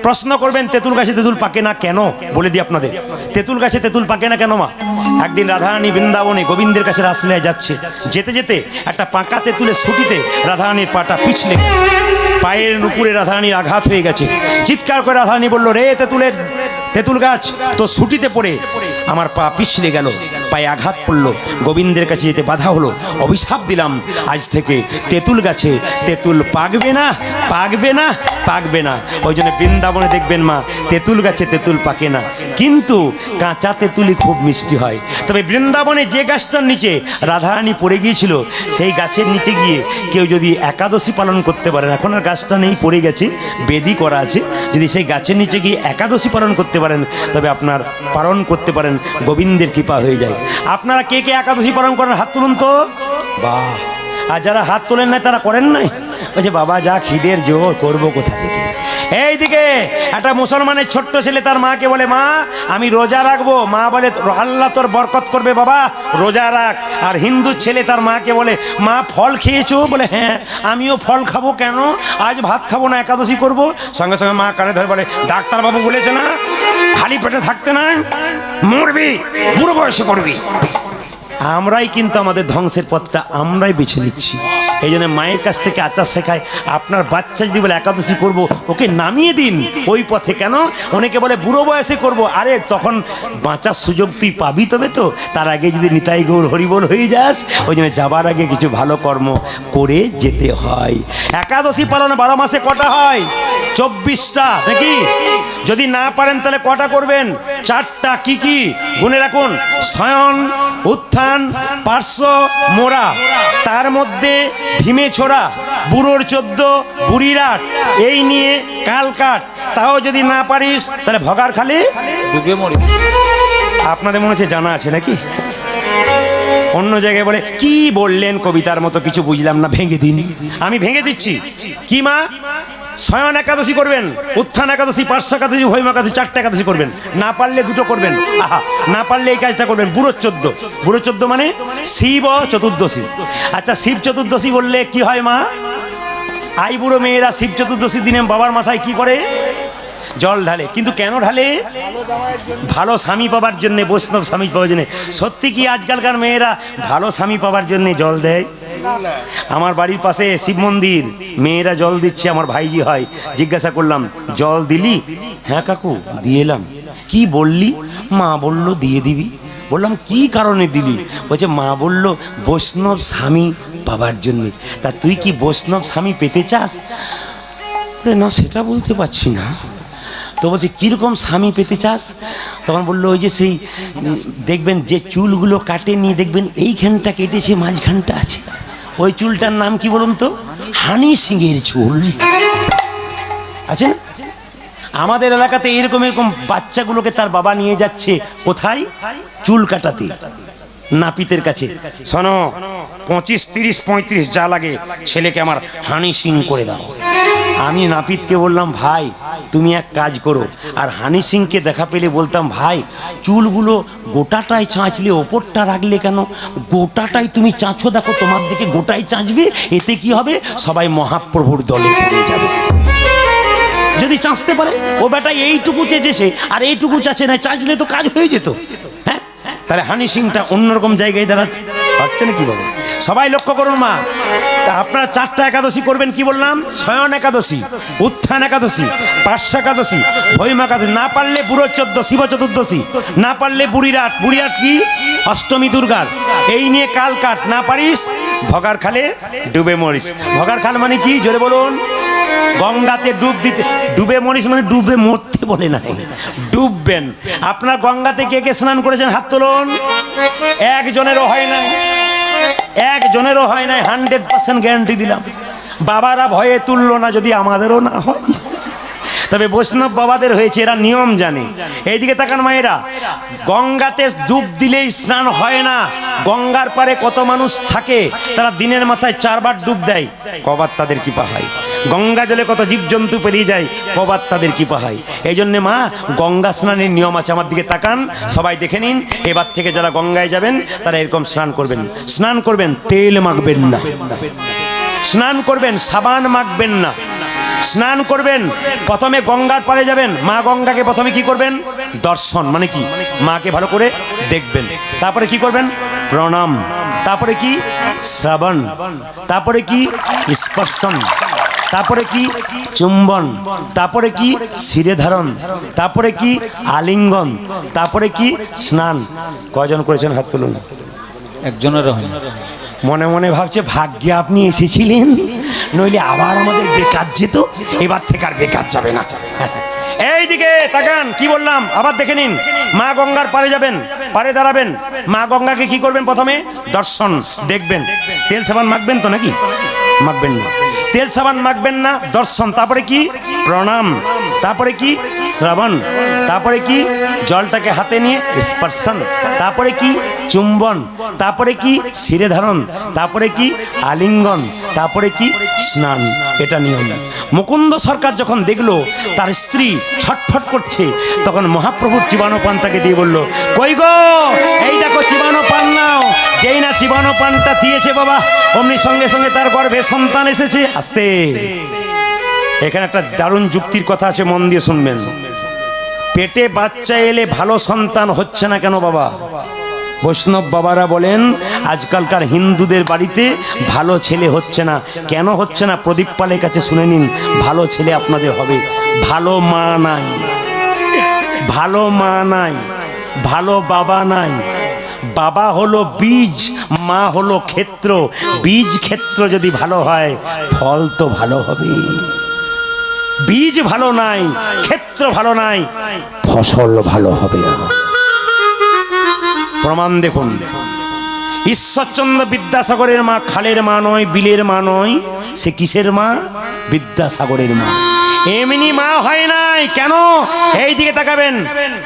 প্রশ্ন করবেন তেঁতুল গাছে তেঁতুল পাকে না কেন? বলে দিই আপনাদের, তেঁতুল গাছে তেঁতুল পাকে না কেন মা? একদিন রাধারানী বৃন্দাবনে গোবিন্দের কাছে রাসলীলায় যাচ্ছে, যেতে যেতে একটা পাকা তেঁতুলের ছুটিতে রাধারানীর পাটা পিছলে গেছে। পায়ের নুপুরে রাধারানীর আঘাত হয়ে গেছে। চিৎকার করে রাধারানী বলল, রে তেঁতুল গাছ, তো ছুটিতে পড়ে আমার পা পিছলে গেল, পায়ে আঘাত পড়লো, গোবিন্দের কাছে যেতে বাধা হলো। অভিশাপ দিলাম, আজ থেকে তেঁতুল গাছে তেঁতুল পাকবে না, পাকবে না, পাকবে না। ওই জন্য বৃন্দাবনে দেখবেন মা, তেঁতুল গাছে তেঁতুল পাকে না, কিন্তু কাঁচা তেঁতুলই খুব মিষ্টি হয়। তবে বৃন্দাবনে যে গাছটার নিচে রাধারানী পড়ে গিয়েছিল, সেই গাছের নিচে গিয়ে কেউ যদি একাদশী পালন করতে পারেন, এখন আর গাছটা নেই, পড়ে গেছে, বেদি করা আছে, যদি সেই গাছের নিচে গিয়ে একাদশী পালন করতে পারেন, তবে আপনার পালন করতে পারেন, গোবিন্দের কৃপা হয়ে যায়। আপনারা কে কে একাদশী পালন করেন? হাত তুলুন তো। বাহ! আর যারা হাত তোলেন নাই তারা করেন নাই? বলছে বাবা যা খিদের জোর, করবো কোথা থেকে? এইদিকে একটা মুসলমানের ছোট্ট ছেলে তার মাকে বলে, মা আমি রোজা রাখবো। মা বলে, আল্লাহ তোর বরকত করবে বাবা, রোজা রাখ। আর হিন্দু ছেলে তার মাকে বলে, মা ফল খেয়েছো? বলে হ্যাঁ। আমিও ফল খাবো। কেন? আজ ভাত খাবো না, একাদশী করবো। সঙ্গে সঙ্গে মা কানে ধরে বলে, ডাক্তারবাবু বলেছে না খালি পেটে থাকতে না, মরবি, বুড়ো বয়সে করবি। আমরাই কিন্তু আমাদের ধ্বংসের পথটা আমরাই বেছে নিচ্ছি। এই জন্য মায়ের কাছ থেকে আচার শেখায়। আপনার বাচ্চা যদি বলে একাদশী করবো, ওকে নামিয়ে দিন ওই পথে। কেন? অনেকে বলে বুড়ো বয়সে করব। আরে তখন বাঁচার সুযোগ তুই পাবি তবে তো, তার আগে যদি নিতাই গৌর হরিবোল হয়ে যাস। ওই জন্য যাবার আগে কিছু ভালো কর্ম করে যেতে হয়। একাদশী পালন 12 মাসে কটা হয়? 24টা নাকি? যদি না পারেন তাহলে কটা করবেন? 4টা। কি কি গুনে রাখুন? শয়ন, উত্থান, পার্শ্ব, মোড়া। তার মধ্যে ভীমে ছোড়া, বুড়োর 14, বুড়ির 8, এই নিয়ে কাল কাট। তাও যদি না পারিস তাহলে ভগার খালে ডুবে মরি। আপনাদের মনে হচ্ছে জানা আছে নাকি? অন্য জায়গায় বলে কি বললেন কবিতার মতো, কিছু বুঝলাম না, ভেঙে দিন। আমি ভেঙে দিচ্ছি। কি মা? শয়ন একাদশী করবেন, উত্থান একাদশী, পার্শ্ব একাদশী, ভৈম একাদশী, 4টা একাদশী করবেন। না পারলে 2টো করবেন। আহা, না পারলে এই কাজটা করবেন। বুড়ো 14। বুড়ো 14 মানে শিব চতুর্দশী। আচ্ছা, শিব চতুর্দশী বললে কি হয় মা? আই বুড়ো মেয়েরা শিব চতুর্দশীর দিনে বাবার মাথায় কি করে? জল ঢালে। কিন্তু কেন ঢালে? ভালো স্বামী পাবার জন্যে, বৈষ্ণব স্বামী পাওয়ার জন্যে। সত্যি কি আজকালকার মেয়েরা ভালো স্বামী পাবার জন্যে জল দেয়? আমার বাড়ির পাশে শিব মন্দির, মেয়েরা জল দিচ্ছে। আমার ভাইজি হয়, জিজ্ঞাসা করলাম জল দিলি? হ্যাঁ কাকু দিয়ে এলাম। কি বললি? মা বললো দিয়ে দিবি। বললাম কি কারণে দিলি? বলছে মা বললো বৈষ্ণব স্বামী পাবার জন্যে। তা তুই কি বৈষ্ণব স্বামী পেতে চাস? না সেটা বলতে পারছি না। তো বলছে কীরকম স্বামী পেতে চাস? তখন বললো ওই যে সেই দেখবেন যে চুলগুলো কাটেনি, দেখবেন এইখানটা কেটেছে, মাঝখানটা আছে, ওই চুলটার নাম কি বলুন তো? হানি সিংয়ের চুল আছে না? আমাদের এলাকাতে এরকম এরকম বাচ্চাগুলোকে তার বাবা নিয়ে যাচ্ছে কোথায়? চুল কাটাতে, নাপিতের কাছে। শোনো, 25, 30, 35 যা লাগে, ছেলেকে আমার হানি সিং করে দাও। আমি নাপিতকে বললাম ভাই তুমি এক কাজ করো। আর হানি সিংকে দেখা পেলে বলতাম ভাই চুলগুলো গোটাটাই চাঁচলে ওপরটা রাখলে কেন? গোটাটাই তুমি চাঁচো, দেখো তোমার দিকে গোটাই চাঁচবে, এতে কি হবে? সবাই মহাপ্রভুর দলে পড়ে যাবে। যদি চাঁচতে পারে, ও বেটা এইটুকু চেঁচেছে আর এইটুকু চাচ্ছে না, চাঁচলে তো কাজ হয়ে যেত। হ্যাঁ, তাহলে হানি সিংটা অন্যরকম জায়গায় দাঁড়াচ্ছে, পাচ্ছে না কি বাবা? সবাই লক্ষ্য করুন মা, তা আপনারা 4টা একাদশী করবেন। কি বললাম? শয়ন একাদশী, উত্থান একাদশী, পার্শ্ব একাদশী, ভৈম একাদশী। না পারলে বুড়ো 14, শিব চতুর্দশী। না পারলে বুড়ির 8। বুড়ির 8 কি? অষ্টমী দুর্গার। এই নিয়ে কাল কাট। না পারিস ভগার খালে ডুবে মরিস। ভগার খাল মানে কি? জোরে বলুন। গঙ্গাতে ডুব দিতে। ডুবে মরিস মানে ডুবে মরতে বলে নাই, ডুববেন। আপনার গঙ্গাতে কে কে স্নান করেছেন? হাত তুলুন। একজনেরও হয় না, একজনেরও হয় নাই। 100% গ্যারান্টি দিলাম। বাবারা ভয়ে তুললো না, যদি আমাদেরও না হয়। তবে বৈষ্ণব বাবাদের হয়েছে, এরা নিয়ম জানে। এইদিকে তাকান মায়েরা, গঙ্গাতে ডুব দিলেই স্নান হয় না। গঙ্গার পারে কত মানুষ থাকে, তারা দিনের মাথায় 4 বার ডুব দেয়, কবার তাদের কৃপা হয়। গঙ্গা জলে কত জীবজন্তু পেরিয়ে যায়, কবার তাদের কৃপা হয়। এই জন্যে মা গঙ্গা স্নানের নিয়ম আছে। আমার দিকে তাকান, সবাই দেখে নিন। এবার থেকে যারা গঙ্গায় যাবেন তারা এরকম স্নান করবেন। স্নান করবেন, তেল মাখবেন না। স্নান করবেন, সাবান মাখবেন না। স্নান করবেন, প্রথমে গঙ্গার পারে যাবেন। মা গঙ্গাকে প্রথমে কি করবেন? দর্শন মানে কি? মাকে ভালো করে দেখবেন। তারপরে কি করবেন? প্রণাম। তারপরে কি? শ্রবণ। তারপরে কি? স্পর্শন। তারপরে কি? চুম্বন। তারপরে কি? শিরে ধারণ। তারপরে কি? আলিঙ্গন। তারপরে কি? স্নান। কয়জন করেছেন হাত তুলুন। একজনেরও হয় না। মনে মনে ভাবছে ভাগ্যে আপনি এসেছিলেন, নইলে আবার আমাদের বেকার যেত। এবার থেকে আর বেকার যাবে না। এইদিকে তাকান, কি বললাম আবার দেখে নিন। মা গঙ্গার পারে যাবেন, পারে দাঁড়াবেন। মা গঙ্গাকে কি করবেন? প্রথমে দর্শন, দেখবেন। তেল সাবান মাখবেন তো নাকি? মাখবেন না, তেল সাবান মাখবেন না, দর্শন। তারপরে কি? প্রণাম। তারপরে কি? শ্রবণ। তারপরে কি? জলটাকে হাতে নিয়ে স্পর্শন। তারপরে কি? চুম্বন। তারপরে কি? শিরে ধারণ। তারপরে কি? আলিঙ্গন। তারপরে কি? স্নান। এটা নিয়ম। মুকুন্দ সরকার যখন দেখলো তার স্ত্রী ছটফট করছে, তখন মহাপ্রভুর চিবানো পান তাকে দিয়ে বলল, কই গো, এই দেখো চিবানো পান নাও। যেই না চিবানো পানটা দিয়েছে বাবা, অমনি সঙ্গে সঙ্গে তার গর্ভে সন্তান এসেছে। আস্তে, এখানে একটা দারুণ যুক্তির কথা আছে, মন দিয়ে শুনবেন। পেটে বাচ্চা এলে ভালো সন্তান হচ্ছে না কেন বাবা? বৈষ্ণব বাবারা বলেন আজকালকার হিন্দুদের বাড়িতে ভালো ছেলে হচ্ছে না। কেন হচ্ছে না? প্রদীপ পালের কাছে শুনে নিন। ভালো ছেলে আপনাদের হবে। ভালো মা নাই, ভালো মা নাই, ভালো বাবা নাই। বাবা হলো বীজ, মা হলো ক্ষেত্র। বীজ ক্ষেত্র যদি ভালো হয়, ফল তো ভালো হবে। বীজ ভালো নাই, ক্ষেত্র ভালো নাই, ফসল ভালো হবে না। প্রমাণ দেখুন, ঈশ্বরচন্দ্র বিদ্যাসাগরের মা খালের মা নয়, বিলের মা নয়, সে কিসের মা? বিদ্যাসাগরের মা। এমনি মা হয় নাই। কেন? এই দিকে তাকাবেন,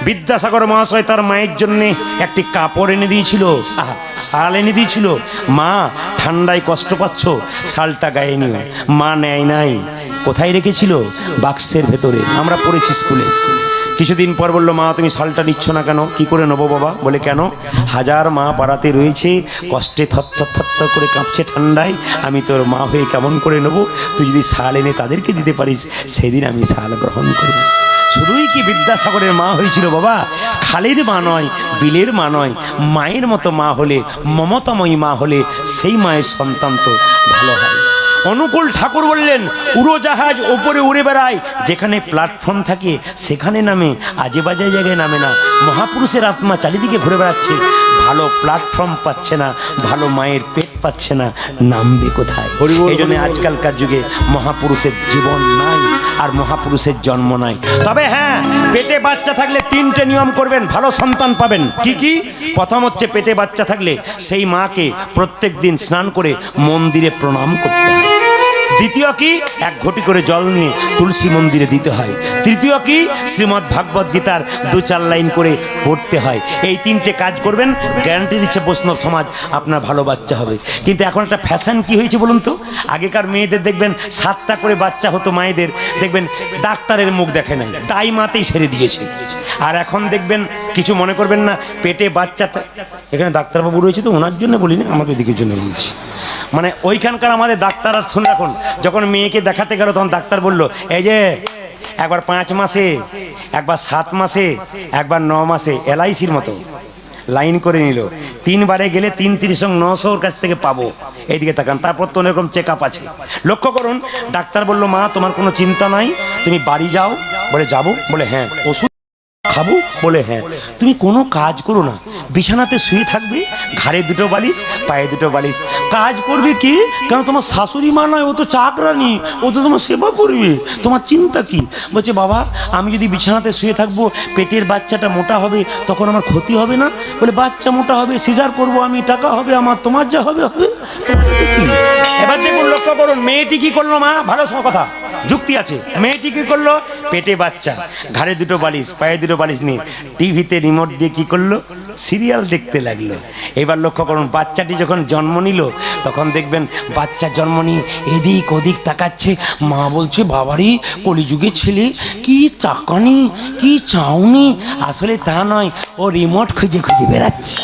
বিদ্যাসাগর মহাশয় তার মায়ের জন্য একটি কাপড় এনে দিয়েছিল, শাল এনে দিয়েছিল। মা, ঠান্ডায় কষ্ট পাচ্ছ, শালটা গায়ে নিও। মা নেয় নাই। কোথায় রেখেছিল? বাক্সের ভেতরে। আমরা পড়েছি স্কুলে। কিছুদিন পর বললো, মা তুমি শালটা নিচ্ছ না কেন? কি করে নেবো বাবা? বলে কেন? হাজার মা পাড়াতে রয়েছে, কষ্টে থরথর থরথর করে কাঁপছে ঠান্ডায়, আমি তোর মা হয়ে কেমন করে নেবো? তুই যদি শাল এনে তাদেরকে দিতে পারিস, সেদিন আমি শাল গ্রহণ করব। শুধুই কি বিদ্যাসাগরের মা হয়েছিল বাবা? খালের মা নয়, বিলের মা নয়, মায়ের মতো মা হলে, মমতাময়ী মা হলে, সেই মায়ের সন্তান তো ভালো হয়। অনুকূল ঠাকুর বললেন, উড়োজাহাজ ওপরে উড়ে বেড়ায়, যেখানে প্ল্যাটফর্ম থাকে সেখানে নামে, আজে বাজে জায়গায় নামে না। মহাপুরুষের আত্মা চারিদিকে ঘুরে বেড়াচ্ছে, ভালো প্ল্যাটফর্ম পাচ্ছে না, ভালো মায়ের পেট পাচ্ছে না, নামবে কোথায়? এই জন্য আজকালকার যুগে মহাপুরুষের জীবন নাই, আর মহাপুরুষের জন্ম নাই। তবে হ্যাঁ, পেটে বাচ্চা থাকলে 3টে নিয়ম করবেন, ভালো সন্তান পাবেন। কি কি? প্রথম হচ্ছে, পেটে বাচ্চা থাকলে সেই মাকে প্রত্যেক দিন স্নান করে মন্দিরে প্রণাম করতে হয়। দ্বিতীয় কি? 1 ঘটি করে জল নিয়ে তুলসী মন্দিরে দিতে হয়। তৃতীয় কি? শ্রীমদ্ ভাগবত গীতার 2-4 লাইন করে পড়তে হয়। এই 3টে কাজ করবেন, গ্যারান্টি দিচ্ছে বৈষ্ণব সমাজ আপনার ভালো বাচ্চা হবে। কিন্তু এখন একটা ফ্যাশন কি হয়েছে বলুন তো? আগেকার মেয়েদের দেখবেন 7টা করে বাচ্চা হতো মায়েদের, দেখবেন ডাক্তারের মুখ দেখে নাই, তাই মাতেই সেরে দিয়েছে। আর এখন দেখবেন, কিছু মনে করবেন না, পেটে বাচ্চা, এখানে ডাক্তারবাবু রয়েছে তো, ওনার জন্য বলিনি, আমাকে দিকের জন্য বলছি। মানে ওইখানকার আমাদের ডাক্তার, আর শুনে রাখুন, যখন মেয়েকে দেখাতে গেল তখন ডাক্তার বলল, এই যে একবার 5 মাসে, একবার 7 মাসে, একবার 9 মাসে, LICর মতো লাইন করে নিল। 3 বারে গেলে 3-3-900 ওর কাছ থেকে পাবো। এইদিকে তাকান, তারপর তো এরকম চেক আপ আছে। লক্ষ্য করুন, ডাক্তার বলল, মা তোমার কোনো চিন্তা নাই, তুমি বাড়ি যাও। বলে যাবো? বলে হ্যাঁ। ওষুধ খাবো? বলে হ্যাঁ। তুমি কোনো কাজ করো না, বিছানাতে শুয়ে থাকবে, ঘাড়ে 2টো বালিশ, পায়ে 2টো বালিশ। কাজ করবে কি? কেন তোমার শাশুড়ি মা নয়, ও তো চাকরানি, ও তো তোমার সেবা করবে, তোমার চিন্তা কি? বলছে, বাবা আমি যদি বিছানাতে শুয়ে থাকবো, পেটের বাচ্চাটা মোটা হবে, তখন আমার ক্ষতি হবে না? বলে বাচ্চা মোটা হবে, সিজার করবো আমি, টাকা হবে আমার, তোমার যা হবে হবে। কি? এবার দেখুন, লক্ষ্য করুন, মেয়েটি কি করলো? মা, ভালো কথা, যুক্তি আছে। মেয়েটি কি করলো? পেটে বাচ্চা, ঘাড়ে 2টো বালিশ, পায়ে 2টো বালিশ নিয়ে টিভিতে রিমোট দিয়ে কি করলো? সিরিয়াল দেখতে লাগলো। এবার লক্ষ্য করুন, বাচ্চাটি যখন জন্ম নিল, তখন দেখবেন বাচ্চা জন্ম নিয়ে এদিক ওদিক তাকাচ্ছে। মা বলছে, বাবারি কলিযুগে ছেলে, কি চাকানি, কি চাউনি। আসলে তা নয়, ও রিমোট খুঁজে খুঁজে বেড়াচ্ছে।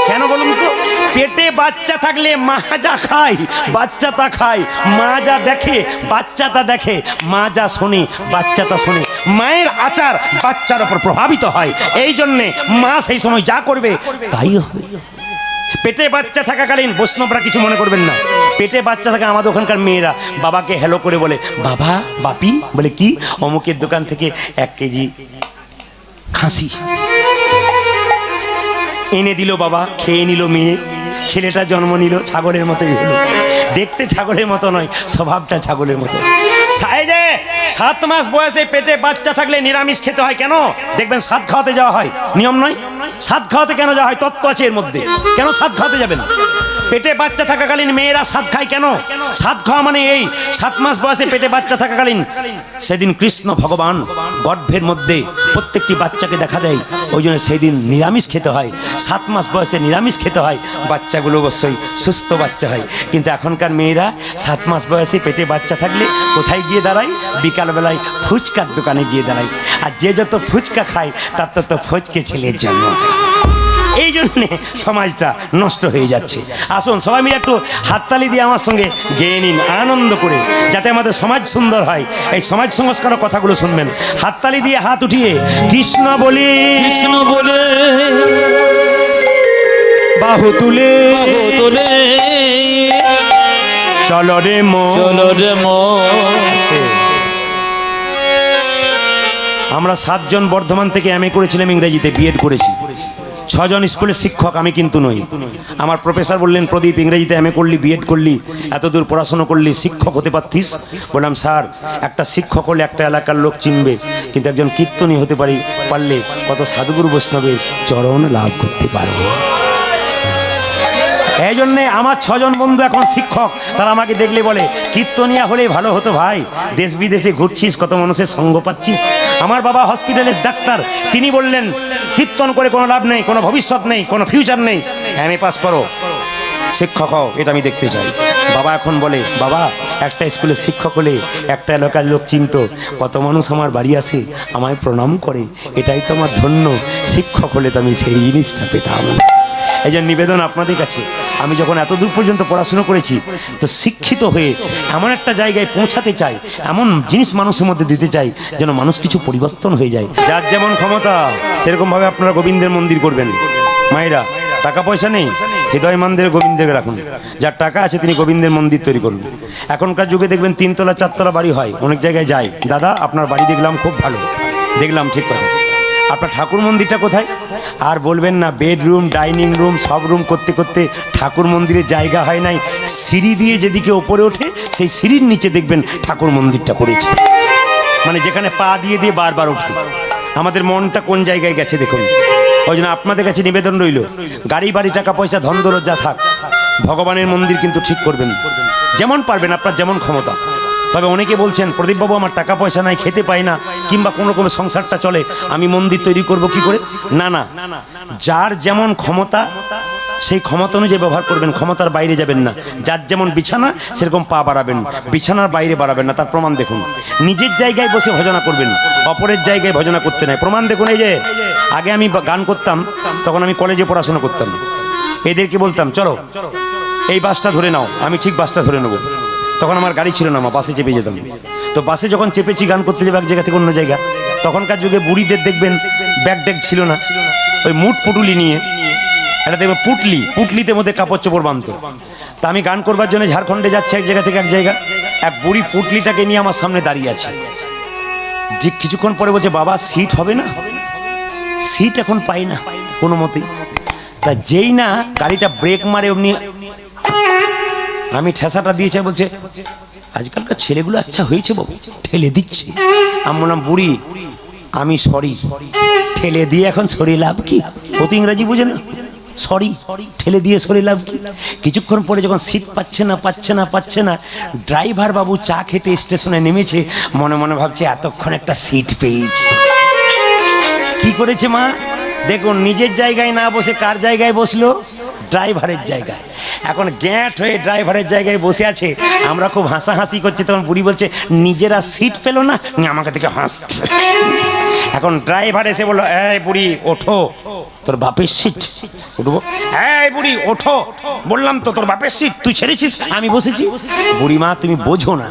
কেন বলুন তো? পেটে বাচ্চা থাকলে মা যা খায় বাচ্চা তা খায়, মা যা দেখে বাচ্চা তা দেখে, মা যা শোনে বাচ্চা তা শোনে। মায়ের আচার বাচ্চার উপর প্রভাবিত হয়, এই জন্যে মা সেই সময় যা করবে তাই হবে। পেটে বাচ্চা থাকাকালীন বৈষ্ণবরা কিছু মনে করবেন না, পেটে বাচ্চা থাকা আমাদের ওখানকার মেয়েরা বাবাকে হ্যালো করে বলে, বাবা, বাপি। বলে কি? অমুকের দোকান থেকে 1 কেজি খাসি এনে দিল বাবা, খেয়ে নিল মেয়ে। ছেলেটা জন্ম নিল, ছাগলের মতোই হলো। দেখতে ছাগলের মতো নয়, স্বভাবটা ছাগলের মতো। 7 মাস বয়সে পেটে বাচ্চা থাকলে নিরামিষ খেতে হয়। কেন? দেখবেন 7 খাওয়াতে যাওয়া হয়, নিয়ম নয়। 7 খাওয়াতে কেন যাওয়া হয়? তত্ত্ব আছে এর মধ্যে। কেন 7 খাওয়াতে যাবেন? পেটে বাচ্চা থাকাকালীন মেয়েরা 7 খায় কেন? 7 খাওয়া মানে এই, 7 মাস বয়সে পেটে বাচ্চা থাকাকালীন সেদিন কৃষ্ণ ভগবান গর্ভের মধ্যে প্রত্যেকটি বাচ্চাকে দেখা দেয়, ওই জন্য সেই দিন নিরামিষ খেতে হয়। 7 মাস বয়সে নিরামিষ খেতে হয়, বাচ্চাগুলো অবশ্যই সুস্থ বাচ্চা হয়। কিন্তু এখনকার মেয়েরা 7 মাস বয়সে পেটে বাচ্চা থাকলে কোথায় গিয়ে দাঁড়ায়? বিকালবেলায় ফুচকার দোকানে গিয়ে দাঁড়ায়। আর যে যত ফুচকা খায় তার তত ফচকে ছেলের জন্য। এই জন্যে সমাজটা নষ্ট হয়ে যাচ্ছে। আসুন সবাই মিলে একটু হাততালি দিয়ে আমার সঙ্গে গেয়ে নিন, আনন্দ করে, যাতে আমাদের সমাজ সুন্দর হয়। এই সমাজ সংস্কারের কথাগুলো শুনবেন। হাততালি দিয়ে হাত উঠিয়ে কৃষ্ণ বলি, কৃষ্ণ বলে, বাহু তুলে তোলে, চলো রে মন, চলো রে মন। আমরা 7 জন বর্ধমান থেকে MA করেছিলাম, ইংরেজিতে BEd করেছি। 6 জন স্কুলের শিক্ষক আমি কিন্তু নই। আমার প্রফেসর বললেন, প্রদীপ ইংরেজিতে এমএ করলি, বিএড করলি, এতদূর পড়াশোনা করলি, শিক্ষক হতে পারতিস। বললাম, স্যার একটা শিক্ষক হলে একটা এলাকার লোক চিনবে, কিন্তু একজন কীর্তনী হতে পারলে কত সাধুগুরু বৈষ্ণবের চরণ লাভ করতে পারবো। এই জন্যে আমার 6 জন বন্ধু এখন শিক্ষক। তারা আমাকে দেখলে বলে, কীর্তনিয়া হলেই ভালো হতো ভাই, দেশ বিদেশে ঘুরছিস, কত মানুষের সঙ্গ পাচ্ছিস। আমার বাবা হসপিটালের ডাক্তার, তিনি বললেন, কীর্তন করে কোনো লাভ নেই, কোনো ভবিষ্যৎ নেই, কোনো ফিউচার নেই, এমএ পাস করো, শিক্ষক হও, এটা আমি দেখতে চাই। বাবা এখন বলে, বাবা একটা স্কুলের শিক্ষক হলে একটা এলাকার লোক চিনত, কত মানুষ আমার বাড়ি আসে, আমায় প্রণাম করে, এটাই তো আমার ধন্য। শিক্ষক হলে তো আমি সেই জিনিসটা পেতাম। এই যে নিবেদন আপনাদের কাছে, আমি যখন এত দূর পর্যন্ত পড়াশুনো করেছি, তো শিক্ষিত হয়ে এমন একটা জায়গায় পৌঁছাতে চাই, এমন জিনিস মানুষের মধ্যে দিতে চাই যেন মানুষ কিছু পরিবর্তন হয়ে যায়। যার যেমন ক্ষমতা সেরকমভাবে আপনারা গোবিন্দের মন্দির করবেন। মায়েরা, টাকা পয়সা নেই, হৃদয় মন্দিরে গোবিন্দকে রাখুন। যার টাকা আছে তিনি গোবিন্দের মন্দির তৈরি করুন। এখনকার যুগে দেখবেন 3 তলা 4 তলা বাড়ি হয়, অনেক জায়গায় যায়। দাদা আপনার বাড়ি দেখলাম খুব ভালো, দেখলাম ঠিক কথা, আপনার ঠাকুর মন্দিরটা কোথায়? আর বলবেন না, বেডরুম, ডাইনিং রুম, সব রুম করতে করতে ঠাকুর মন্দিরের জায়গা হয় নাই। সিঁড়ি দিয়ে যেদিকে ওপরে ওঠে, সেই সিঁড়ির নিচে দেখবেন ঠাকুর মন্দিরটা করেছে, মানে যেখানে পা দিয়ে দিয়ে বারবার ওঠে। আমাদের মনটা কোন জায়গায় গেছে দেখুন। ওই জন্য আপনাদের কাছে নিবেদন রইল, গাড়ি বাড়ি টাকা পয়সা ধন দৌলত যা থাক, ভগবানের মন্দির কিন্তু ঠিক করবেন, যেমন পারবেন, আপনার যেমন ক্ষমতা। তবে অনেকে বলছেন, প্রদীপবাবু আমার টাকা পয়সা নাই, খেতে পাই না, কিংবা কোনো রকমের সংসারটা চলে, আমি মন্দির তৈরি করব কি করে? না না, যার যেমন ক্ষমতা সেই ক্ষমতা অনুযায়ী ব্যবহার করবেন, ক্ষমতার বাইরে যাবেন না। যার যেমন বিছানা সেরকম পা বাড়াবেন, বিছানার বাইরে বাড়াবেন না। তার প্রমাণ দেখুন। নিজের জায়গায় বসে ভজনা করবেন, অপরের জায়গায় ভজনা করতে নাই। প্রমাণ দেখুন। এই যে আগে আমি গান করতাম, তখন আমি কলেজে পড়াশোনা করতাম, এদেরকে বলতাম, চলো এই বাসটা ধরে নাও, আমি ঠিক বাসটা ধরে নেবো। তখন আমার গাড়ি ছিল না, আমার বাসে চেপে যেতাম। তো বাসে যখন চেপেছি, গান করতে যাবো এক জায়গা থেকে অন্য জায়গা, তখনকার যুগে বুড়িদের দেখবেন ব্যাগ ট্যাগ ছিল না, ওই মুঠ পুটুলি নিয়ে, এটা দেখবেন পুটলিতে মধ্যে কাপড় চোপড় বাঁধতো। তা আমি গান করবার জন্য ঝাড়খণ্ডে যাচ্ছি এক জায়গা থেকে এক জায়গা, এক বুড়ি পুটলিটাকে নিয়ে আমার সামনে দাঁড়িয়ে আছে। যে কিছুক্ষণ পরে বলছে, বাবা সিট হবে না? সিট এখন পাই না কোনো মতেই। তা যেই না গাড়িটা ব্রেক মারে, অমনি আমি ঠেসাটা দিয়েছে, বলছে, আজকালকার ছেলেগুলো আচ্ছা হয়েছে বাবু, ঠেলে দিচ্ছে। আমি বললাম, বুড়ি আমি সরি, ঠেলে দিয়ে এখন সরি লাভ কি? ও তো ইংরাজি বুঝে না, সরি ঠেলে দিয়ে সরি লাভ কি? কিছুক্ষণ পরে যখন সিট পাচ্ছে না, ড্রাইভার বাবু চা খেতে স্টেশনে নেমেছে, মনে মনে ভাবছে এতক্ষণ একটা সিট পেয়েছে। কি করেছে মা? দেখুন, নিজের জায়গায় না বসে কার জায়গায় বসলো? ড্রাইভারের জায়গায়। এখন গ্যাট হয়ে ড্রাইভারের জায়গায় বসে আছে, আমরা খুব হাসাহাসি করছি। তখন বুড়ি বলছে, নিজেরা সিট পেলো না, আমাকে থেকে হাসছে। এখন ড্রাইভার এসে বললো, এই বুড়ি ওঠো, তোর বাপের সিট। উঠবো? এই বুড়ি ওঠো, বললাম তো তোর বাপের সিট, তুই ছেড়েছিস, আমি বসেছি। বুড়ি মা তুমি বোঝো না,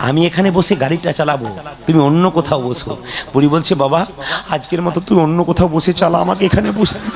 আমি এখানে বসে গাড়িটা চালাবো, তুমি অন্য কোথাও বসো। বুড়ি বলছে, বাবা আজকের মতো তুই অন্য কোথাও বসে চালা, আমাকে এখানে বসতে।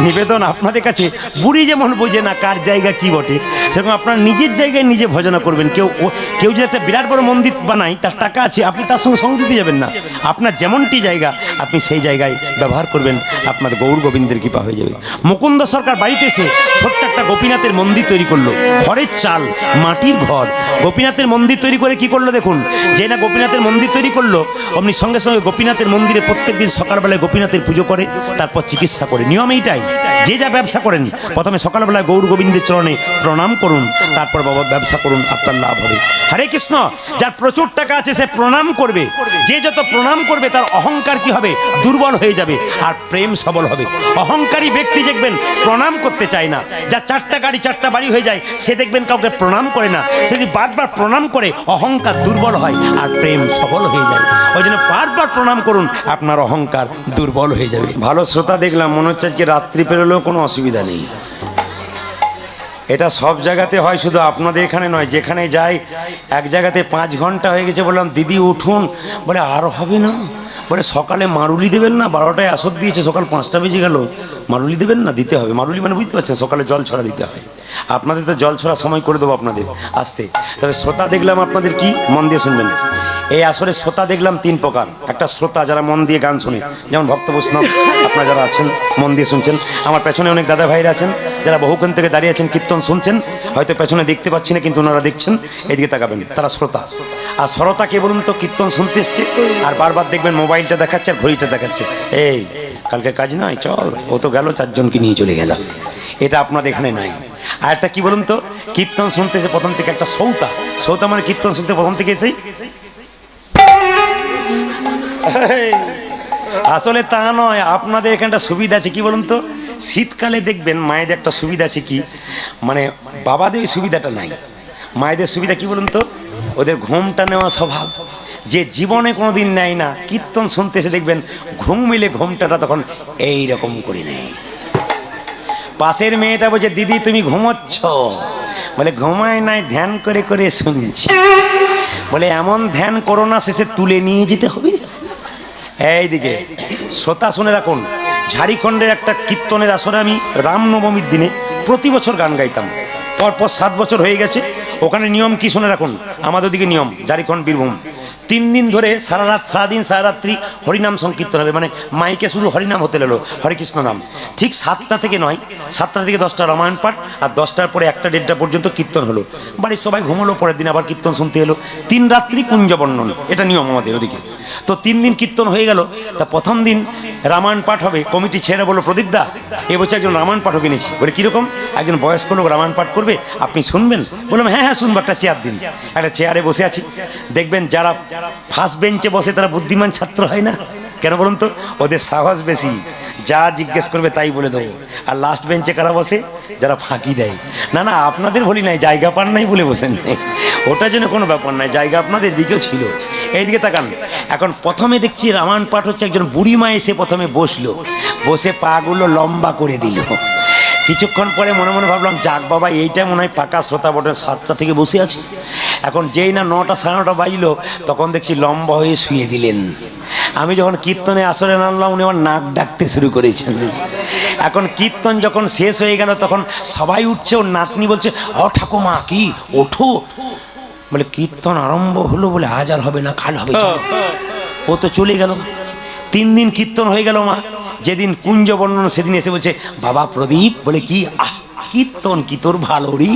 নিবেদন আপনাদের কাছে, বুড়ি যেমন বোঝে না কার জায়গা কি বটে, সেরকম আপনার নিজের জায়গায় নিজে ভজনা করবেন। কেউ যদি একটা বিরাট বড় মন্দির বানায়, তার টাকা আছে, আপনি তার সঙ্গে সঙ্গ দিতে যাবেন না। আপনার যেমনটি জায়গা আপনি সেই জায়গায় ব্যবহার করবেন, আপনার গৌর গোবিন্দের কৃপা হয়ে যাবে। মুকুন্দ সরকার বাড়িতে এসে ছোট্ট একটা গোপীনাথের মন্দির তৈরি করলো, খড়ের চাল, মাটির ঘর। গোপীনাথের মন্দির তৈরি করে কি করলো দেখুন, যে না গোপীনাথের মন্দির তৈরি করলো, অমনি সঙ্গে সঙ্গে গোপীনাথের মন্দিরে প্রত্যেকদিন সকালবেলায় গোপীনাথের পুজো করে, তারপর চিকিৎসা করে। নিয়ম এইটাই, যে যা ব্যবসা করেন প্রথমে সকালবেলায় গৌর গোবিন্দের চরণে প্রণাম করুন, তারপর বাবা ব্যবসা করুন, আপনার লাভ হবে। হরে কৃষ্ণ। যার প্রচুর টাকা আছে সে প্রণাম করবে, যে যত প্রণাম করবে তার অহংকার কি হবে? দুর্বল হয়ে যাবে, আর প্রেম সবল হবে। অহংকারী ব্যক্তি দেখবেন প্রণাম করতে চায় না। যার 4টা গাড়ি 4টা বাড়ি হয়ে যায়, সে দেখবেন কাউকে প্রণাম করে না। সে যদি বারবার প্রণাম করে, অহংকার দুর্বল হয় আর প্রেম সবল হয়ে যায়। ওই জন্য বারবার প্রণাম করুন, আপনার অহংকার দুর্বল হয়ে যাবে। ভালো শ্রোতা দেখলাম, মনে হচ্ছে আজকে রাত্রি পেরোলেও কোনো অসুবিধা নেই। এটা সব জায়গাতে হয়, শুধু আপনাদের এখানে নয়, যেখানে যাই। এক জায়গাতে 5 ঘন্টা হয়ে গেছে, বললাম দিদি উঠুন, বলে আর হবে না, বলে সকালে মারুলি দেবেন না, 12টায় আসর দিয়েছে, সকাল 5টা বেজে গেল, মারুলি দেবেন না? দিতে হবে। মারুলি মানে বুঝতে পারছেন, সকালে জল ছড়া দিতে হয়। আপনাদের তো জল ছড়া সময় করে দেবো আপনাদের আসতে। তবে শ্রোতা দেখলাম আপনাদের কি, মন দিয়ে শুনবেন, এই আসরে শ্রোতা দেখলাম তিন প্রকার। একটা শ্রোতা যারা মন দিয়ে গান শুনে, যেমন ভক্ত বৈষ্ণব আপনারা যারা আছেন মন দিয়ে শুনছেন। আমার পেছনে অনেক দাদা ভাইরা আছেন যারা বহুক্ষণ থেকে দাঁড়িয়ে আছেন, কীর্তন শুনছেন, হয়তো পেছনে দেখতে পাচ্ছি না কিন্তু ওনারা দেখছেন, এইদিকে তাকাবেন, তারা শ্রোতা। আর শ্রোতা কে বলুন তো? কীর্তন শুনতে এসছে আর বারবার দেখবেন মোবাইলটা দেখাচ্ছে আর ঘড়িটা দেখাচ্ছে, এই কালকে কাজ নয় চল, ও তো গেল চারজনকে নিয়ে চলে গেল। এটা আপনাদের এখানে নাই। আর একটা কি বলুন তো, কীর্তন শুনতে এসে প্রথম থেকে একটা সৌতা, সৌতা মানে কীর্তন শুনতে প্রথম থেকে এসেই, আসলে তা নয়। আপনাদের এখানটা সুবিধা আছে কি বলুন তো, শীতকালে দেখবেন মায়েদের একটা সুবিধা আছে কি, মানে বাবাদের ওই সুবিধাটা নাই। মায়েদের সুবিধা কি বলুন তো, ওদের ঘুমটা নেওয়া স্বভাব, যে জীবনে কোনো দিন নেয় না, কীর্তন শুনতে এসে দেখবেন ঘুম মিলে ঘুমটাটা তখন এই রকম করে নেয়। পাশের মেয়েটা বলছে দিদি তুমি ঘুমোচ্ছ, বলে ঘুমায় নাই, ধ্যান করে করে শুনছি। বলে এমন ধ্যান করো না শেষে তুলে নিয়ে যেতে হবে। এইদিকে শ্রোতা শুনে রাখুন, ঝাড়খণ্ডের একটা কীর্তনের আসরে আমি রামনবমীর দিনে প্রতি বছর গান গাইতাম, পরপর 7 বছর হয়ে গেছে। ওখানে নিয়ম কি শুনে রাখুন, আমাদের দিকে নিয়ম, ঝাড়খণ্ড বীরভূম 3 দিন ধরে সারা রাত সারাদিন সারা রাত্রি হরিনাম সংকীর্তন হবে। মানে মাইকে শুধু হরিনাম হতে লাগলো, হরে কৃষ্ণ নাম। ঠিক 7টা থেকে নয়, 7টা থেকে 10টা রামায়ণ পাঠ, আর 10টার পরে 1টা-1:30টা পর্যন্ত কীর্তন হলো। বাড়ির সবাই ঘুমলো, পরের দিন আবার কীর্তন শুনতে এলো। 3 রাত্রি কুঞ্জ বর্ণন, এটা নিয়ম আমাদের ওদিকে। তো 3 দিন কীর্তন হয়ে গেল। তা প্রথম দিন রামায়ণ পাঠ হবে, কমিটি ছেড়ে বললো প্রদীপ দা এবছর একজন রামায়ণ পাঠক এনেছি। বলে কীরকম? একজন বয়স্ক লোক রামায়ণ পাঠ করবে, আপনি শুনবেন? বললাম হ্যাঁ হ্যাঁ শুনবো, একটা চেয়ার দিন। একটা চেয়ারে বসে আছি, দেখবেন যারা ফার্স্ট বেঞ্চে বসে তারা বুদ্ধিমান ছাত্র হয় না, কেন বলুন তো? ওদের সাহস বেশি, যা জিজ্ঞেস করবে তাই বলে দেবো। আর লাস্ট বেঞ্চে কারা বসে? যারা ফাঁকি দেয়। না না আপনাদের বলি নাই, জায়গা পান নাই বলে বসেন, ওটার জন্য কোনো ব্যাপার নাই, জায়গা আপনাদের দিকেও ছিল। এইদিকে তাকান, এখন প্রথমে দেখছি রামায়ণ পাঠ হচ্ছে, একজন বুড়ি মা এসে প্রথমে বসলো, বসে পাগুলো লম্বা করে দিল। কিছুক্ষণ পরে মনে মনে ভাবলাম যাক বাবা, এইটা মনে হয় পাকা শ্রোতা বটে, 7টা থেকে বসে আছে। এখন যেই না 9টা সাড়ে 9টা বাজলো, তখন দেখছি লম্বা হয়ে শুয়ে দিলেন। আমি যখন কীর্তনে আসরে নামলাম, উনি আমার নাক ডাকতে শুরু করেছেন। এখন কীর্তন যখন শেষ হয়ে গেল, তখন সবাই উঠছে, ওর নাতনি বলছে ও ঠাকুমা কি ওঠো। বলে কীর্তন আরম্ভ হলো, বলে আজ আর হবে না, কাল হবে, চলো। ও তো চলে গেল। 3 দিন কীর্তন হয়ে গেল। মা যেদিন কুঞ্জ বর্ণন সেদিন এসে বলছে বাবা প্রদীপ, বলে কি আহ কীর্তন কি তোর ভালো রি।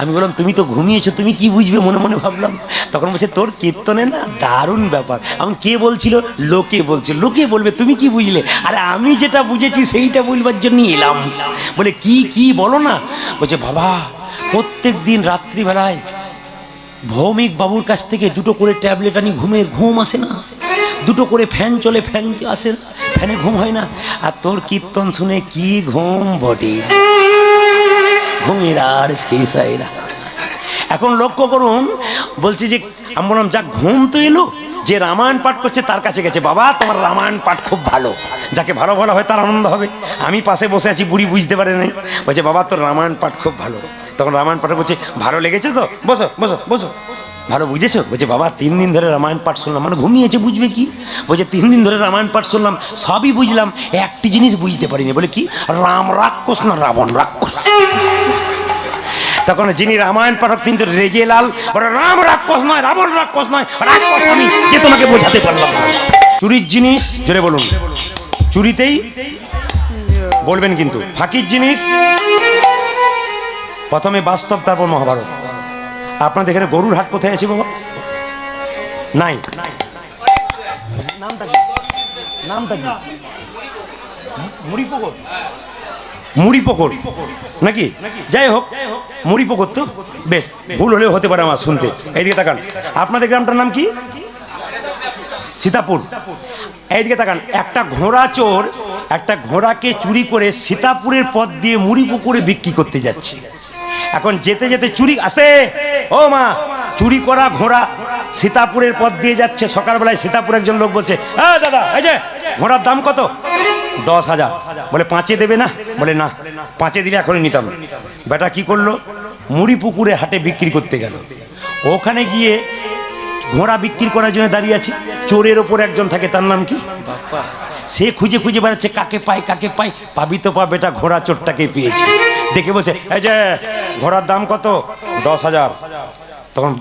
আমি বললাম তুমি তো ঘুমিয়েছো, তুমি কি বুঝবে, মনে মনে ভাবলাম। তখন বলছে তোর কীর্তনে না দারুণ ব্যাপার। আমি কে বলছিল? লোকে বলছিল। লোকে বলবে, তুমি কি বুঝলে? আরে আমি যেটা বুঝেছি সেইটা বলবার জন্য এলাম। বলে কি কি বলো না। বলছে বাবা প্রত্যেক দিন রাত্রিবেলায় ভৌমিক বাবুর কাছ থেকে 2টো করে ট্যাবলেট আনি, ঘুম আসে না। 2টো করে ফ্যান চলে, ফ্যান আসে না, ফ্যানে ঘুম হয় না। আর তোর কীর্তন শুনে কি ঘুম বটে, ঘুমের আর শেষ হয় না। এখন লক্ষ্য করুন, বলছি যে আমি বললাম যাক ঘুম তো এলো, যে রামায়ণ পাঠ করছে তার কাছে গেছে, বাবা তোমার রামায়ণ পাঠ খুব ভালো। যাকে ভালো ভালো হয় তার আনন্দ হবে। আমি পাশে বসে আছি, বুড়ি বুঝতে পারে নাই, বলছে বাবা তোর রামায়ণ পাঠ খুব ভালো। তখন রামায়ণ পাঠ বলছে ভালো লেগেছে তো, বসো বসো বসো, ভালো বুঝেছো? বলছে বাবা 3 দিন ধরে রামায়ণ পাঠ শুনলাম। মানে ঘুমিয়েছে, বুঝবে কি? বলছে 3 দিন ধরে রামায়ণ পাঠ শুনলাম, সবই বুঝলাম, একটি জিনিস বুঝতে পারিনি। বলে কি? রাম রাক্ষস না রাবণ রাক্ষস। তখন যিনি রামায়ণ পাঠক তিনি তো রেগে লাল, বলে রাম রাক্ষস নয়, রাবণ রাক্ষস নয়, রাক্ষস আমি, যে তোমাকে বোঝাতে পারলাম না। চুরির জিনিস জোরে বলুন, চুরিতেই বলবেন কিন্তু। ফাঁকির জিনিস প্রথমে বাস্তব, তারপর মহাভারত। আপনাদের এখানে গরুর হাট কোথায় আছে বাবা? নাই। নামটা কি? নামটা কি? মুড়িপুকুর, মুড়িপুকুর নাকি? যাই হোক, মুড়িপুকুর তো বেশ, ভুল হলেও হতে পারে আমার শুনতে। এইদিকে তাকান, আপনাদের গ্রামটার নাম কি? সীতাপুর। এইদিকে তাকান, একটা ঘোড়া চোর একটা ঘোড়াকে চুরি করে সীতাপুরের পথ দিয়ে মুড়িপুকুরে বিক্রি করতে যাচ্ছে। এখন যেতে যেতে চুরি, আসতে ও মা, চুরি করা ঘোড়া সীতাপুরের পথ দিয়ে যাচ্ছে। সকালবেলায় সীতাপুর একজন লোক বলছে দাদা এই যে ঘোড়ার দাম কত? 10,000। বলে 5-এ দেবে না? বলে না, 5-এ দিলে এখনই নিতাম। বেটা কি করলো? মুড়িপুকুরে হাটে বিক্রি করতে গেল। ওখানে গিয়ে ঘোড়া বিক্রি করার জন্য দাঁড়িয়ে আছে। চোরের ওপর একজন থাকে, তার নাম কি? সে খুঁজে খুঁজে বেড়াচ্ছে, কাকে পাই কাকে পাই, পাবি তো পা বেটা, ঘোড়া চোরটাকে পেয়েছে। দেখে বলছে এই যে ঘোড়ার দাম কত? 10,000। তখন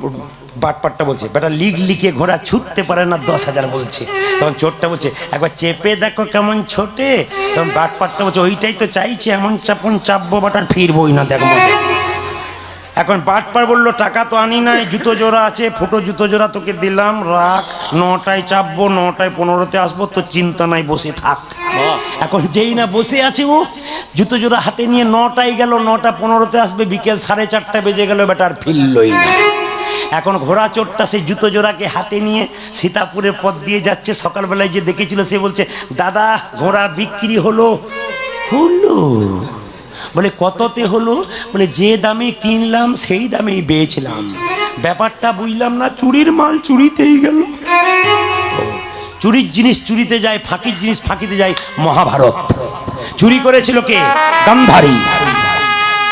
বাটপাটটা বলছে বেটা লিখে ঘোড়া ছুটতে পারে না 10,000 বলছে। তখন চোরটা বলছে একবার চেপে দেখো কেমন ছোটে। তখন বাটপাটটা বলছে ওইটাই তো চাইছে, এমন চাপন চাপবো বাটার ফিরবই না দেখো। এখন বাটপার বললো টাকা তো আনি নাই, জুতো জোড়া আছে, ফুটো জুতো জোড়া তোকে দিলাম, রাখ, 9টায় চাপবো, 9টায় 15তে আসবো, তো চিন্তা নাই, বসে থাক। এখন যেই না বসে আছে ও জুতো জোড়া হাতে নিয়ে 9টায় গেল, 9টা 15তে আসবে, বিকেল 4:30 বেজে গেল, বেটা আর ফিরলই না। এখন ঘোড়া চোরটা সেই জুতো জোড়াকে হাতে নিয়ে সীতাপুরের পথ দিয়ে যাচ্ছে। সকালবেলায় যে দেখেছিল সে বলছে দাদা ঘোড়া বিক্রি হলো? বলে কততে হলো? বলে যে দামে কিনলাম সেই দামেই বেচলাম। ব্যাপারটা বুঝলাম না, চুরির মাল চুরিতেই গেল। চুরির জিনিস চুরিতে যায়, ফাঁকির জিনিস ফাঁকিতে যায়। মহাভারত চুরি করেছিল কে? গান্ধারী।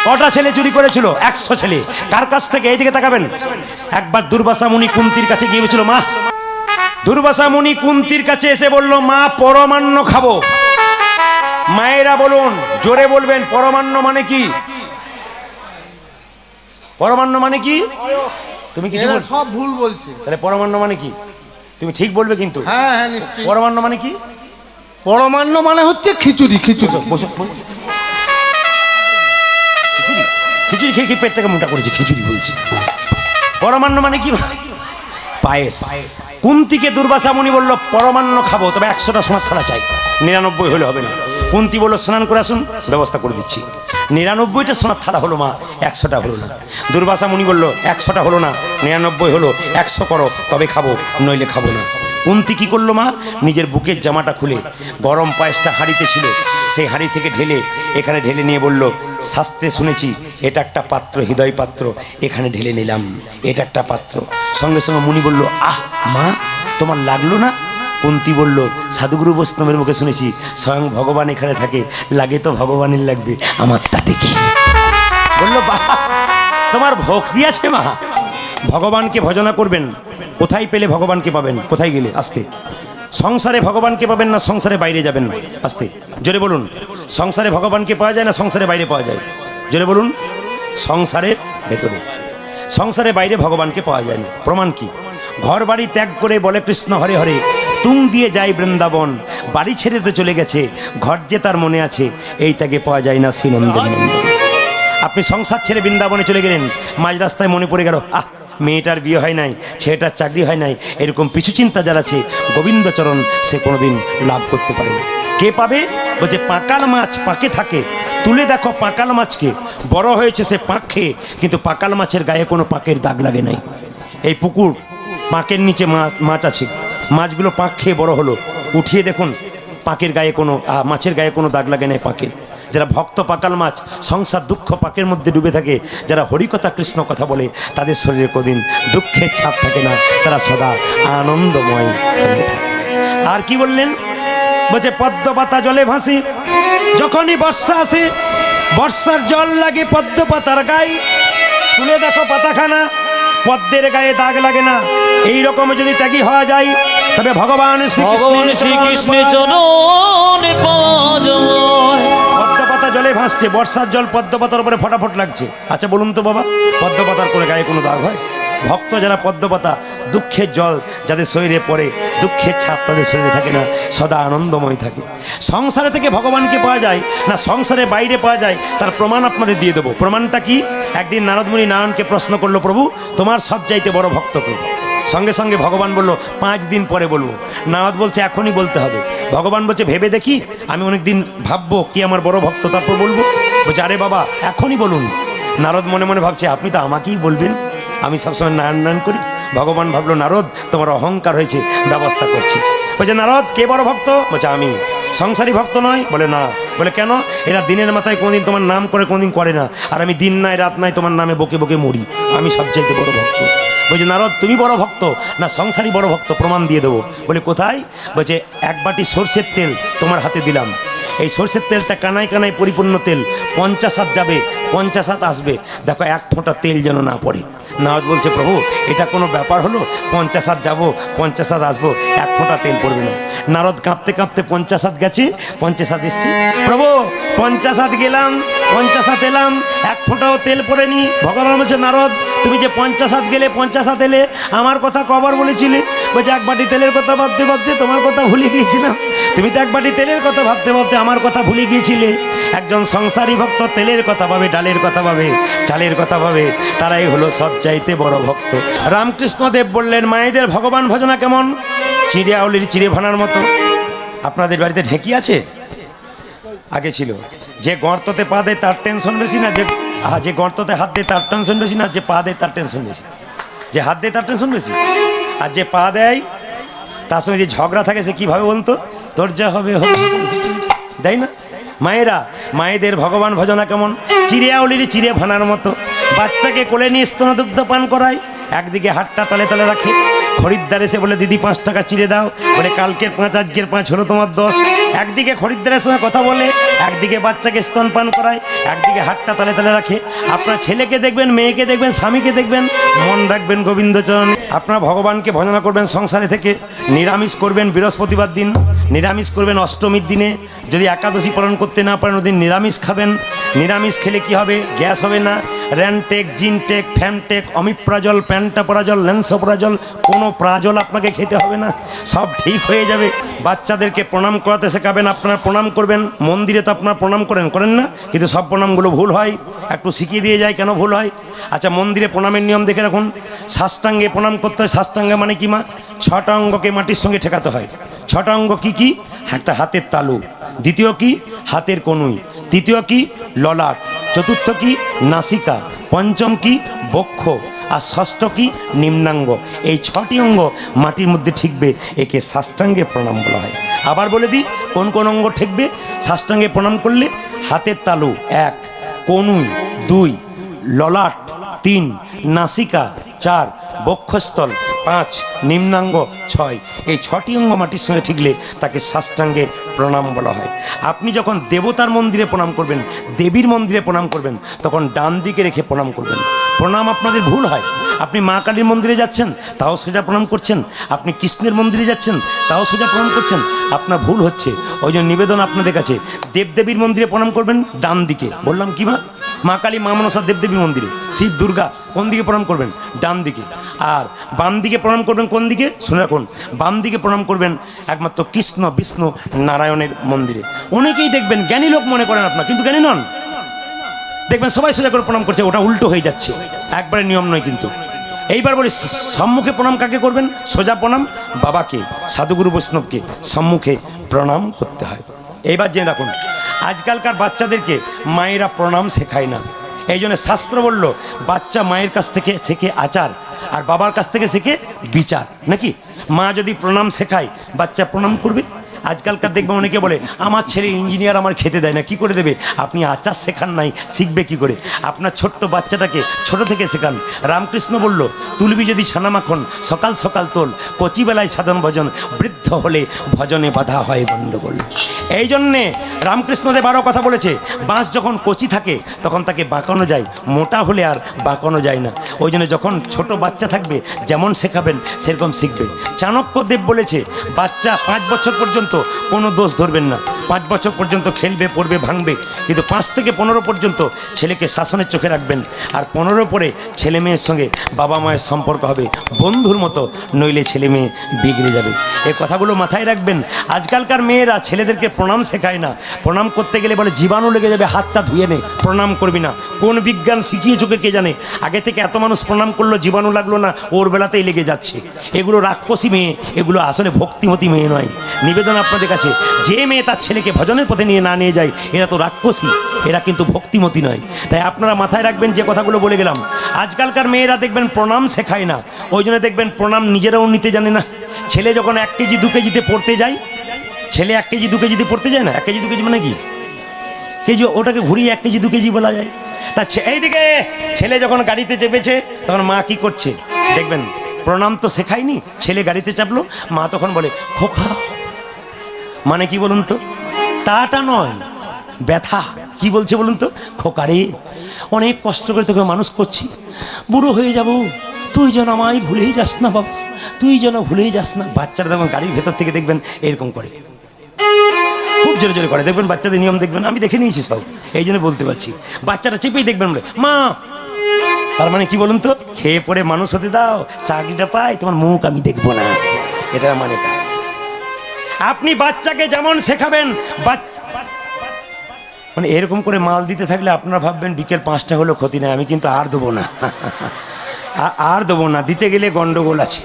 কটা ছেলে চুরি করেছিল? 100 ছেলে। কার কাছ থেকে? এইদিকে তাকাবেন। একবার দুর্বাসা মুনি কুন্তির কাছে গিয়েছিল। মা দুর্বাসা মুনি কুন্তির কাছে এসে বলল মা পরমান্ন খাবো। মায়েরা বলুন, জোরে বলবেন, পরমান্ন মানে কি? পরমান্ন মানে কি? তুমি কিছু সব ভুল বলছে। তাহলে পরমান্ন মানে কি? তুমি ঠিক বলবে কিন্তু। হ্যাঁ হ্যাঁ নিশ্চয়ই। পরমান্ন মানে কি? পরমান্ন মানে হচ্ছে খিচুড়ি। খিচুড়ি খিচুড়ি খেয়ে খেয়ে পেটটাকে মোটা করেছে, খিচুড়ি বলছে। পরমান্ন মানে কি? পায়েস। কুন্তিকে দুর্বাসা মুনি বলল পরমান্ন খাবো, তবে 100টা সোনার থালা চাই, 99 হলে হবে না। কুন্তি বলল স্নান করে আসুন, ব্যবস্থা করে দিচ্ছি। 99টা সোনার থালা হলো মা, 100টা হলো না। দুর্বাসা মুনি বলল 100টা হলো না, 99 হলো, 100 করো তবে খাবো, নইলে খাবো না। কুন্তি কি করলো মা? নিজের বুকের জামাটা খুলে গরম পায়েসটা হাঁড়িতে ছিল, সেই হাঁড়ি থেকে ঢেলে এখানে ঢেলে নিয়ে বলল শাস্ত্রে শুনেছি এটা একটা পাত্র, হৃদয় পাত্র, এখানে ঢেলে নিলাম, এটা একটা পাত্র। সঙ্গে সঙ্গে মুনি বলল আহ মা তোমার লাগলো না? কুন্তি বলল সাধুগুরু বৈষ্ণবের মুখে শুনেছি স্বয়ং ভগবান এখানে থাকে, লাগে তো ভগবানের লাগবে, আমার তাতে কি? বলল বাহ তোমার ভক্তি আছে মা। ভগবানকে ভজনা করবেন, কোথায় পেলে ভগবানকে পাবেন? কোথায় গেলে? আসতে। সংসারে ভগবানকে পাবেন না সংসারে বাইরে যাবেন? আসতে। জোরে বলুন, সংসারে ভগবানকে পাওয়া যায় না সংসারে বাইরে পাওয়া যায়? জোরে বলুন। সংসারের ভেতরে, সংসারে বাইরে ভগবানকে পাওয়া যায় না। প্রমাণ কি? ঘর বাড়ি ত্যাগ করে বলে কৃষ্ণ হরে হরে, তুং দিয়ে যায় বৃন্দাবন, বাড়ি ছেড়ে তো চলে গেছে, ঘর যে তার মনে আছে, এই ত্যাগে পাওয়া যায় না শ্রীনন্দন নন্দন। আপনি সংসার ছেড়ে বৃন্দাবনে চলে গেলেন, মাঝ রাস্তায় মনে পড়ে গেল আহ মেয়েটার বিয়ে হয় নাই, ছেলেটার চাকরি হয় নাই, এরকম পিছু চিন্তা যার আছে গোবিন্দচরণ সে কোনোদিন লাভ করতে পারে না। কে পাবে? বলছে পাকাল মাছ পাকে থাকে, তুলে দেখো পাকাল মাছকে, বড় হয়েছে সে পাক খেয়ে, কিন্তু পাকাল মাছের গায়ে কোনো পাকের দাগ লাগে নাই। এই পুকুর পাকের নিচে মাছ আছে, মাছগুলো পাক খেয়ে বড় হলো, উঠিয়ে দেখুন পাকের গায়ে কোনো মাছের গায়ে কোনো দাগ লাগে নাই পাকের। যারা ভক্ত পাকাল মাছ, সংসার দুঃখ পাকের মধ্যে ডুবে থাকে, যারা হরিকথা কৃষ্ণ কথা বলে, তাদের শরীরে কোনদিন দুঃখের ছাপ থাকে না, তারা সদা আনন্দময় হয়ে থাকে। আর কি বললেন? বলছে পদ্ম পাতা জলে ভাসে, যখনই বর্ষা আসে বর্ষার জল লাগে পদ্ম পাতার গায়ে, তুলে দেখো পাতাখানা, পদ্মের গায়ে দাগ লাগে না। এইরকম যদি ত্যাগী হওয়া যায় তবে ভগবান শ্রীকৃষ্ণের চরণে পাওয়া যায়। পদ্ম পাতা জলে ভাসছে, বর্ষার জল পদ্ম পাতার উপরে ফটাফট লাগছে। আচ্ছা বলুন তো বাবা, পদ্ম পাতার করে গায়ে কোনো দাগ হয়? ভক্ত যারা পদ্ম পাতা, দুঃখের জল যাদের শরীরে পড়ে, দুঃখের ছাপ তাদের শরীরে থাকে না, সদা আনন্দময় থাকে। সংসারে থেকে ভগবানকে পাওয়া যায় না সংসারে বাইরে পাওয়া যায়, তার প্রমাণ আপনাদের দিয়ে দেবো। প্রমাণটা কি? একদিন নারদমুনি নারায়ণকে প্রশ্ন করলো, প্রভু তোমার সবচাইতে বড় ভক্তকে? সঙ্গে সঙ্গে ভগবান বলল 5 দিন পরে বলবো। নারদ বলছে এখনই বলতে হবে। ভগবান বলছে ভেবে দেখি, আমি অনেকদিন ভাববো কি আমার বড় ভক্ত, তারপর বলবো। বলছে আরে বাবা এখনই বলুন। নারদ মনে মনে ভাবছে আপনি তো আমাকেই বলবেন, আমি সবসময় নারায়ণ করি। ভগবান ভাবলো নারদ তোমার অহংকার হয়েছে, ব্যবস্থা করছি। বলছে নারদ কে বড় ভক্ত? বলছে আমি। সংসারী ভক্ত নয়? বলে না। বলে কেন? এরা দিনের মাথায় কোনোদিন তোমার নাম করে কোনোদিন করে না, আর আমি দিন নাই রাত নাই তোমার নামে বকে বকে মরি, আমি সবচাইতে বড় ভক্ত। বলছে নারদ তুমি বড় ভক্ত না সংসারী বড় ভক্ত? প্রমাণ দিয়ে দেবো। বলে কোথায়? বলছে 1 বাটি সর্ষের তেল তোমার হাতে দিলাম, এই সর্ষের তেলটা কানায় কানায় পরিপূর্ণ তেল, 50 হাত যাবে 50 হাত আসবে, দেখো 1 ফোঁটা তেল যেন না পড়ে। নারদ বলছে, প্রভু এটা কোনো ব্যাপার হলো? 50 হাত যাবো, 50 হাত আসবো, এক ফোঁটা তেল পড়বে না। নারদ কাঁপতে কাঁপতে 50 হাত গেছে, 50 হাত এসছে। প্রভু 50 হাত গেলাম, 50 হাত এলাম, এক ফোঁটাও তেল পড়েনি। ভগবান বলছে, নারদ তুমি যে 50 হাত গেলে, 50 হাত এলে, আমার কথা কবার বলেছিলে? বলছে, এক বাটি তেলের কথা ভাবতে ভাবতে তোমার কথা ভুলে গিয়েছিলাম। তুমি তো এক বাটি তেলের কথা ভাবতে ভাবতে আমার কথা ভুলে গিয়েছিলে। একজন সংসারী ভক্ত তেলের কথা ভাবে, ডালের কথা ভাবে, চালের কথা ভাবে, তারাই হলো সব চাইতে বড় ভক্ত। রামকৃষ্ণদেব বললেন, মায়েদের ভগবান ভজনা কেমন? চিড়ে আউলির চিড়ে ভানার মতো। আপনাদের বাড়িতে ঢেঁকি আছে? আগে ছিল। যে গর্ততে পা দেয় তার টেনশন বেশি না, যে গর্ততে হাত দেয় তার টেনশন বেশি না, যে পা দেয় তার টেনশন বেশি? যে হাত দেয় তার টেনশন বেশি। আর যে পা দেয় তার সঙ্গে যে ঝগড়া থাকে সে কীভাবে বলতো? তোর যা হবে হবে, তাই না? মায়েরা, মায়েদের ভগবান ভজনা কেমন? চিড়ে আউলির চিড়ে ভানার মতো। বাচ্চাকে কোলে নিয়ে স্তনদুগ্ধ পান করায়, একদিকে হাতটা তালে তালে রাখে। খরিদ্দার এসে বলে, দিদি 5 টাকা চিড়ে দাও, বলে কালকের 5 আজকের 5 হলো তোমার 10। একদিকে খরিদ্দারের সঙ্গে কথা বলে, একদিকে বাচ্চাকে স্তন পান করায়, একদিকে হাতটা তালে তালে রাখে। আপনার ছেলেকে দেখবেন, মেয়েকে দেখবেন, স্বামীকে দেখবেন, মন রাখবেন গোবিন্দচরণে। আপনার ভগবানকে ভজনা করবেন সংসারে থেকে। নিরামিষ করবেন বৃহস্পতিবার দিন, নিরামিষ করবেন অষ্টমীর দিনে। যদি একাদশী পালন করতে না পারেন ওদিন নিরামিষ খাবেন। নিরামিষ খেলে কি হবে? গ্যাস হবে না। র্যানটেক, জিনটেক, ফ্যামটেক, অমিপ্রাজল, প্যান্টাপরাজল, ল্যান্সোপরাজল, কোনো প্রাজল আপনাকে খেতে হবে না, সব ঠিক হয়ে যাবে। বাচ্চাদেরকে প্রণাম করাতে শেখাবেন, আপনারা প্রণাম করবেন। মন্দিরে তো আপনারা প্রণাম করেন না? কিন্তু সব প্রণামগুলো ভুল হয়, একটু শিখিয়ে দিয়ে যায় কেন ভুল হয়। আচ্ছা, মন্দিরে প্রণামের নিয়ম দেখে রাখুন। সাষ্টাঙ্গে প্রণাম করতে হয়। সাষ্টাঙ্গে মানে কি মা? 6টা অঙ্গকে মাটির সঙ্গে ঠেকাতে হয়। 6টা অঙ্গ কি কি? একটা হাতের তালু, দ্বিতীয় কি হাতের কনুই, তৃতীয় কি ললাট, চতুর্থ কি নাসিকা, পঞ্চম কি বক্ষ, আর ষষ্ঠ কি নিম্নাঙ্গ। এই 6টি অঙ্গ মাটির মধ্যে ঠিকবে, একে সাষ্টাঙ্গে প্রণাম বলা হয়। আবার বলে দিই কোন কোন অঙ্গ ঠিকবে সাষ্টাঙ্গে প্রণাম করলে। হাতের তালু 1, কনুই 2, ললাট 3, নাসিকা 4, বক্ষস্থল 5, নিম্নাঙ্গ 6। এই 6টি অঙ্গ মাটির সঙ্গে ঠিকলে তাকে সাষ্টাঙ্গে প্রণাম বলা হয়। আপনি যখন দেবতার মন্দিরে প্রণাম করবেন, দেবীর মন্দিরে প্রণাম করবেন, তখন ডান দিকে রেখে প্রণাম করবেন। প্রণাম আপনাদের ভুল হয়। আপনি মা কালীর মন্দিরে যাচ্ছেন, তাও সোজা প্রণাম করছেন। আপনি কৃষ্ণের মন্দিরে যাচ্ছেন, তাও সোজা প্রণাম করছেন। আপনার ভুল হচ্ছে। ওই জন্য নিবেদন আপনাদের কাছে, দেবদেবীর মন্দিরে প্রণাম করবেন ডান দিকে। বললাম কি মা কালী, মা মনসা, দেবদেবী মন্দিরে, শিব, দুর্গা, কোন দিকে প্রণাম করবেন? ডান দিকে। আর বাম দিকে প্রণাম করবেন কোন দিকে? শুনে রাখুন, বাম দিকে প্রণাম করবেন একমাত্র কৃষ্ণ, বিষ্ণু, নারায়ণের মন্দিরে। অনেকেই দেখবেন জ্ঞানী লোক মনে করেন আপনার, কিন্তু জ্ঞানী নন। দেখবেন সবাই সোজা করে প্রণাম করছে, ওটা উল্টো হয়ে যাচ্ছে, একবারে নিয়ম নয় কিন্তু। এইবার বলি, সম্মুখে প্রণাম কাকে করবেন? সোজা প্রণাম বাবাকে, সাধুগুরু বৈষ্ণবকে সম্মুখে প্রণাম করতে হয়। এইবার জেনে রাখুন, আজকালকার বাচ্চাদেরকে মায়েরা প্রণাম শেখায় না। এই জন্য শাস্ত্র বলল, বাচ্চা মায়ের কাছ থেকে শেখে আচার, আর বাবার কাছ থেকে শেখে বিচার, নাকি? মা যদি প্রণাম শেখায়, বাচ্চা প্রণাম করবে। আজকালকার দেখবে অনেকে বলে, আমার ছেলে ইঞ্জিনিয়ার, আমার খেতে দেয় না। কি করে দেবে? আপনি আচার শেখান নাই, শিখবে কি করে? আপনার ছোট্ট বাচ্চাটাকে ছোট থেকে শেখান। রামকৃষ্ণ বলল, তুলবি যদি ছানা মাখন, সকাল সকাল তোল, কচিবেলায় সাধন ভজন, বৃদ্ধ হলে ভজনে বাধা হয় গণ্ডগোল। এই জন্যে রামকৃষ্ণদেব আরও কথা বলেছে, বাঁশ যখন কচি থাকে তখন তাকে বাঁকানো যায়, মোটা হলে আর বাঁকানো যায় না। ওই জন্য যখন ছোট বাচ্চা থাকবে, যেমন শেখাবেন সেরকম শিখবে। চাণক্যদেব বলেছে, বাচ্চা 5 বছর পর্যন্ত কোনো দোষ ধরবেন না। 5 বছর পর্যন্ত খেলবে, পড়বে, ভাঙবে, কিন্তু 5 থেকে 15 পর্যন্ত ছেলেকে শাসনের চোখে রাখবেন। আর 15 পরে ছেলে মেয়ের সঙ্গে বাবা মায়ের সম্পর্ক হবে বন্ধুর মতো, নইলে ছেলে মেয়ে বিগড়ে যাবে। এই কথাগুলো মাথায় রাখবেন। আজকালকার মেয়েরা ছেলেদেরকে প্রণাম শেখায় না। প্রণাম করতে গেলে বলে জীবাণু লেগে যাবে, হাতটা ধুয়ে নে, প্রণাম করবি না। কোন বিজ্ঞান শিখিয়ে চোখে কে জানে? আগে থেকে এত মানুষ প্রণাম করলো, জীবাণু লাগলো না, ওর বেলাতেই লেগে যাচ্ছে। এগুলো রাক্ষসী মেয়ে, এগুলো আসলে ভক্তিমতী মেয়ে নয়। নিবেদন আপনাদের কাছে, যে মেয়ে তার ছেলেকে ভজনের পথে নিয়ে যায়, এরা তো রাক্ষসী, এরা কিন্তু ভক্তিমতী নয়। তাই আপনারা মাথায় রাখবেন যে কথাগুলো বলে গেলাম। আজকালকার মেয়েরা দেখবেন প্রণাম শেখায় না, ওই জন্য দেখবেন প্রণাম নিজেরাও নিতে জানে না। ছেলে যখন 1 কেজি 2 কেজিতে পড়তে যায়, ছেলে 1 কেজি 2 কেজিতে পড়তে যায় না। 1 কেজি 2 কেজি মানে কি? কেজি, ওটাকে ঘুরিয়ে 1 কেজি 2 কেজি বলা যায়। তা এইদিকে ছেলে যখন গাড়িতে চেপেছে, তখন মা কি করছে দেখবেন, প্রণাম তো শেখায়নি। ছেলে গাড়িতে চাপলো, মা তখন বলে খোকা। মানে কি বলুন তো? টাটা নয়, ব্যথা। কি বলছে বলুন তো, খোকারে অনেক কষ্ট করে তোকে মানুষ করছি, বুড়ো হয়ে যাব, তুই যেন আমায় ভুলেই যাস না বাবা, তুই যেন ভুলেই যাস না। বাচ্চারা দেখবেন গাড়ির ভেতর থেকে দেখবেন এরকম করে, খুব জোরে জোরে করে, দেখবেন বাচ্চাদের নিয়ম দেখবেন, আমি দেখে নিয়েছি সব, এই জন্য বলতে পারছি। বাচ্চারা চেপেই দেখবেন বলে মা, তার মানে কি বলুন তো, খেয়ে পড়ে মানুষ হতে দাও, চাকরিটা পাই, তোমার মুখ আমি দেখবো না, এটা মানে তা। আপনি বাচ্চাকে যেমন শেখাবেন, মানে এরকম করে মাল দিতে থাকলে আপনারা ভাববেন বিকেল 5টা হলো ক্ষতি নেই, আমি কিন্তু আর দেবো না, আর দেবো না, দিতে গেলে গন্ডগোল আছে।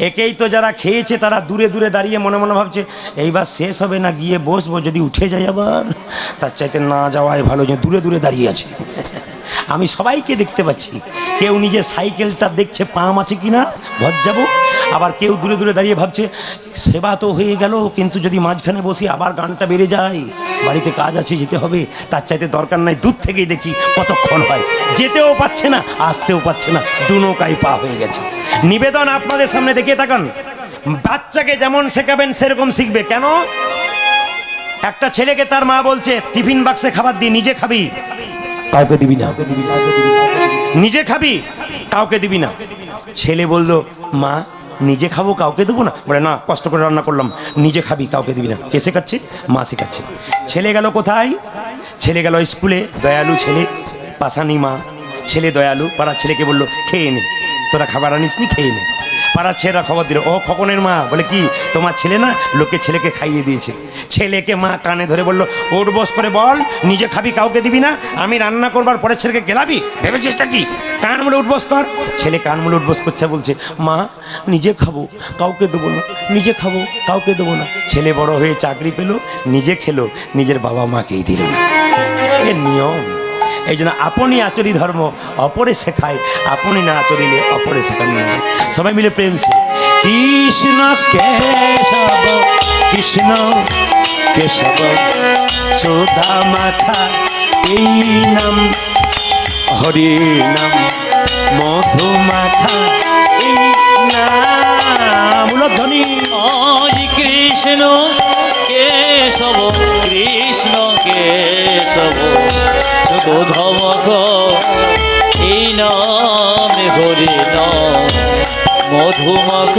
একেই তো যারা খেয়েছে তারা দূরে দূরে দাঁড়িয়ে মনে মনে ভাবছে এইবার শেষ হবে না, গিয়ে বসবো, যদি উঠে যায় আবার, তার চাইতে না যাওয়াই ভালো, যে দূরে দূরে দাঁড়িয়ে আছে। আমি সবাইকে দেখতে পাচ্ছি, কেউ নিজের সাইকেলটা দেখছে পাম আছে কিনা, ঘর যাবো, আবার কেউ দূরে দূরে দাঁড়িয়ে ভাবছে সেবা তো হয়ে গেল, কিন্তু যদি মাঝখানে বসি আবার গানটা বেড়ে যায়, বাড়িতে কাজ আছে, যেতে হবে, তার চাইতে দরকার নাই দূর থেকেই দেখি কতক্ষণ হয়। যেতেও পাচ্ছে না, আসতেও পাচ্ছে না, দু নৌকায় পা হয়ে গেছে। নিবেদন আপনাদের সামনে দেখিয়ে তাকান, বাচ্চাকে যেমন শেখাবেন সেরকম শিখবে। কেন? একটা ছেলেকে তার মা বলছে টিফিন বাক্সে খাবার দিয়ে, নিজে খাবি, কাউকে দিবি না, নিজে খাবি, কাউকে দিবি না। ছেলে বলল মা নিজে খাবো, কাউকে দেবো না? বলে না, কষ্ট করে রান্না করলাম, নিজে খাবি, কাউকে দিবি না। কে শেখাচ্ছে? মা শেখাচ্ছে। ছেলে গেল কোথায়? ছেলে গেল স্কুলে, দয়ালু ছেলে, পাশানি মা, ছেলে দয়ালু, পাড়ার ছেলেকে বললো খেয়ে নে, তোরা খাবার আনিস নি, খেয়ে নে। পাড়ার ছেলেরা খবর দিল, ও খোকনের মা, বলে কি তোমার ছেলে না লোকে ছেলেকে খাইয়ে দিয়েছে। ছেলেকে মা কানে ধরে বলল ওঠ বস করে বল, নিজে খাবি, কাউকে দিবি না, আমি রান্না করবার পরে ছেলেকে গেলাবি, ভেবেছিসটা কি? কান মুলে উঠবস কর। ছেলে কান মুলে উঠবস করছে, বলছে মা নিজে খাবো, কাউকে দেবো না, নিজে খাবো, কাউকে দেবো না। ছেলে বড় হয়ে চাকরি পেলো, নিজে খেলো, নিজের বাবা মাকেই দিল না। এ নিয়ম। এই জন্য আপনি আচরি ধর্ম অপরে শেখায়, আপনি না আচরিলে অপরে শেখান না। সবাই মিলে প্রেম সে কৃষ্ণ কেশব, কৃষ্ণ কেশব সুধা মাথা, এই নাম হরি নাম মধু মাথা, এই নাম ধ্বনি। হরি কৃষ্ণ কেশব, কৃষ্ণ কেশব সুধমক, এই নামে হরি নাম মধুমখ,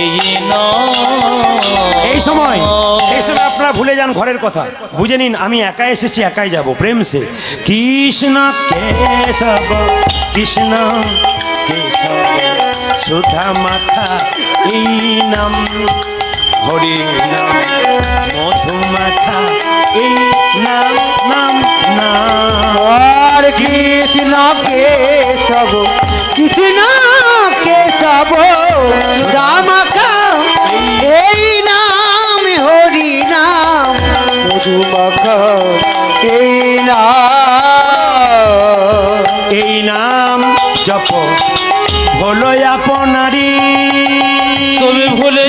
এই নাম। এই সময় আপনারা ভুলে যান ঘরের কথা, বুঝে নিন আমি একা এসেছি, একাই যাব। প্রেম সে কৃষ্ণ কেশব, কৃষ্ণ কেশব সুধা মাথা, এই নাম হরি নাম মধু মাথা, এই নাম নাম নাম। আর কৃষ্ণ কেশব, কৃষ্ণ কেশব রামকা, এই নাম হরি নাম মধুমখ, এই নাম, এই নাম জপ হলো আপনারি, তুমি ভুলে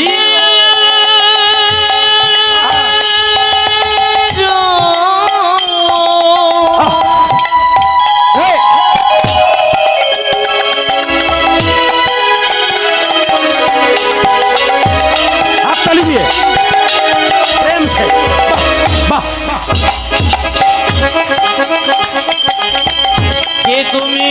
হাততালি দিয়ে প্রেম সে বাহ বাহ। কে তুমি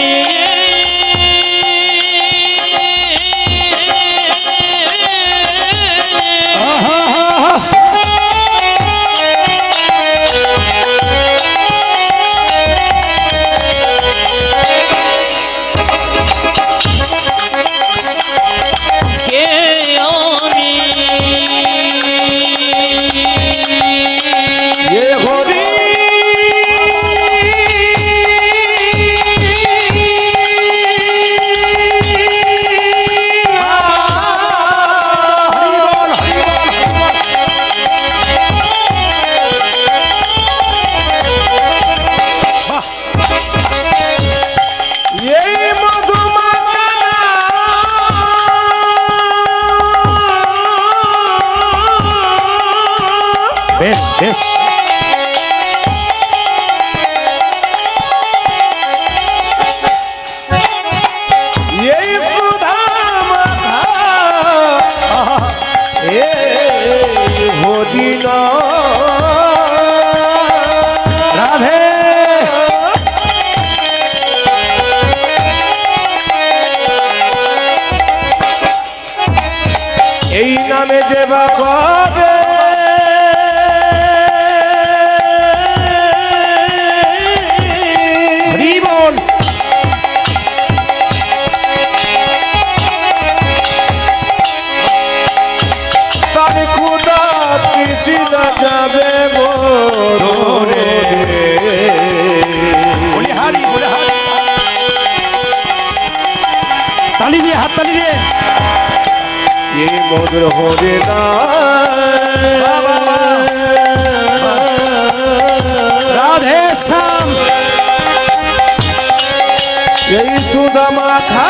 মিলনে যে বা কবে হরি বল। তার খুদা কৃষ্ণ যাবে মোরে বলে হারি বলে হারি, তালি দিয়ে হাত তালি দিয়ে। এই মধুর হরে না রাধে শ্যাম। এই সুদা মাখা